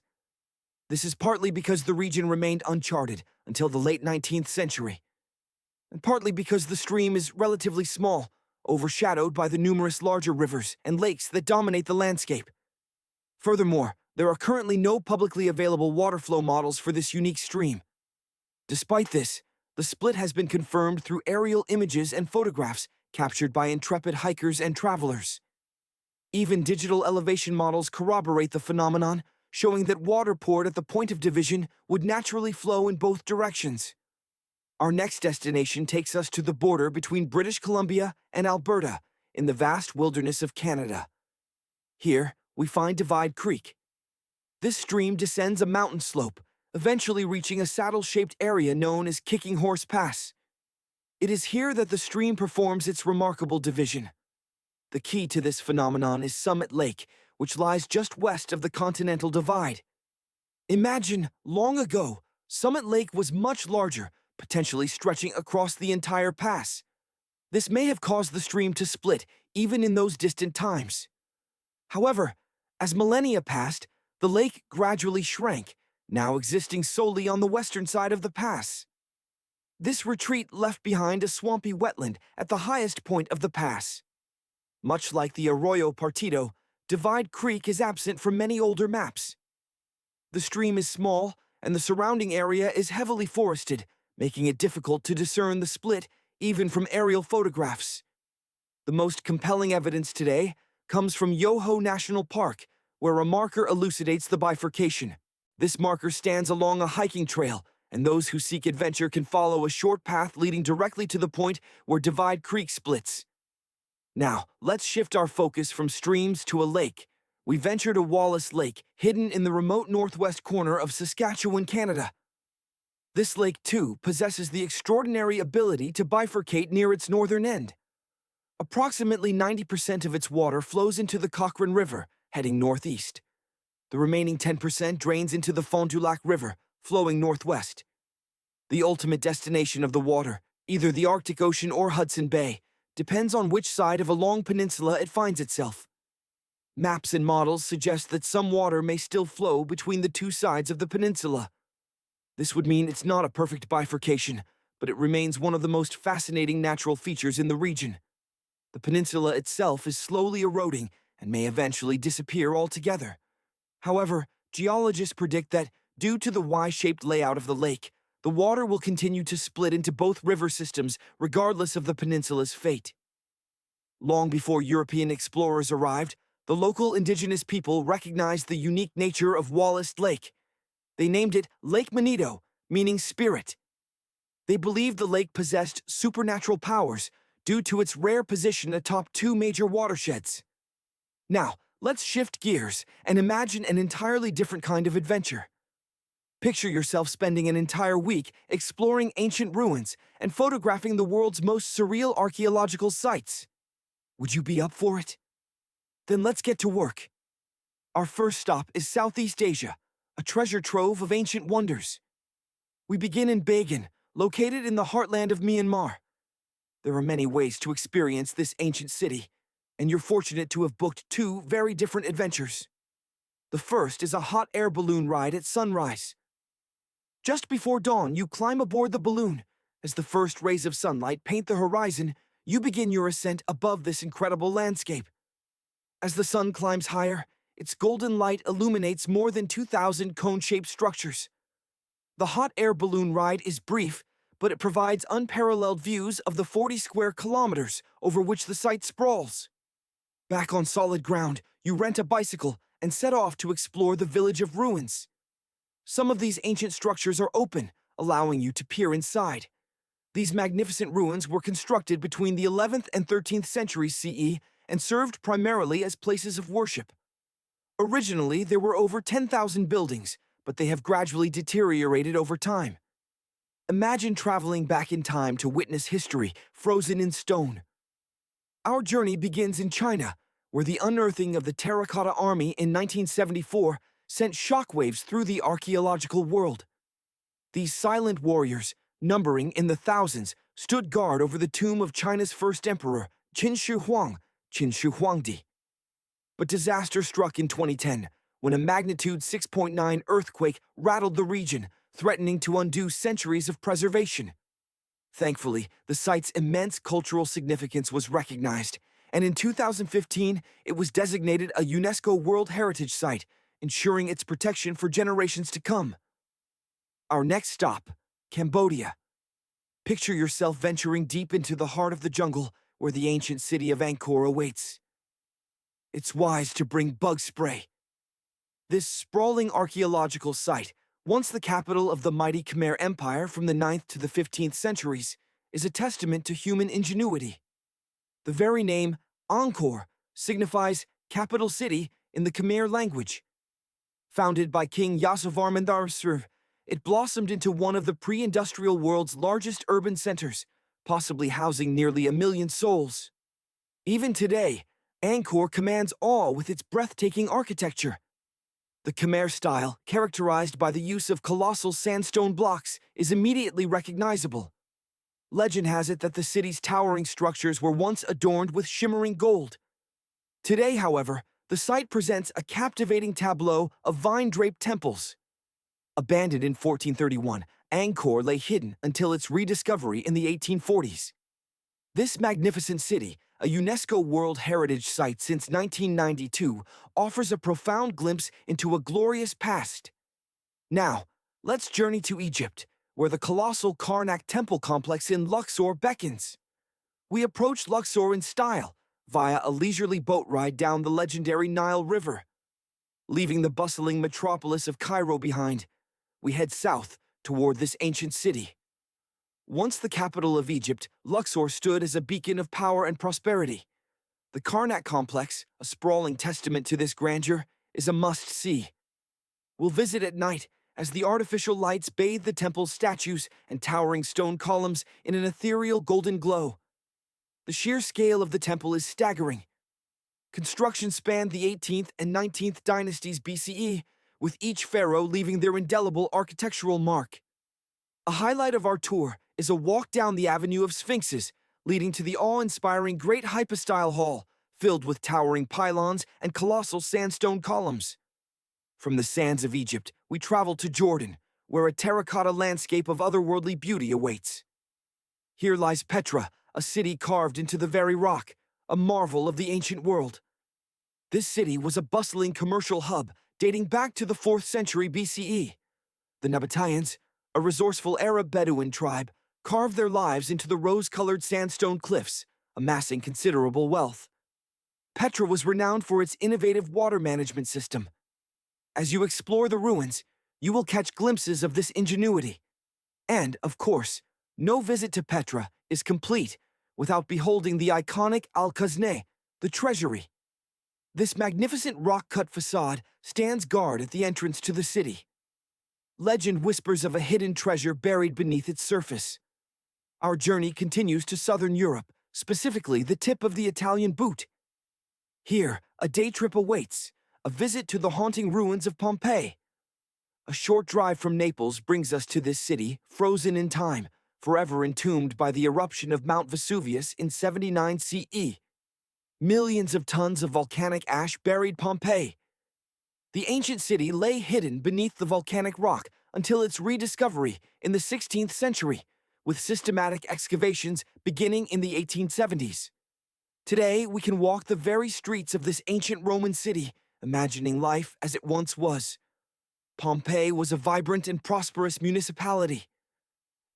This is partly because the region remained uncharted until the late 19th century, and partly because the stream is relatively small, overshadowed by the numerous larger rivers and lakes that dominate the landscape. Furthermore, there are currently no publicly available water flow models for this unique stream. Despite this, the split has been confirmed through aerial images and photographs captured by intrepid hikers and travelers. Even digital elevation models corroborate the phenomenon, showing that water poured at the point of division would naturally flow in both directions. Our next destination takes us to the border between British Columbia and Alberta, in the vast wilderness of Canada. Here, we find Divide Creek. This stream descends a mountain slope, eventually reaching a saddle-shaped area known as Kicking Horse Pass. It is here that the stream performs its remarkable division. The key to this phenomenon is Summit Lake, which lies just west of the Continental Divide. Imagine, long ago, Summit Lake was much larger, potentially stretching across the entire pass. This may have caused the stream to split, even in those distant times. However, as millennia passed, the lake gradually shrank, now existing solely on the western side of the pass. This retreat left behind a swampy wetland at the highest point of the pass. Much like the Arroyo Partido, Divide Creek is absent from many older maps. The stream is small, and the surrounding area is heavily forested, making it difficult to discern the split even from aerial photographs. The most compelling evidence today comes from Yoho National Park, where a marker elucidates the bifurcation. This marker stands along a hiking trail, and those who seek adventure can follow a short path leading directly to the point where Divide Creek splits. Now, let's shift our focus from streams to a lake. We venture to Wallace Lake, hidden in the remote northwest corner of Saskatchewan, Canada. This lake, too, possesses the extraordinary ability to bifurcate near its northern end. Approximately 90% of its water flows into the Cochrane River, heading northeast. The remaining 10% drains into the Fond du Lac River, flowing northwest. The ultimate destination of the water, either the Arctic Ocean or Hudson Bay, depends on which side of a long peninsula it finds itself. Maps and models suggest that some water may still flow between the two sides of the peninsula. This would mean it's not a perfect bifurcation, but it remains one of the most fascinating natural features in the region. The peninsula itself is slowly eroding and may eventually disappear altogether. However, geologists predict that, due to the Y-shaped layout of the lake, the water will continue to split into both river systems regardless of the peninsula's fate. Long before European explorers arrived, the local indigenous people recognized the unique nature of Wallace Lake. They named it Lake Manitou, meaning spirit. They believed the lake possessed supernatural powers due to its rare position atop two major watersheds. Now, let's shift gears and imagine an entirely different kind of adventure. Picture yourself spending an entire week exploring ancient ruins and photographing the world's most surreal archaeological sites. Would you be up for it? Then let's get to work. Our first stop is Southeast Asia, a treasure trove of ancient wonders. We begin in Bagan, located in the heartland of Myanmar. There are many ways to experience this ancient city, and you're fortunate to have booked two very different adventures. The first is a hot air balloon ride at sunrise. Just before dawn, you climb aboard the balloon. As the first rays of sunlight paint the horizon, you begin your ascent above this incredible landscape. As the sun climbs higher, its golden light illuminates more than 2,000 cone-shaped structures. The hot air balloon ride is brief, but it provides unparalleled views of the 40 square kilometers over which the site sprawls. Back on solid ground, you rent a bicycle and set off to explore the village of ruins. Some of these ancient structures are open, allowing you to peer inside. These magnificent ruins were constructed between the 11th and 13th centuries CE and served primarily as places of worship. Originally, there were over 10,000 buildings, but they have gradually deteriorated over time. Imagine traveling back in time to witness history frozen in stone. Our journey begins in China, where the unearthing of the Terracotta Army in 1974 sent shockwaves through the archaeological world. These silent warriors, numbering in the thousands, stood guard over the tomb of China's first emperor, Qin Shi Huang, Qin Shi Huangdi. But disaster struck in 2010, when a magnitude 6.9 earthquake rattled the region, threatening to undo centuries of preservation. Thankfully, the site's immense cultural significance was recognized, and in 2015, it was designated a UNESCO World Heritage Site, ensuring its protection for generations to come. Our next stop, Cambodia. Picture yourself venturing deep into the heart of the jungle where the ancient city of Angkor awaits. It's wise to bring bug spray. This sprawling archaeological site, once the capital of the mighty Khmer Empire from the 9th to the 15th centuries, is a testament to human ingenuity. The very name, Angkor, signifies capital city in the Khmer language. Founded by King Yasovarman III, it blossomed into one of the pre-industrial world's largest urban centers, possibly housing nearly 1 million souls. Even today, Angkor commands awe with its breathtaking architecture. The Khmer style, characterized by the use of colossal sandstone blocks, is immediately recognizable. Legend has it that the city's towering structures were once adorned with shimmering gold. Today, however, the site presents a captivating tableau of vine-draped temples. Abandoned in 1431, Angkor lay hidden until its rediscovery in the 1840s. This magnificent city, a UNESCO World Heritage Site since 1992, offers a profound glimpse into a glorious past. Now, let's journey to Egypt, where the colossal Karnak temple complex in Luxor beckons. We approach Luxor in style, via a leisurely boat ride down the legendary Nile River. Leaving the bustling metropolis of Cairo behind, we head south toward this ancient city. Once the capital of Egypt, Luxor stood as a beacon of power and prosperity. The Karnak complex, a sprawling testament to this grandeur, is a must-see. We'll visit at night as the artificial lights bathe the temple's statues and towering stone columns in an ethereal golden glow. The sheer scale of the temple is staggering. Construction spanned the 18th and 19th dynasties BCE, with each pharaoh leaving their indelible architectural mark. A highlight of our tour is a walk down the Avenue of Sphinxes, leading to the awe-inspiring Great Hypostyle Hall, filled with towering pylons and colossal sandstone columns. From the sands of Egypt, we travel to Jordan, where a terracotta landscape of otherworldly beauty awaits. Here lies Petra, a city carved into the very rock, a marvel of the ancient world. This city was a bustling commercial hub dating back to the 4th century BCE. The Nabateans, a resourceful Arab Bedouin tribe, carved their lives into the rose-colored sandstone cliffs, amassing considerable wealth. Petra was renowned for its innovative water management system. As you explore the ruins, you will catch glimpses of this ingenuity. And, of course, no visit to Petra is complete without beholding the iconic Al-Khazneh, the treasury. This magnificent rock-cut facade stands guard at the entrance to the city. Legend whispers of a hidden treasure buried beneath its surface. Our journey continues to southern Europe, specifically the tip of the Italian boot. Here, a day trip awaits, a visit to the haunting ruins of Pompeii. A short drive from Naples brings us to this city, frozen in time, forever entombed by the eruption of Mount Vesuvius in 79 CE. Millions of tons of volcanic ash buried Pompeii. The ancient city lay hidden beneath the volcanic rock until its rediscovery in the 16th century, with systematic excavations beginning in the 1870s. Today, we can walk the very streets of this ancient Roman city, imagining life as it once was. Pompeii was a vibrant and prosperous municipality.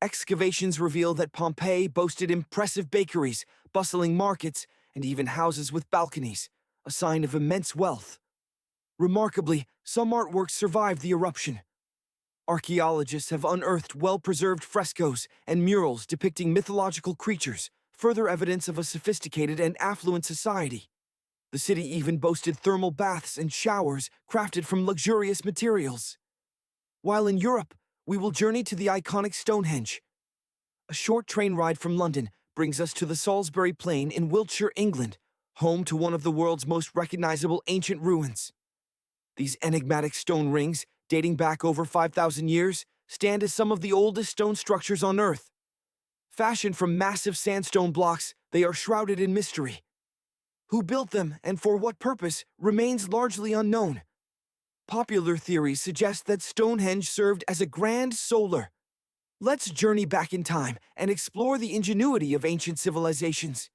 Excavations reveal that Pompeii boasted impressive bakeries, bustling markets, and even houses with balconies, a sign of immense wealth. Remarkably, some artworks survived the eruption. Archaeologists have unearthed well-preserved frescoes and murals depicting mythological creatures, further evidence of a sophisticated and affluent society. The city even boasted thermal baths and showers crafted from luxurious materials. While in Europe, we will journey to the iconic Stonehenge. A short train ride from London brings us to the Salisbury Plain in Wiltshire, England, home to one of the world's most recognizable ancient ruins. These enigmatic stone rings, dating back over 5,000 years, stand as some of the oldest stone structures on Earth. Fashioned from massive sandstone blocks, they are shrouded in mystery. Who built them and for what purpose remains largely unknown. Popular theories suggest that Stonehenge served as a grand solar. Let's journey back in time and explore the ingenuity of ancient civilizations.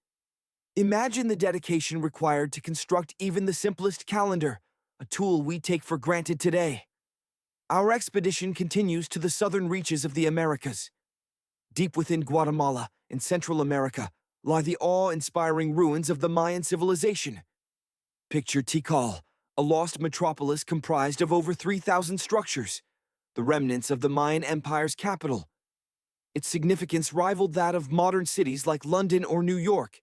Imagine the dedication required to construct even the simplest calendar, a tool we take for granted today. Our expedition continues to the southern reaches of the Americas. Deep within Guatemala, in Central America, lie the awe-inspiring ruins of the Mayan civilization. Picture Tikal, a lost metropolis comprised of over 3,000 structures, the remnants of the Mayan Empire's capital. Its significance rivaled that of modern cities like London or New York.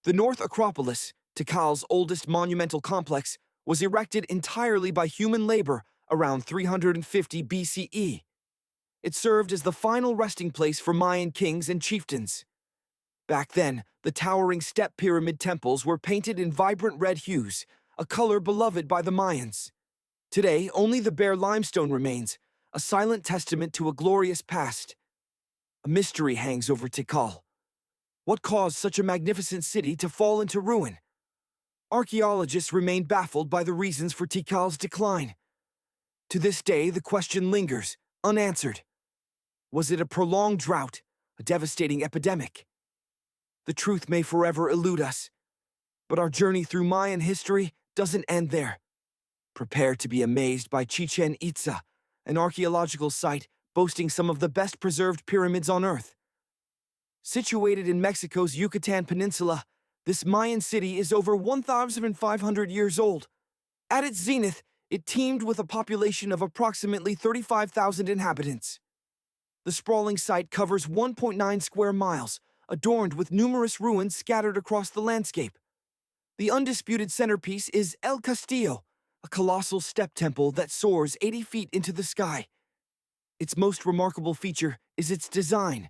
The North Acropolis, Tikal's oldest monumental complex, was erected entirely by human labor around 350 BCE. It served as the final resting place for Mayan kings and chieftains. Back then, the towering step pyramid temples were painted in vibrant red hues, a color beloved by the Mayans. Today, only the bare limestone remains, a silent testament to a glorious past. A mystery hangs over Tikal. What caused such a magnificent city to fall into ruin? Archaeologists remain baffled by the reasons for Tikal's decline. To this day, the question lingers, unanswered. Was it a prolonged drought, a devastating epidemic? The truth may forever elude us, but our journey through Mayan history doesn't end there. Prepare to be amazed by Chichen Itza, an archaeological site boasting some of the best preserved pyramids on Earth. Situated in Mexico's Yucatan Peninsula, this Mayan city is over 1,500 years old. At its zenith, it teemed with a population of approximately 35,000 inhabitants. The sprawling site covers 1.9 square miles, adorned with numerous ruins scattered across the landscape. The undisputed centerpiece is El Castillo, a colossal step temple that soars 80 feet into the sky. Its most remarkable feature is its design.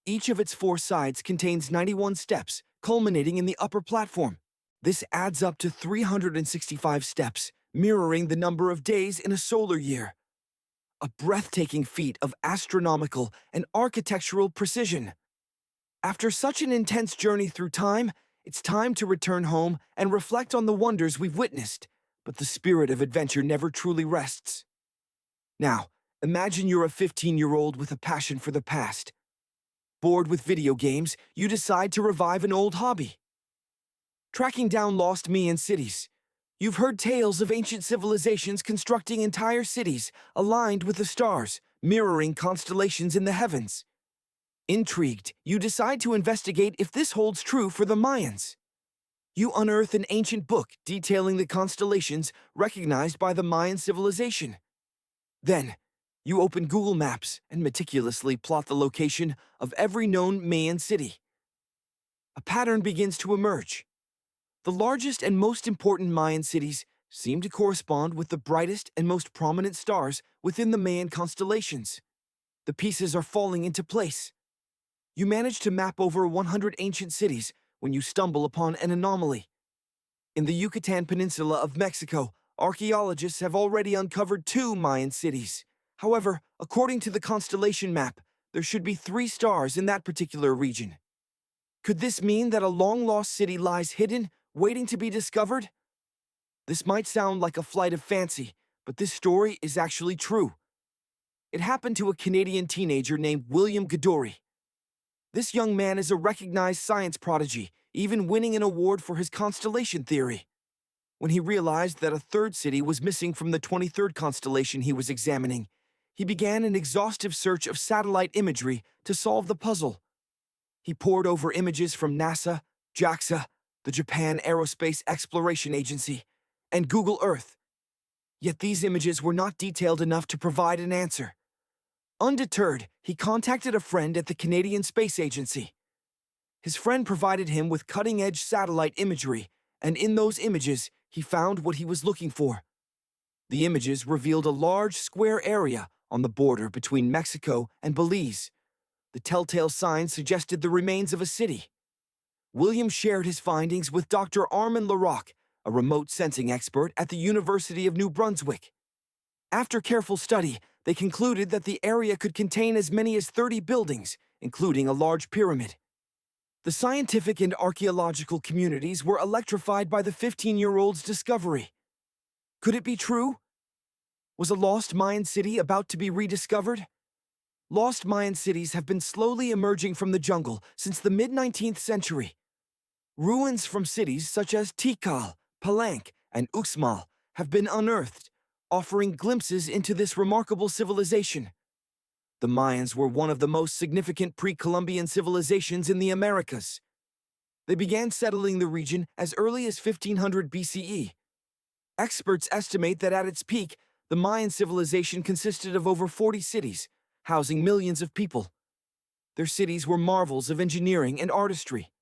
Each of its 4 sides contains 91 steps, culminating in the upper platform. This adds up to 365 steps, mirroring the number of days in a solar year. A breathtaking feat of astronomical and architectural precision. After such an intense journey through time, it's time to return home and reflect on the wonders we've witnessed, but the spirit of adventure never truly rests. Now, imagine you're a 15-year-old with a passion for the past. Bored with video games, you decide to revive an old hobby. Tracking down lost Mayan cities. You've heard tales of ancient civilizations constructing entire cities aligned with the stars, mirroring constellations in the heavens. Intrigued, you decide to investigate if this holds true for the Mayans. You unearth an ancient book detailing the constellations recognized by the Mayan civilization. Then, you open Google Maps and meticulously plot the location of every known Mayan city. A pattern begins to emerge. The largest and most important Mayan cities seem to correspond with the brightest and most prominent stars within the Mayan constellations. The pieces are falling into place. You manage to map over 100 ancient cities when you stumble upon an anomaly. In the Yucatan Peninsula of Mexico, archaeologists have already uncovered 2 Mayan cities. However, according to the constellation map, there should be 3 stars in that particular region. Could this mean that a long-lost city lies hidden, waiting to be discovered? This might sound like a flight of fancy, but this story is actually true. It happened to a Canadian teenager named William Gadoury. This young man is a recognized science prodigy, even winning an award for his constellation theory. When he realized that a 3rd city was missing from the 23rd constellation he was examining, he began an exhaustive search of satellite imagery to solve the puzzle. He pored over images from NASA, JAXA, the Japan Aerospace Exploration Agency, and Google Earth. Yet these images were not detailed enough to provide an answer. Undeterred, he contacted a friend at the Canadian Space Agency. His friend provided him with cutting-edge satellite imagery and in those images, he found what he was looking for. The images revealed a large square area on the border between Mexico and Belize. The telltale signs suggested the remains of a city. William shared his findings with Dr. Armand Larocque, a remote sensing expert at the University of New Brunswick. After careful study, they concluded that the area could contain as many as 30 buildings, including a large pyramid. The scientific and archaeological communities were electrified by the 15-year-old's discovery. Could it be true? Was a lost Mayan city about to be rediscovered? Lost Mayan cities have been slowly emerging from the jungle since the mid-19th century. Ruins from cities such as Tikal, Palenque, and Uxmal have been unearthed, offering glimpses into this remarkable civilization. The Mayans were one of the most significant pre-Columbian civilizations in the Americas. They began settling the region as early as 1500 BCE. Experts estimate that at its peak, the Mayan civilization consisted of over 40 cities, housing millions of people. Their cities were marvels of engineering and artistry.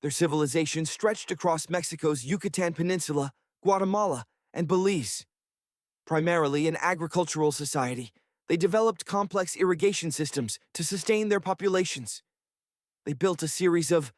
Their civilization stretched across Mexico's Yucatan Peninsula, Guatemala, and Belize. Primarily an agricultural society, they developed complex irrigation systems to sustain their populations. They built a series of